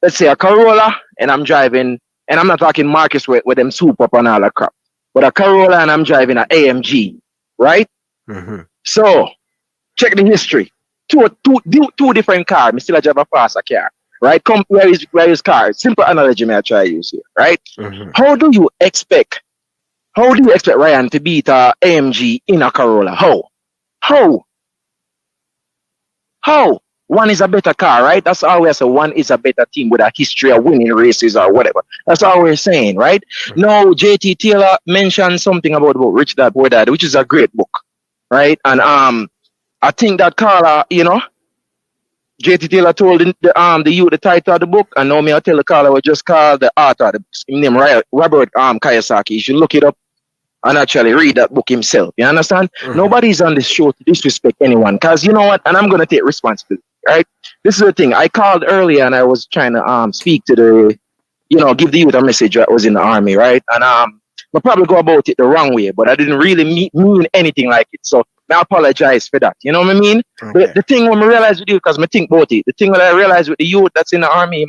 let's say a Corolla, and I'm driving, and I'm not talking Marcus with them soup up and all that crap, but a Corolla and I'm driving an AMG, right? So, check the history. Two different cars. I still drive a faster car, right? Where is car? Simple analogy may I try to use here, right? How do you expect Ryan to beat a AMG in a Corolla? How? One is a better car, right? That's all we're saying. One is a better team with a history of winning races or whatever. That's all we're saying, right? Now, JT Taylor mentioned something about Rich Dad Poor Dad, which is a great book, right? And I think that Carla, you know, JT Taylor told the youth the title of the book, and now me I tell the Carla was just called the author of the book. His name Robert Kiyosaki. You should look it up and actually read that book himself. You understand? Nobody's on this show to disrespect anyone, because you know what? And I'm gonna take responsibility, right? This is the thing. I called earlier and I was trying to speak to the, you know, give the youth a message that was in the army, right? And I probably go about it the wrong way, but I didn't really mean anything like it. So I apologize for that. You know what I mean? The thing when I realize with you, because I think about it, the thing that I realize with the youth that's in the army,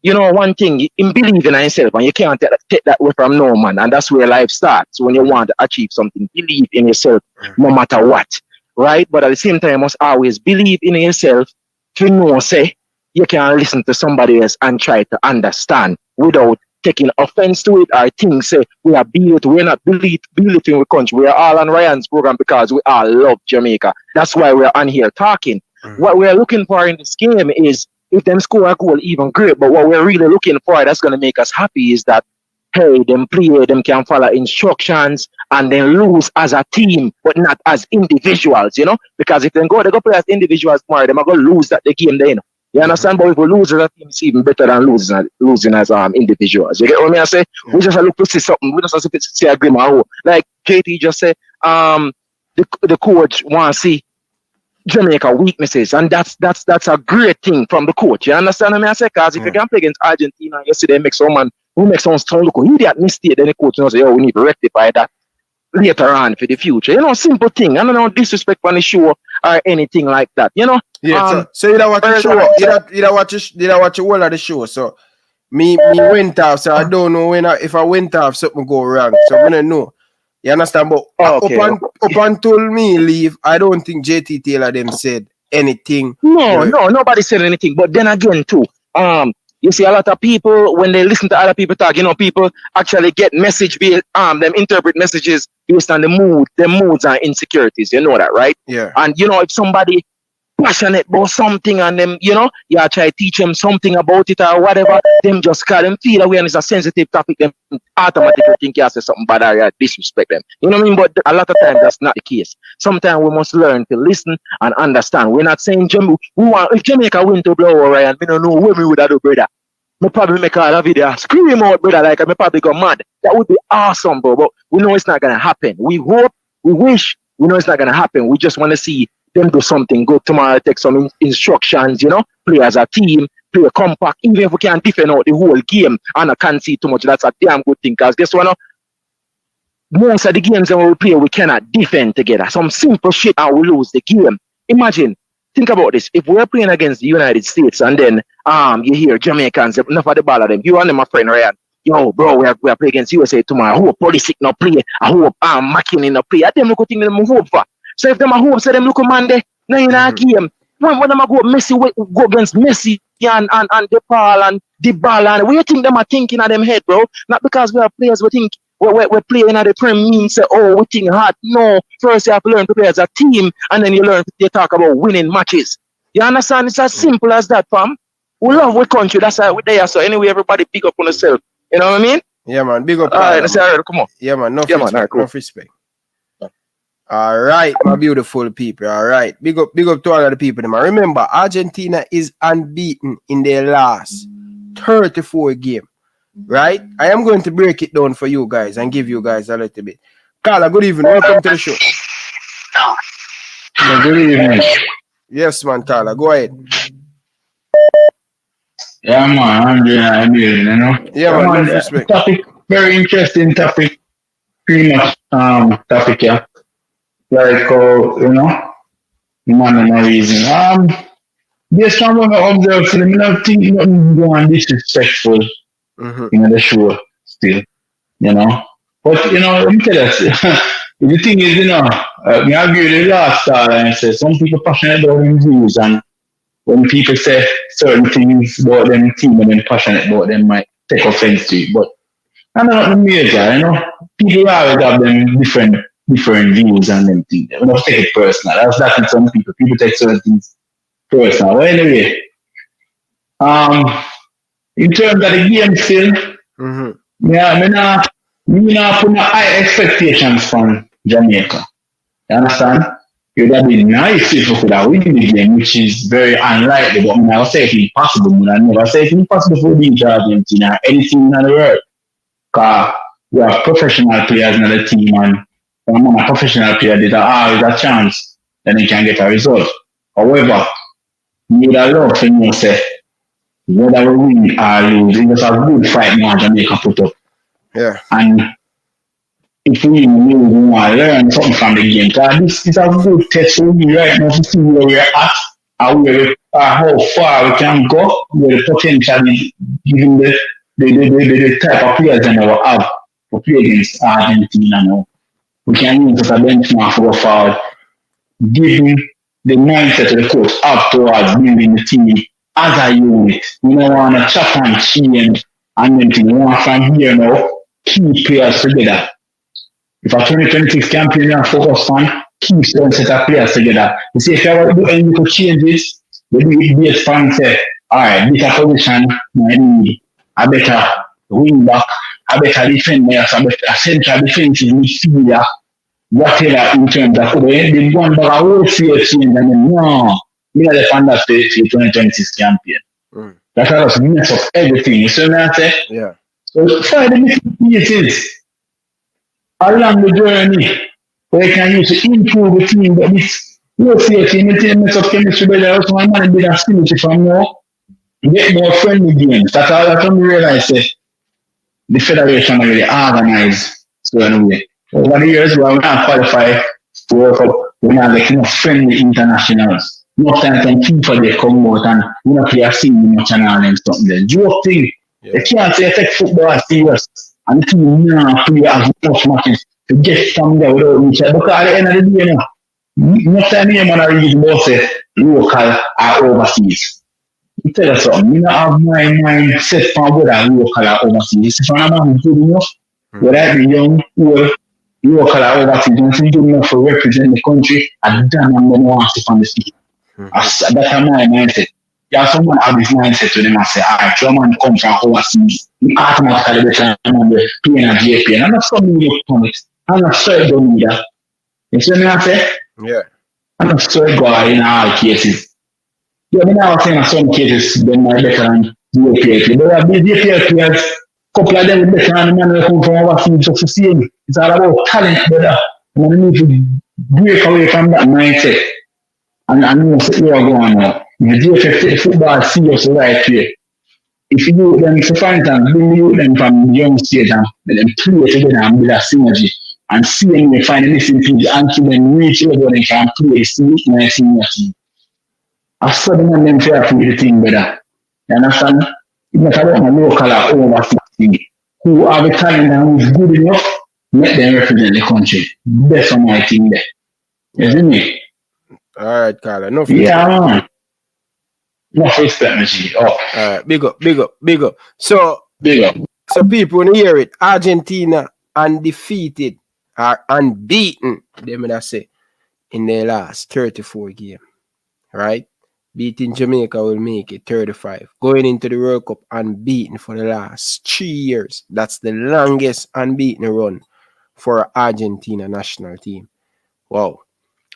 you know, one thing, in believing in yourself, and you can't take that away from no man, and that's where life starts. When you want to achieve something, believe in yourself, no matter what, right? But at the same time, you must always believe in yourself to know, say, you can listen to somebody else and try to understand without taking offense to it or things say we are we're not belittling the country. We are all on Ryan's program because we all love Jamaica. That's why we're on here talking. What we're looking for in this game is if them score a goal, even great. But what we're really looking for that's going to make us happy is that, hey, them can follow instructions and then lose as a team, but not as individuals, you know? Because if they go play as individuals tomorrow, they're going to lose the game then. You understand? But if we lose as a team, it's even better than losing as individuals. You get what I mean? I say? We just look to see something. We just have to see a game. Like JT just said, the coach wants to see Jamaica weaknesses, and that's a great thing from the coach. You understand what I say? Because if you can play against Argentina, yesterday make someone sound look idiot mistake, then the coach knows, we need to rectify that later on for the future. You know, simple thing. I don't know disrespect on the show or anything like that. You know. Yeah. So you don't watch the show. You don't watch the whole of the show. So me went off. So I don't know if I went off something go wrong. So I don't know. You understand? But up until me leave, I don't think JT Taylor them said anything. No, nobody said anything. But then again, too, you see a lot of people when they listen to other people talk, you know, people actually get message them interpret messages based on the moods and insecurities. You know that, right? Yeah. And you know, if somebody passionate about something and them, you know, you try to teach them something about it or whatever, them just call them feel away and it's a sensitive topic, them automatically think you say something bad or you disrespect them. You know what I mean? But a lot of times that's not the case. Sometimes we must learn to listen and understand. We're not saying if Jamaica win to blow Ryan, we don't know what we would have do, brother. Me probably make a video scream out, brother, like I probably go mad. That would be awesome, bro. But we know it's not gonna happen. We hope, we wish, we know it's not gonna happen. We just want to see them do something good tomorrow, take some instructions, you know, play as a team, play a compact, even if we can't defend out the whole game and I can't see too much, that's a damn good thing. Because guess what? Most of the games that we play, we cannot defend together. Some simple shit and we lose the game. Imagine, think about this. If we're playing against the United States and then you hear Jamaicans, enough of the ball of them, you and them, my friend Ryan, yo, bro, we are playing against USA tomorrow. I hope Pulisic no play. I hope McKinney no play. I them look thing them hope for. So if them a hope, say them look man there, now in a game. When them a go Messi go against Messi and DePaul and Dybala, and what you think them are thinking of them head, bro? Not because we are players, we think we're playing at the Premier League, say, oh, we think hard. No, first you have to learn to play as a team, and then you talk about winning matches. You understand? It's as simple as that, fam. We love our country, that's why we're there. So anyway, everybody big up on yourself. You know what I mean? Yeah, man, big up. All right, let's say, all right, come on. Yeah, man, no respect. Right, cool. No respect. All right, my beautiful people. All right, big up to all of the people. Remember, Argentina is unbeaten in their last 34 game. Right? I am going to break it down for you guys and give you guys a little bit. Carla, good evening. Welcome to the show. Good evening. Yes, man, Carla. Go ahead. Yeah, man. I'm doing you know. Yeah, man. No respect. Topic, very interesting topic. Pretty much topic, yeah. Like, you know, man and no reason. Based on what I observe, I don't think nothing going disrespectful in the show still, you know. But, you know, let me tell you, the thing is, you know, I agree with the last star and say some people passionate about them views, and when people say certain things about them team and then passionate about them might take offense to it. But I know not the major, you know. People always have them different views and them things. We don't take it personal. That's in some people. People take certain things personal. Well, anyway, in terms of the game still, yeah, me not put no high expectations from Jamaica. You understand? It would have been nice if we could have win the game, which is very unlikely, but I never say it's impossible. I never say it's impossible for beat Argentina, anything in the world. Because we have professional players in the team, and when a professional player did always a chance, then he can get a result. However, you would have loved to know, say, whether we win or lose, it was a good fight now Jamaica put up. Yeah. And if we want to learn something from the game, because this is a good test for me right now to see where we're at and where how far we can go with the potential is given the type of players that we have to play against Argentina now. We can use as a benchmark for forward, given the mindset of the coach afterwards building the team as a unit. We don't want to chop and change and then we want from here now, keep players together. If a 2026 campaign you focus on, keep certain set of players together. You see, if you ever do any little changes, the base fan say, alright, this a position, I better wing back, I better defend there, I better central defensive midfielder, whatever in terms of the one that I will see a change and then no, me not defend that for 2026 campaign. That's how us mess up everything. You see what I say? Yeah. So find the missing pieces along the journey where you can use to improve the team, but this you'll see a team, you mess up chemistry better, also my man did a stability from now, get more friendly games. That's all I come to realize the federation really organized so anyway. Over the years, we have not qualified to World Cup. We have like enough friendly internationals. Enough time when FIFA they come out and we not play a singing much and all them stuff there. Joke thing. They can't say take football serious and the team not play as much matches to get from there without each other. Because at the end of the day, enough time here man are using both local or overseas. I tell you something, you don't have my mind set for whether local or overseas. If I'm not good enough, whether I be young or local or overseas, don't think good enough to represent the country, and damn I'm going to want to on the field. That's my mindset. Yeah, someone have this mindset to them and say, alright, your man come from overseas, you automatically better than the playing at JP. And I'm not something you come with. I'm not sure I don't need that. You see what I say? Yeah. I'm not sure I go in all cases. Yeah, I mean, I was saying in some cases, they might better than JPL. But the JPL players, a couple of them better than the man who come from overseas just to see him. It's all about talent, brother. And we need to break away from that mindset. And I know where you're going now. If you take the football serious right way, if you do them to find and bring them from the young stage and let them play together and build a synergy and see them they find the missing things until them reach level they can play a senior team. I saw them and them fair for the thing better. You understand? It's not about a local or overseas thing. Who have a talent and who is good enough, let them represent the country. That's on my thing there. You see me? Alright, Carla. No yeah, man. No respect, me. Oh. Alright, big up. So big up. So people when you hear it, Argentina undefeated or unbeaten, they may say, in their last 34 games. Right? Beating Jamaica will make it 35. Going into the World Cup unbeaten for the last 3 years. That's the longest unbeaten run for Argentina national team. Wow.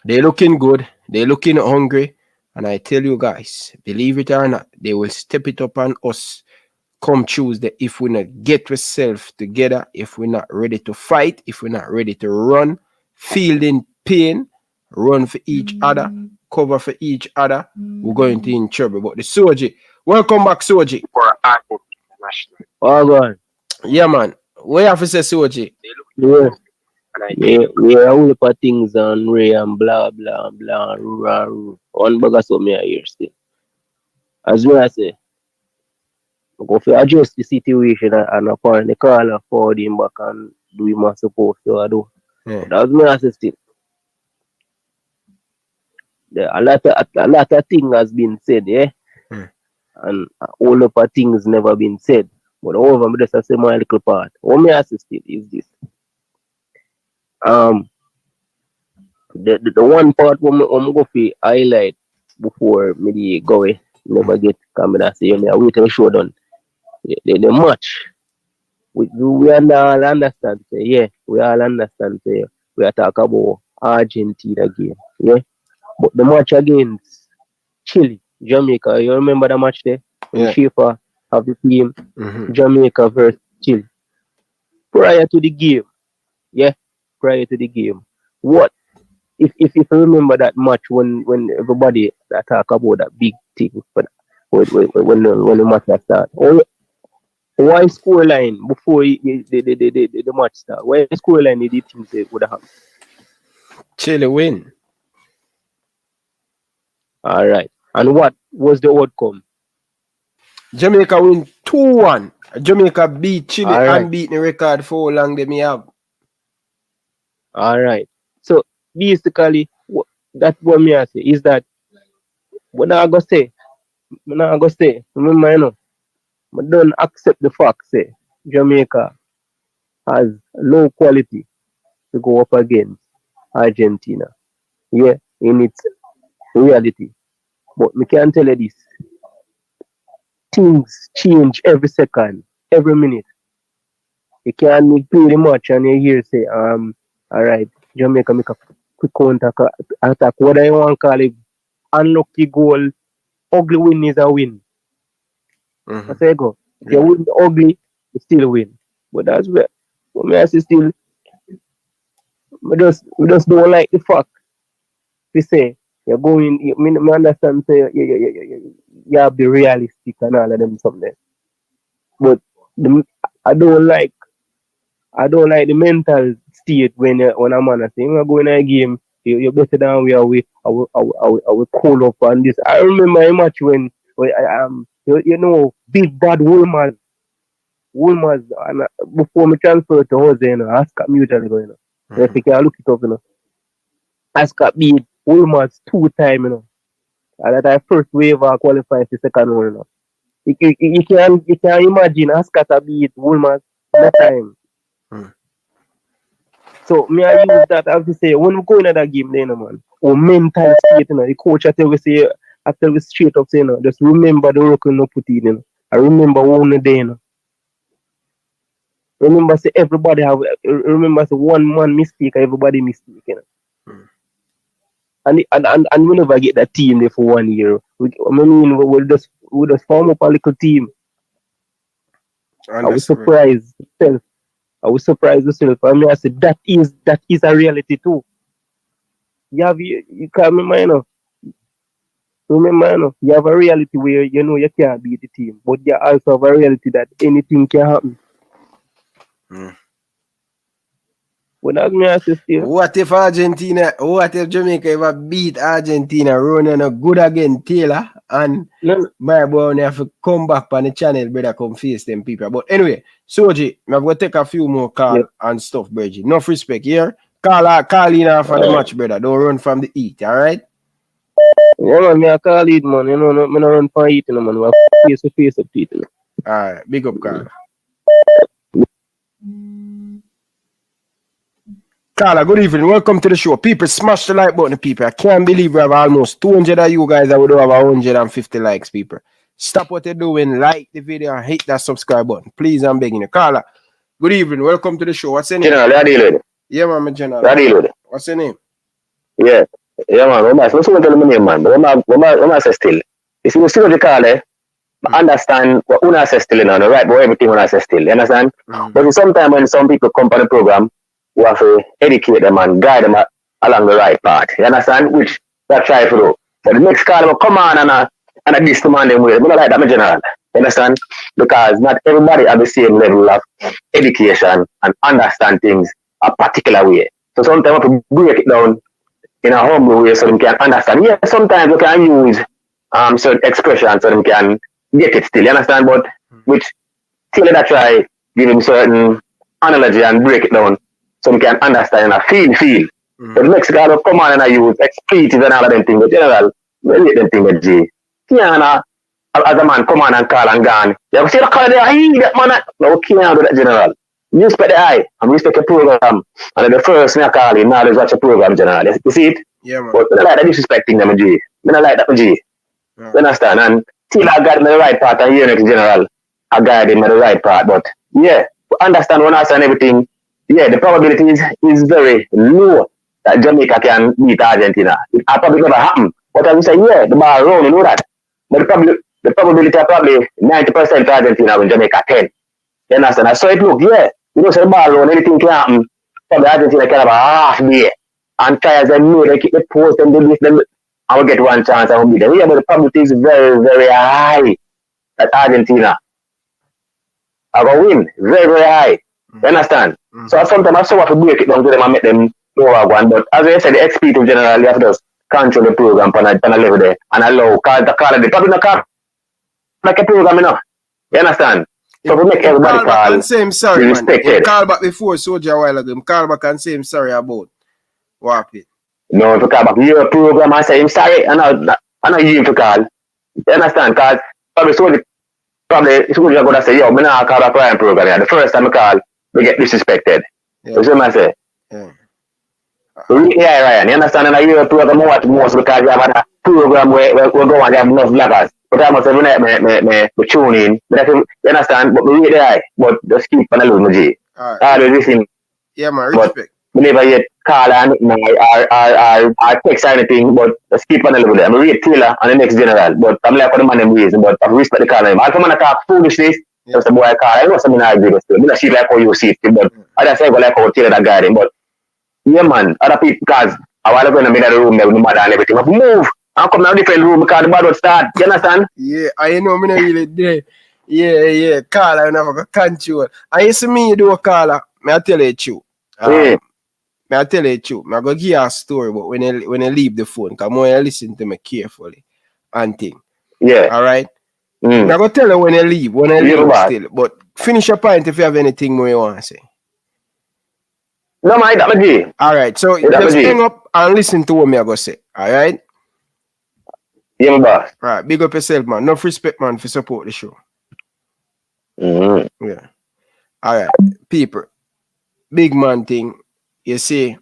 They're looking good. They're looking hungry. And I tell you guys, believe it or not, they will step it up on us come Tuesday if we not get ourselves together, if we're not ready to fight, if we're not ready to run, feeling pain, run for each other, cover for each other, we're going to in trouble. But the Soji, welcome back, Soji. For Argentina national. Oh, God. Yeah, man. What you have to say, Soji? Yeah. We are all about things on Ray and blah, blah, blah, rah, rah. One bag of something I hear still. As well as I say, we go to adjust the situation and apparently call and forward him back and do him as supposed to do. Yeah. That's me as I still. A lot of things has been said, yeah? And all of the things never been said. But over me just say my little part. What me as still is this. The one part I'm going to highlight before me go away, never get come and say, I wait till the show done. The match, we all understand, say, yeah, we all understand, say, we are talking about Argentina game, yeah, but the match against Chile, Jamaica, you remember the match there? Yeah. FIFA have the team, Jamaica versus Chile. Prior to the game, yeah, prior to the game, what? If you remember that match when everybody that talk about that big thing when the match start, why scoreline before the match start? Why scoreline did you think they would have? Chile win. All right. And what was the outcome? Jamaica win 2-1. Jamaica beat Chile All right. unbeaten record for how long they may have. All right. So basically, that's what me I say is that when I go say, remember, you know, I don't accept the fact say Jamaica has low quality to go up against Argentina. Yeah, in its reality. But we can tell you this. Things change every second, every minute. You can't play the match and you hear say, all right, Jamaica make a quick counter attack. Whether you want to call it unlucky goal, ugly win is a win. I say go. If you win ugly, you still win. But that's where me I say still we just don't like the fact we say you're going me understand say you have to be realistic and all of them something. But I don't like the mental state when a man is saying, go in a game, you're better than we are. I will call up on this. I remember a match when you know, big bad Woolmaz, and before me transfer to Jose, you know, Ascot mutual going, you know. If you can look it up, you know. Ascot beat Woolmaz 2 times, you know. And that first wave qualifies the second one, you know. You can imagine Ascot beat Woolmaz that time. So me I use that as to say when we go into that game then, man, our mental state, you know, the coach I tell we straight up say, you know, just remember the work you know put in, you know. I remember one day, you know. Remember say everybody remember say one man mistake, everybody mistake, you know. And we never get that team there for 1 year. We'll just form up a little team. I was surprised myself. I mean, I said that is a reality too. You can't remember, you know. Remember, you know, you have a reality where you know you can't beat the team, but you also have a reality that anything can happen. But that's me, I say still. What if Jamaica ever beat Argentina, running a good again, Taylor? And my boy only have to come back on the channel, brother, come face them people. But anyway, Soji, I'm going to take a few more calls and stuff, Bridgie. Enough respect here. Call in after the match, brother. Don't run from the heat, all right? Yeah, man, I call it, man. You know, I don't run from heat, you know, man. We have face up to it, you know. All right, big up, Carl. Carla, good evening. Welcome to the show. People, smash the like button, people. I can't believe we have almost 200 of you guys that would have 150 likes, people. Stop what you're doing, like the video, and hit that subscribe button. Please, I'm begging you. Carla, good evening. Welcome to the show. What's your name? General, how do you do? Yeah, man, General. How do you do? What's your name? Yeah, man. I'm not tell my name, man. But I'm say still. You see, we still call it. Understand what una say still, you know, right? But everything una say still, you understand? But sometimes when some people come on the program, we have to educate them and guide them along the right path. You understand? Which that try to do. So the next call will come on and a diss the man them way. We don't like that, my general. You understand? Because not everybody have the same level of education and understand things a particular way. So sometimes we have to break it down in a humble way so they can understand. Yeah, sometimes we can use certain expressions so they can get it still. You understand? But which till that try give him certain analogy and break it down so we can understand and feel. So the next guy will come on and I use expletive and all of them things. But general, we hate them things with G. As a man come on and call and gone. You see the call there, that man. No, we can't do that, general. You respect the eye and respect the program. And the first thing I call you, now let's watch the program, general. You see it? Yeah, man. But I like that disrespecting them, G. I don't like that, G. You understand? And till I got him in the right part and you next general, I guide him in the right part. But yeah, understand when I say everything. Yeah, the probability is very low that Jamaica can beat Argentina. It probably never happen. But as you say, yeah, the ball roll, you know that. But the probability are probably 90% Argentina when Jamaica 10. You understand? So it look, yeah, you know, say the ball roll, anything can happen. Probably Argentina can have a half day. And try as they know, they keep the post and do this, then I will get one chance and will beat them. Yeah, but the probability is very, very high that Argentina are going to win. Very, very high. You understand? So sometimes I have to break it down to them and make them know one. But as I said, the XP to general, you have to just control the program on a level there and allow call the probably not call like a program, you know. You understand? So we make everybody call back call and say him sorry, be man. Him respected. call back before Soldier a while ago. Him call back and say him sorry about what happened. No, if you call back your program and say him sorry, and I know you to call. You understand? Because probably Soldier gonna say, yo, me not call back Ryan program. Yeah. The first time I call, we get disrespected. Yeah. You see what I say? Yeah. Yeah, Ryan, you understand? And I hear a program watch most because you have a program where we go and they have enough vloggers. But I must have me tune in. But you understand? But we read the eye. But just keep on the loose, my G. Always listen. Yeah, man, But respect. we never yet call and or text or anything, but just keep on the loose. I'm read Taylor and the next general. But I'm like what the man them reason, but I respect the call name. I come and talk foolishness. Just the boy call. I know something I agree with you. I'm not sure like how you see it, but I just say go like how Taylor that guy them. But yeah, man, other people, because I want to go in the middle of the room there with the mother and everything. I move and come down the different room because the bad would start. You understand? Yeah, I know me not really there. Yeah. Caller, I never got control. I used to me you do a caller. May I tell you the truth? May I tell you the truth? I go give you a story, but when I leave the phone, because I listen to me carefully and thing. Yeah. All right? I go tell you when I leave still. But finish your point if you have anything more you want to say. No, man, that my G. All right, so just hang up and listen to what me I go say. All right? Yeah, my boss. All right, big up yourself, man. Enough respect, man, for support the show. Yeah. All right, people. Big man thing. You see,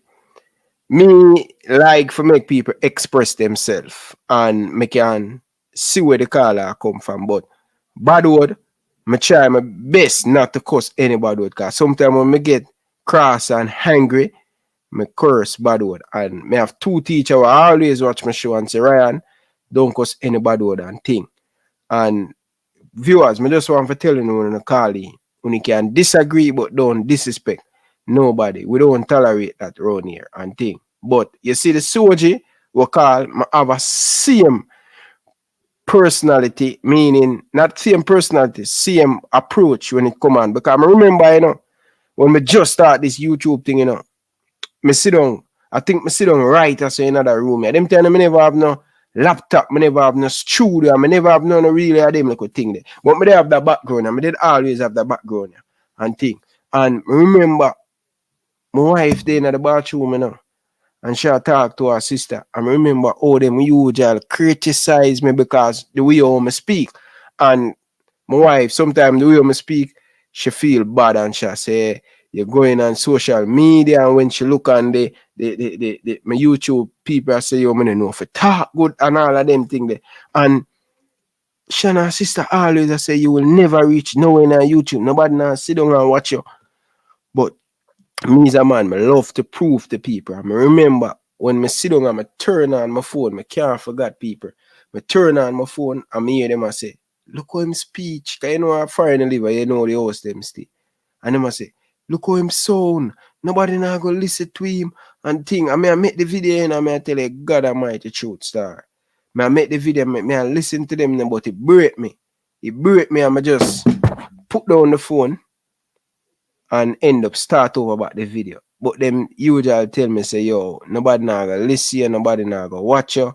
me like for make people express themselves and me can see where the caller come from. But bad word, me try my best not to cuss anybody word. Because sometimes when me get cross and angry, me curse bad word. And me have two teachers who always watch my show and say, Ryan, don't cuss any bad word and thing. And viewers, me just want to tell you when you call in, when you can disagree but don't disrespect nobody. We don't tolerate that around here and thing. But you see the soldier we call have a same personality, meaning not same personality, same approach when it come on. Because I remember, you know, when we just start this YouTube thing, you know, me sit down right as in another room. Yeah. Them time I never have no laptop, I never have no studio, I never have no really of them little thing there. But I have that background, I did always have that background and thing. And remember, my wife there in the bathroom, you know, and she talk to her sister. I remember all them usually criticize me because the way how I speak. And my wife, sometimes the way I speak, she feel bad and she say, you're going on social media, and when she look on my YouTube, people say, yo, I don't know if it talk good and all of them things there. And she and her sister always say, you will never reach nowhere on YouTube. Nobody now sit down and watch you. But me as a man, I love to prove to people. I remember when I sit down and I turn on my phone, I can't forget people. I turn on my phone and I hear them and say, look how him speech. Because you know a foreign liver, you know the host them still. And them I say, look how him sound. Nobody now go listen to him and thing. I mean, I make the video and I tell you, God Almighty truth star. I make the video, I listen to them, but it break me. It break me and I just put down the phone and end up start over about the video. But them usually tell me, say, yo, nobody now go listen, nobody now go watch you,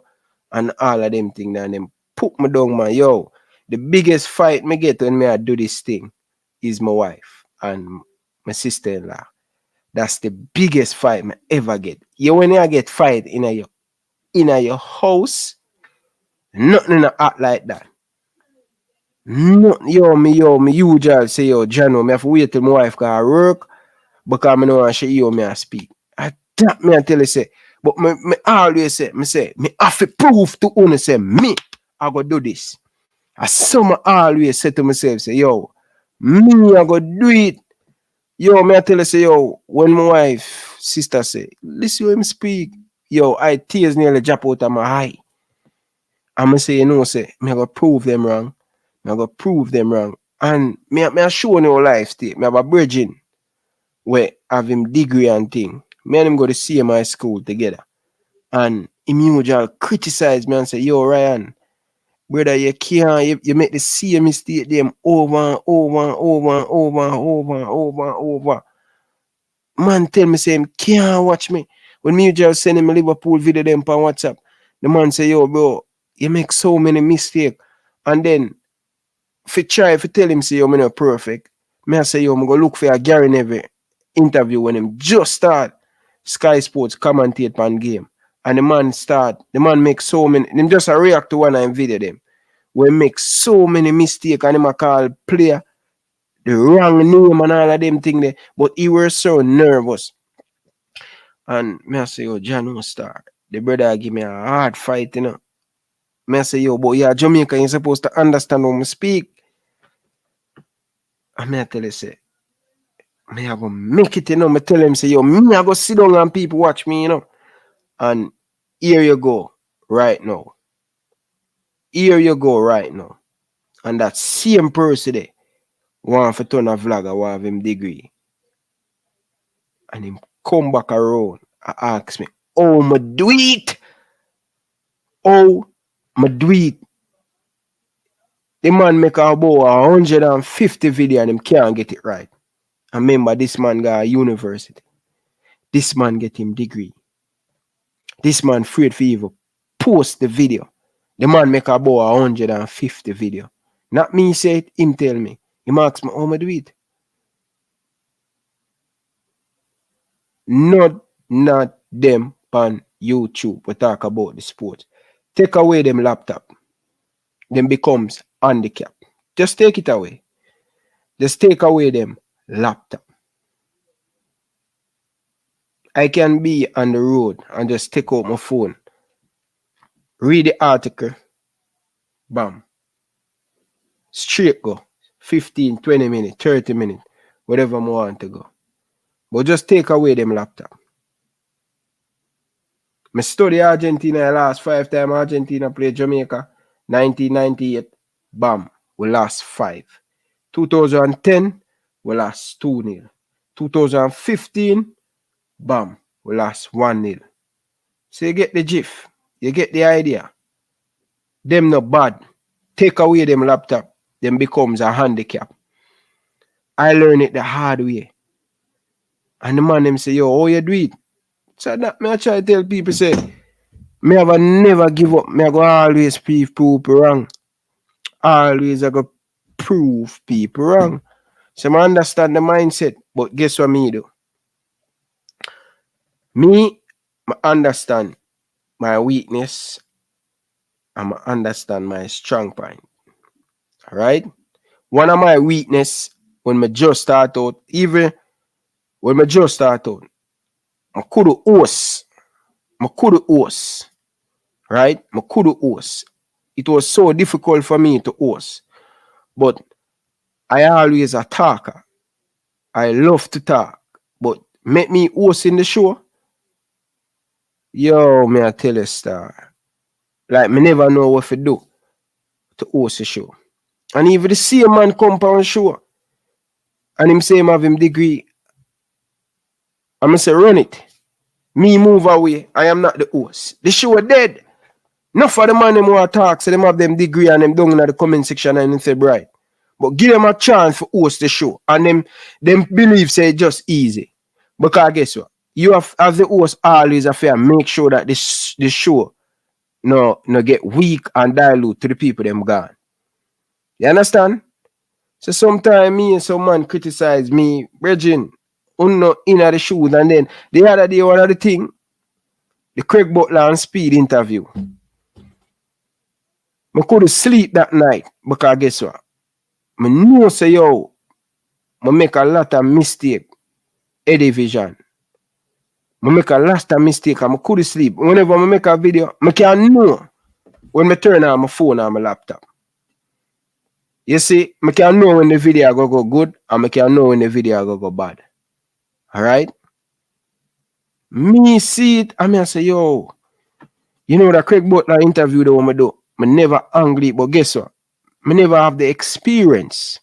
and all of them things, and them put me down, man. Yo, the biggest fight me get when I do this thing is my wife and my sister-in-law. That's the biggest fight I ever get. You when you get fight in your house, nothing in act like that. No, me usually say, yo, Jano, me have to wait till my wife can work because I know she hear me I speak. I that me I tell you say, but me always say, me have to prove to you say, me, I go do this. I some always say to myself, say, yo, me, I go do it. Yo, me I tell you say, yo, when my wife, sister say, listen to him speak, yo, I tears nearly drop out of my eye. I'm say, you know, say, me I go prove them wrong. I'm going to prove them wrong. And me I show you life state. Me have a virgin where have him degree and thing. Me and him go to CMI school together. And him usually criticize me and say, yo, Ryan, brother, you can't, you make the same mistake them over and over and over and over and over and over and over. Man tell me, say him can't watch me. When me just send him a Liverpool video them on WhatsApp, The man say, yo, bro, you make so many mistakes. And then, if you try, if you tell him, say, yo, I'm not perfect, me I say, yo, I'm going to look for a Gary Neville interview when him just start Sky Sports commentate on game. And the man make so many, them just a react to one and video them. We make so many mistakes and him a call player the wrong name and all of them thing there. But he was so nervous. And me I say, yo, John no star. The brother give me a hard fight, you know. Me I say, yo, but yeah, Jamaica, you're supposed to understand when I speak. And me I tell you, say, me I go make it, you know. Me tell him, say, yo, me I go sit down and people watch me, you know. And here you go, right now. Here you go, right now. And that same person there want to turn a vlogger, want have him degree. And him come back around and ask me, oh, me do it. Oh, me do it. The man make about 150 video and him can't get it right. And remember, this man got a university. This man get him degree. This man afraid for even post the video. The man make about 150 video. Not me say it, him tell me. He asks me, how me do it? Not them on YouTube. We talk about the sport. Take away them laptop. Then becomes handicap. Just take it away. Just take away them laptop. I can be on the road and just take out my phone. Read the article. Bam. Straight go. 15, 20 minutes, 30 minutes. Whatever I want to go. But just take away them laptop. I study Argentina last 5 times. Argentina played Jamaica. 1998. Bam. We lost 5. 2010. We lost 2-0. 2015. Bam. We lost 1-0. So you get the gif. You get the idea. Them not bad. Take away them laptop. Them becomes a handicap. I learn it the hard way. And the man them say, yo, how you do it? So that me I try to tell people, say, me have a never give up. Me I go always prove people wrong. Always I go prove people wrong. So I understand the mindset. But guess what me do? Me, I understand my weakness and I understand my strong point. Alright? One of my weakness when I just start out, even when I just start out, I could host. Right? I could host. It was so difficult for me to host. But I always a talker. I love to talk. But make me host in the show. Yo, me I tell you, star. Like, me never know what to do to host a show. And even the same man come on show. And him say him have him degree. I'm going to say, run it. Me move away. I am not the host. The show dead. Not for the man them want to talk, so them have them degree and them down in the comment section and them say, right. But give them a chance to host the show. And them believe say it's just easy. Because guess what? You have, as the host, always have to make sure that this show no get weak and dilute to the people them gone. You understand? So sometimes me and some man criticize me, Bridging, in the shoes, and then the other day, one of the thing, the Craig Butler and Speed interview. I couldn't sleep that night because guess what? I know say yo, I make a lot of mistake. Eddie Vision. I make a lot of mistake and I couldn't sleep. Whenever I make a video, I can know when I turn on my phone or my laptop. You see, I can know when the video go good and I can know when the video go bad. Alright? Me see it and I say, yo, you know that Craig Butler interview that I do, I never angry, but guess what? I never have the experience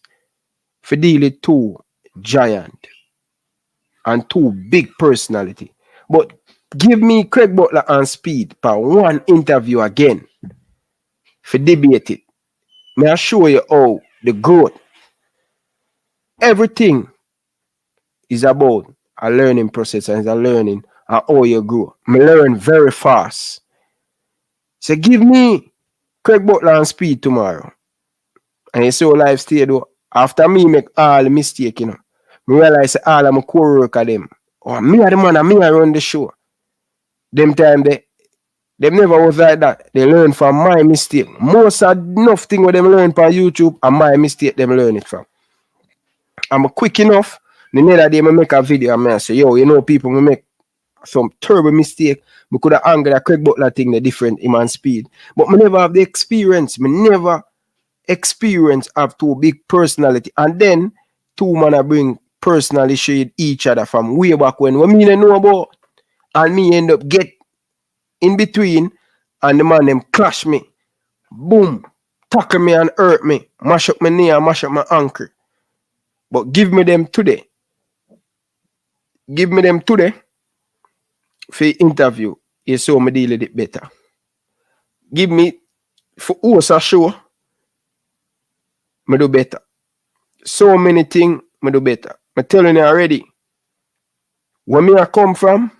for deal with 2 giant and 2 big personality. But give me Craig Butler and Speed for one interview again for debate it. May I show you how the growth. Everything is about a learning process and it's a learning and how you grow. I learn very fast. So give me Craig Butler and Speed tomorrow. And you see how life stay though. After me make all the mistake, you know. Me realize all of my co-worker them. Oh, me are the man and me I run the show. Them time them never was like that. They learn from my mistake. Most of enough thing what them learn from YouTube and my mistake them learn it from. I'm quick enough. The other day I make a video and I say, yo, you know people me make some terrible mistake. Me could have angled a Craig Butler thing the different him and Speed. But me never have the experience. Me never experience have two big personality. And then two man I bring personally shade each other from way back when me didn't know about. And me end up get in between and the man them clash me. Boom. Tackle me and hurt me. Mash up my knee and mash up my ankle. But give me them today. Give me them today for interview. You saw me deal with it better. Give me for host a show. Me do better. So many things me do better. I'm telling you already. Where me I come from,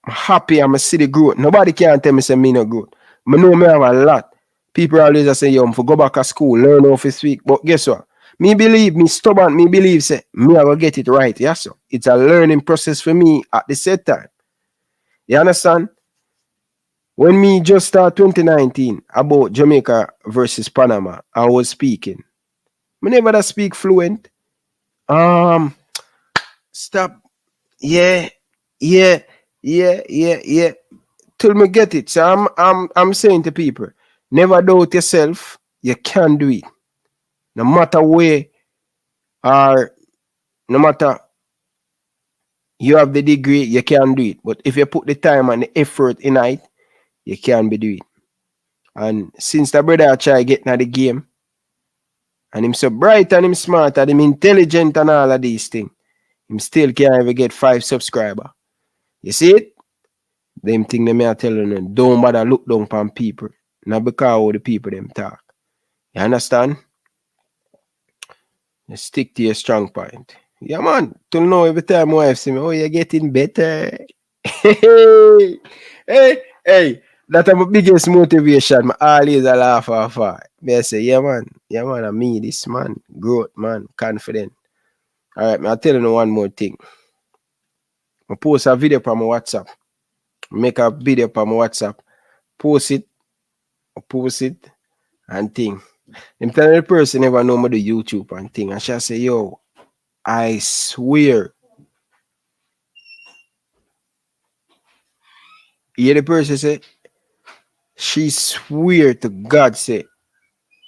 I'm happy and I see the growth. Nobody can tell me say me no growth. I know me have a lot. People always say, yo, I'm for go back to school, learn how to speak. But guess what? Me believe, me stubborn, me believe, say, me I will get it right. Yes, sir. It's a learning process for me at the same time. You understand? When me just start 2019 about Jamaica versus Panama, I was speaking. Me never that speak fluent. Stop. Yeah. Till me get it. So I'm saying to people, never doubt yourself. You can do it. No matter where or no matter you have the degree, you can do it. But if you put the time and the effort in it, you can be doing it. And since the brother I try getting at the game, and him so bright and him smart and him intelligent and all of these things, him still can't even get 5 subscribers. You see it? Them thing them are telling them, don't bother look down upon people. Not because how the people them talk. You understand? You stick to your strong point. Yeah, man. Till now, every time my wife see me, oh, you're getting better. Hey. That's my biggest motivation. I always laugh off. I say, yeah, man, I'm me, this man. Growth, man. Confident. All right, I'll tell you one more thing. I post a video on my WhatsApp. Make a video on my WhatsApp. Post it, and thing. I'm telling the person never know me the YouTube and thing. And she say, yo, I swear. You hear the person say, she swear to God say,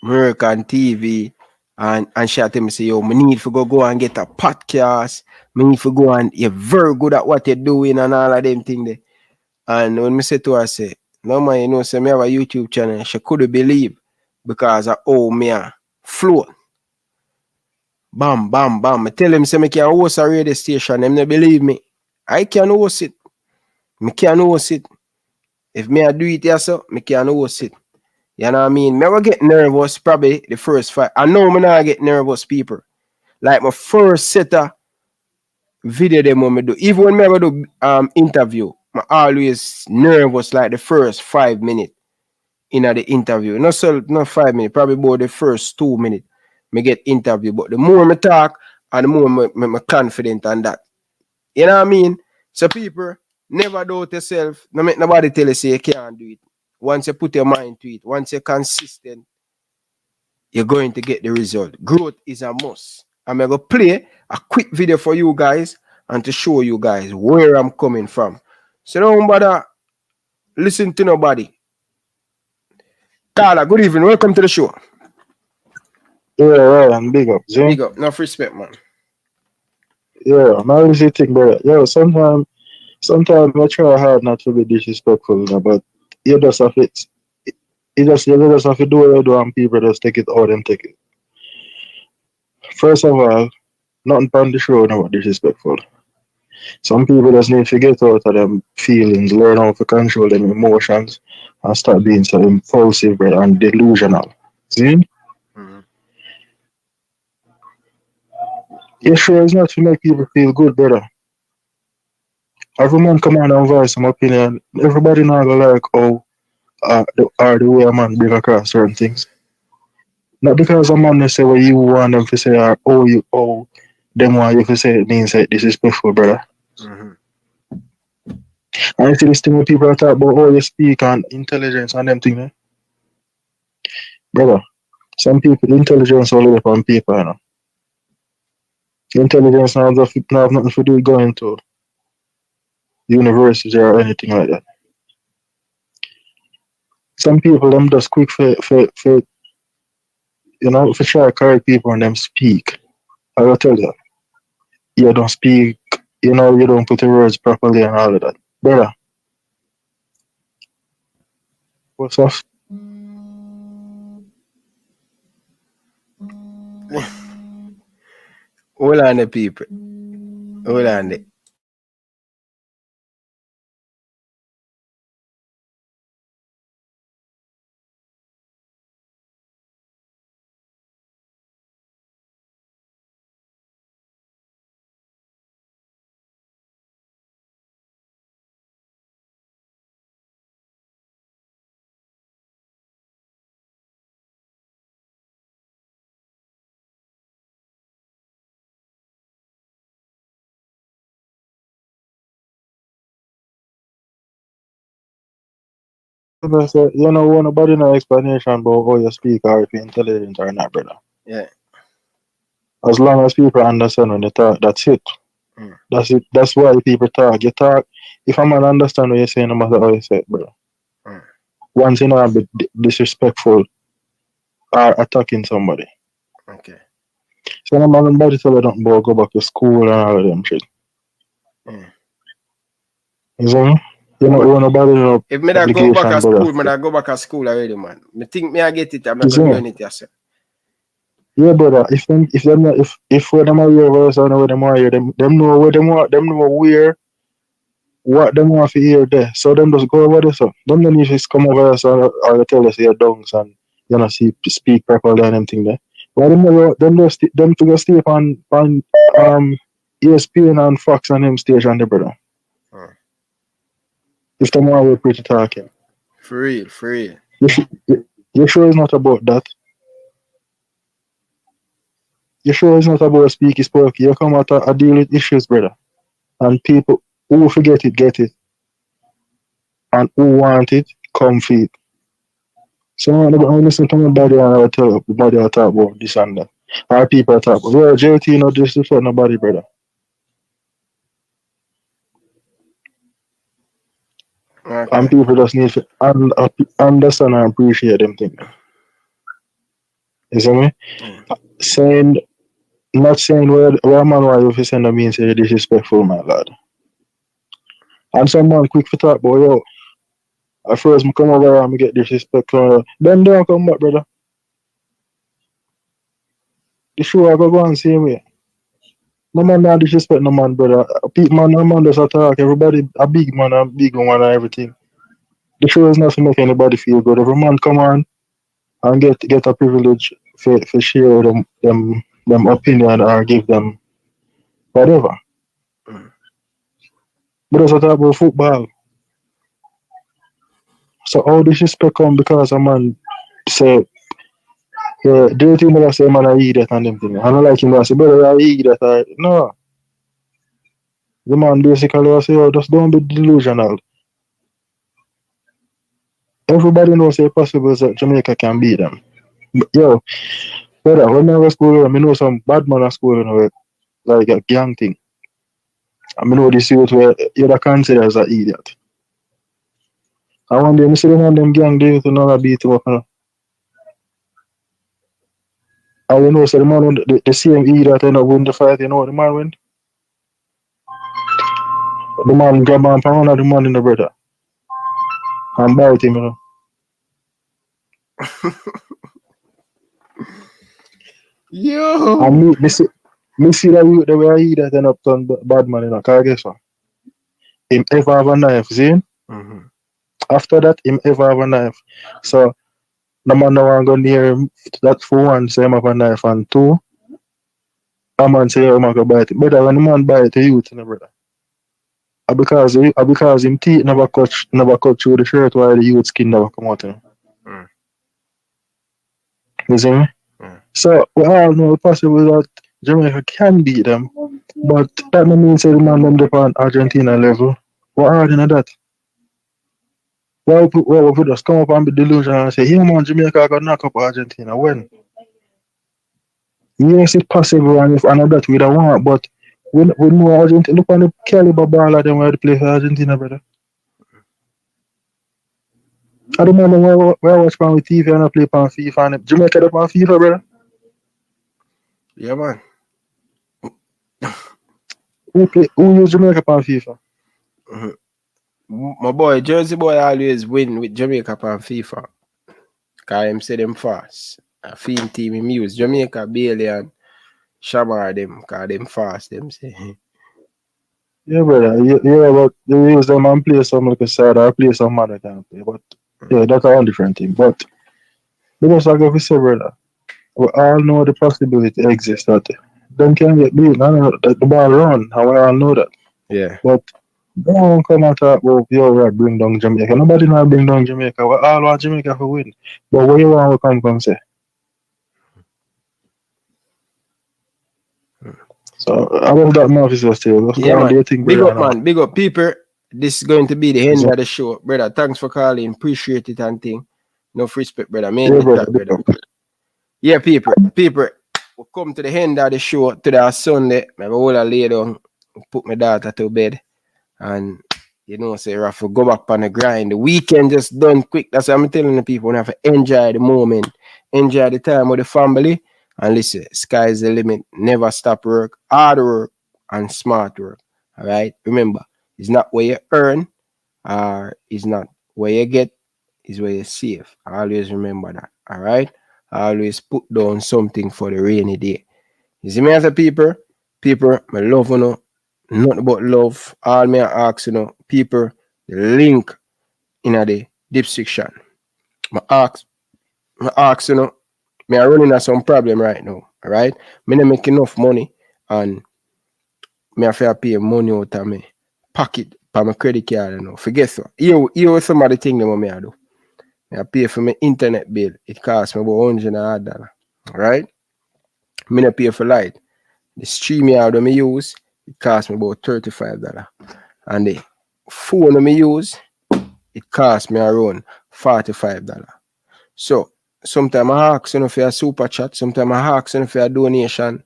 American TV, and she tell me say, yo, me need to go and get a podcast. Me need to go and you're very good at what you're doing and all of them things there. And when me say to her, say, no man, you know, say me have a YouTube channel. She couldn't believe because of how me a float. Bam, bam, bam. I tell him say me can host a radio station. Them not believe me. I can host it. Me can host it. If me I do it yourself, me can host it. You know what I mean? Me will get nervous probably the first 5. I know me not get nervous, people. Like my first set of video them when me do. Even when me ever do interview, I always nervous like the first 5 minutes in the interview. Not 5 minutes, probably about the first 2 minutes. Me get interview. But the more me talk and the more me confident on that. You know what I mean? So people, never doubt yourself. No make nobody tell you say you can't do it. Once you put your mind to it, once you're consistent, you're going to get the result. Growth is a must. I'm going to play a quick video for you guys and to show you guys where I'm coming from. So don't bother listen to nobody. Carla, good evening. Welcome to the show. Yeah, and big up. See? Big up. Enough respect, man. Yeah, I usually think, brother. Yeah, sometimes I try hard not to be disrespectful, you know, but you just have it. You just have to do what you do and people just take it out and take it. First of all, nothing on the show about disrespectful. Some people just need to get out of them feelings, learn how to control them emotions, and start being so impulsive, brother, and delusional. See? Mm-hmm. Yeah, sure, it's not to make people feel good, brother. Every man come on and voice some opinion. Everybody not gonna like how the way a man bring across certain things. Not because a man say what you want them to say or them want you to say it means that disrespectful, brother. Mm-hmm. And you see this thing when people are talking about how you speak and intelligence and them things, eh? Brother, some people intelligence all over on paper, you know. Intelligence now have nothing to do with going to university or anything like that. Some people them just quick for you know, for try to correct people and them speak. I will tell you, you don't speak, you know, you don't put the words properly and all of that. Brother, what's up? Hold on the people. Hold on the. So, you know, nobody no explanation about how you speak or if you're intelligent or not, brother. Yeah. As long as people understand when they talk, that's it. Mm. That's it. That's why people talk. You talk. If a man understand what you're saying, no matter how you say it, brother. Mm. Once you know, be disrespectful or attacking somebody. Okay. So no man, nobody tell you don't go back to school and all of them shit. Mm. You see me? You know, nobody no If me that go back obligation, to school, brother. me that go back to school already, man. Me think me I get it, I'm not You see gonna me? learn it yourself. Yeah, brother. If when them are here, verse and where them are here, them know where them want, them know where what them want to hear there. So them just go over there. So them don't need to come over us or tell us your dongs and you know speak properly and them thing there. But them just them to go stay on ESPN and Fox and them station there, brother. Mm. If them are we pretty talking. For real, for real. You sure it's not about that? You sure it's not about speaky spokey? You come out and deal with issues, brother. And people who forget it, get it. And who want it, come for it. So I listen to my body and I tell the body I talk about this and that. Our people talk about, well, JT not disrespect nobody, brother. Okay. And people just need to understand and appreciate them things. You see me? Mm. Not saying where a man why if you send a mean say disrespectful, my lad. And some man quick for talk about, yo, at first me come over and me get disrespectful. Then don't come back, brother. The show I go on same way. No man not disrespect no man, brother. No man does attack. Everybody a big man and big woman and everything. The show is not to make anybody feel good. Every man come on and get a privilege for share them opinion or give them whatever. Mm. But that's talk about football. So all disrespect come because a man say, yeah, do you think that I say man I eat that and them thing? I don't like him I say, brother, I eat that. No. The man basically say, oh, just don't be delusional. Everybody knows it's possible that Jamaica can beat them. But, yo, brother, when I was school, I know some bad man at school, you know, like a gang thing. I know this youth where you're considered as an idiot. And one day, I see them on them gang, they used to know beat him up, you know. And you know, so the man, the same idiot, you know, win the fight, you know, the man win. The man grab on for one of the man in the brother. And bite him, you know. Yo. And me see that youth, the way I eat that end up turn bad man, you know, because guess what? Him ever have a knife, see? Mm-hmm. After that, him ever have a knife. So, the man no want go near him. That for one, say him have a knife, and two, a man say him go bite it. Better when the man bite the youth, you know, brother. because him teeth never cut through the shirt while the youth skin never come out. You know? You see me? So we all know it's possible that Jamaica can beat them, but that don't mean say the man them up on Argentina level. What are you that? Why we just come up and be delusional and say, yeah man, Jamaica got knock up Argentina. When? Yes, it's possible, and if another that we don't want, but we know Argentina. Look on the caliber ball of them where they play for Argentina, brother. I don't know where I watch on TV and I play on FIFA and Jamaica up on FIFA, brother. Yeah, man. Who use Jamaica on FIFA? My boy, Jersey boy always win with Jamaica on FIFA. Cause him say them fast. A fiend team him use Jamaica, Bailey and Shamar them, cause them fast, them say. Yeah, brother. Yeah, but they use them and play some like a side or play some other can play. But yeah, that's a whole different thing. But we just like we say, brother, we all know the possibility exists that them can get beat. I know that the ball run, and we all know that. Yeah. But don't come and talk about yo, bring down Jamaica. Nobody not bring down Jamaica. We all want Jamaica to win. But where you want to come say? So I love that Memphis was still. Yeah, man. Big up, man. Big up, people. This is going to be the end of the show, brother. Thanks for calling. Appreciate it and thing. No respect, brother. Mainly brother. Yeah, people. We'll come to the end of the show today Sunday. I will lay down, put my daughter to bed, and you know, say Rafa, go back on the grind. The weekend just done quick. That's what I'm telling the people. We have to enjoy the moment, enjoy the time with the family. And listen, sky's the limit. Never stop work, hard work, and smart work. All right. Remember, it's not where you earn, or it's not where you get, it's where you save. Always remember that. All right. Always put down something for the rainy day. You see me as a people, my love you know, nothing but love. All me ask you know, people, the link in the description. My ask you know. Me are running into some problem right now, alright? Me not make enough money and me have to pay money out of me pocket for my credit card, you know. Forget so. Here some of the things that I do. I pay for my internet bill. It costs me about $100. Alright? Me not pay for light. The stream yard that I use, it costs me about $35. And the phone that I use, it costs me around $45. So sometimes I ask you know, for a super chat, sometimes I ask you know, for a donation.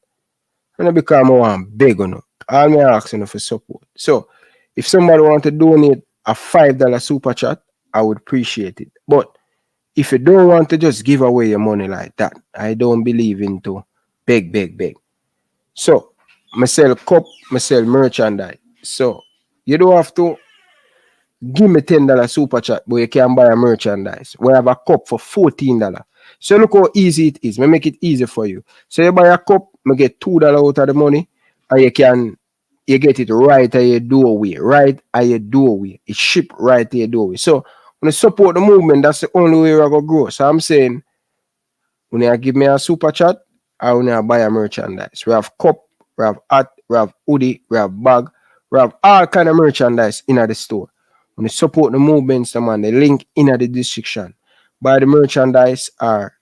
And I become one big you know. All me ask you know, for support. So if somebody want to donate a $5 super chat, I would appreciate it. But if you don't want to just give away your money like that, I don't believe into beg. So I sell cup, I sell merchandise. So you don't have to give me $10 super chat, but you can buy a merchandise. We have a cup for $14. So look how easy it is. I make it easy for you. So you buy a cup, I get $2 out of the money, and you get it right at your doorway. It ship right at your doorway. So when you support the movement, that's the only way we're gonna grow. So I'm saying, when you give me a super chat, I want buy a merchandise. We have cup, we have hat, we have hoodie, we have bag, we have all kind of merchandise in the store. When you support the movements, man, the link in the description. Buy the merchandise or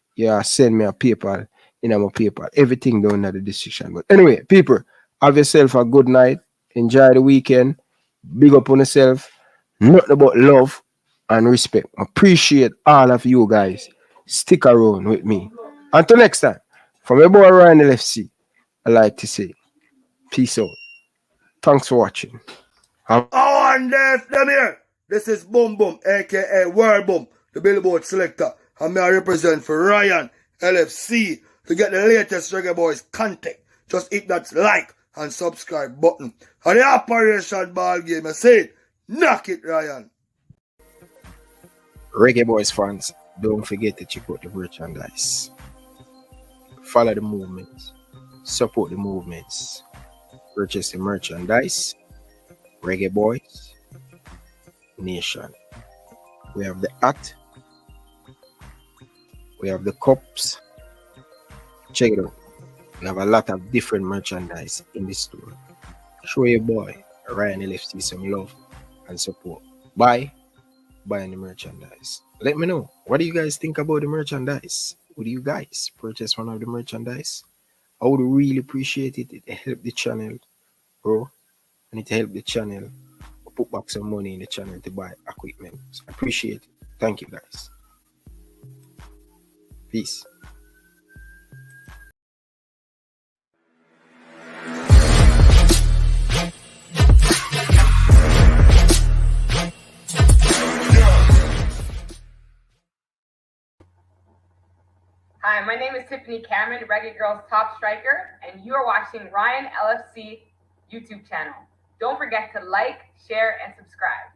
send me a PayPal in my PayPal. Everything down in the description. But anyway, people, have yourself a good night. Enjoy the weekend. Big up on yourself. Nothing but love and respect. Appreciate all of you guys. Stick around with me. Until next time, from your boy Ryan LFC, I like to say peace out. Thanks for watching. And them here. This is Boom Boom, aka World Boom, the Billboard selector. And me I represent for Ryan LFC. To get the latest Reggae Boyz content, just hit that like and subscribe button. And the Operation Ball Game, I say, knock it, Ryan. Reggae Boyz fans, don't forget to check out the merchandise. Follow the movements. Support the movements. Purchase the merchandise. Reggae Boyz Nation. We have the hat. We have the cups. Check it out. We have a lot of different merchandise in the store. Show your boy Ryan LFC some love and support. Buying the merchandise. Let me know. What do you guys think about the merchandise? Would you guys purchase one of the merchandise? I would really appreciate it. It help the channel, bro. And it help the channel put back some money in the channel to buy equipment. So I appreciate it. Thank you guys. Peace. Hi, my name is Tiffany Cameron, Reggae Girls top striker, and you are watching Ryan LFC YouTube channel. Don't forget to like, share, and subscribe.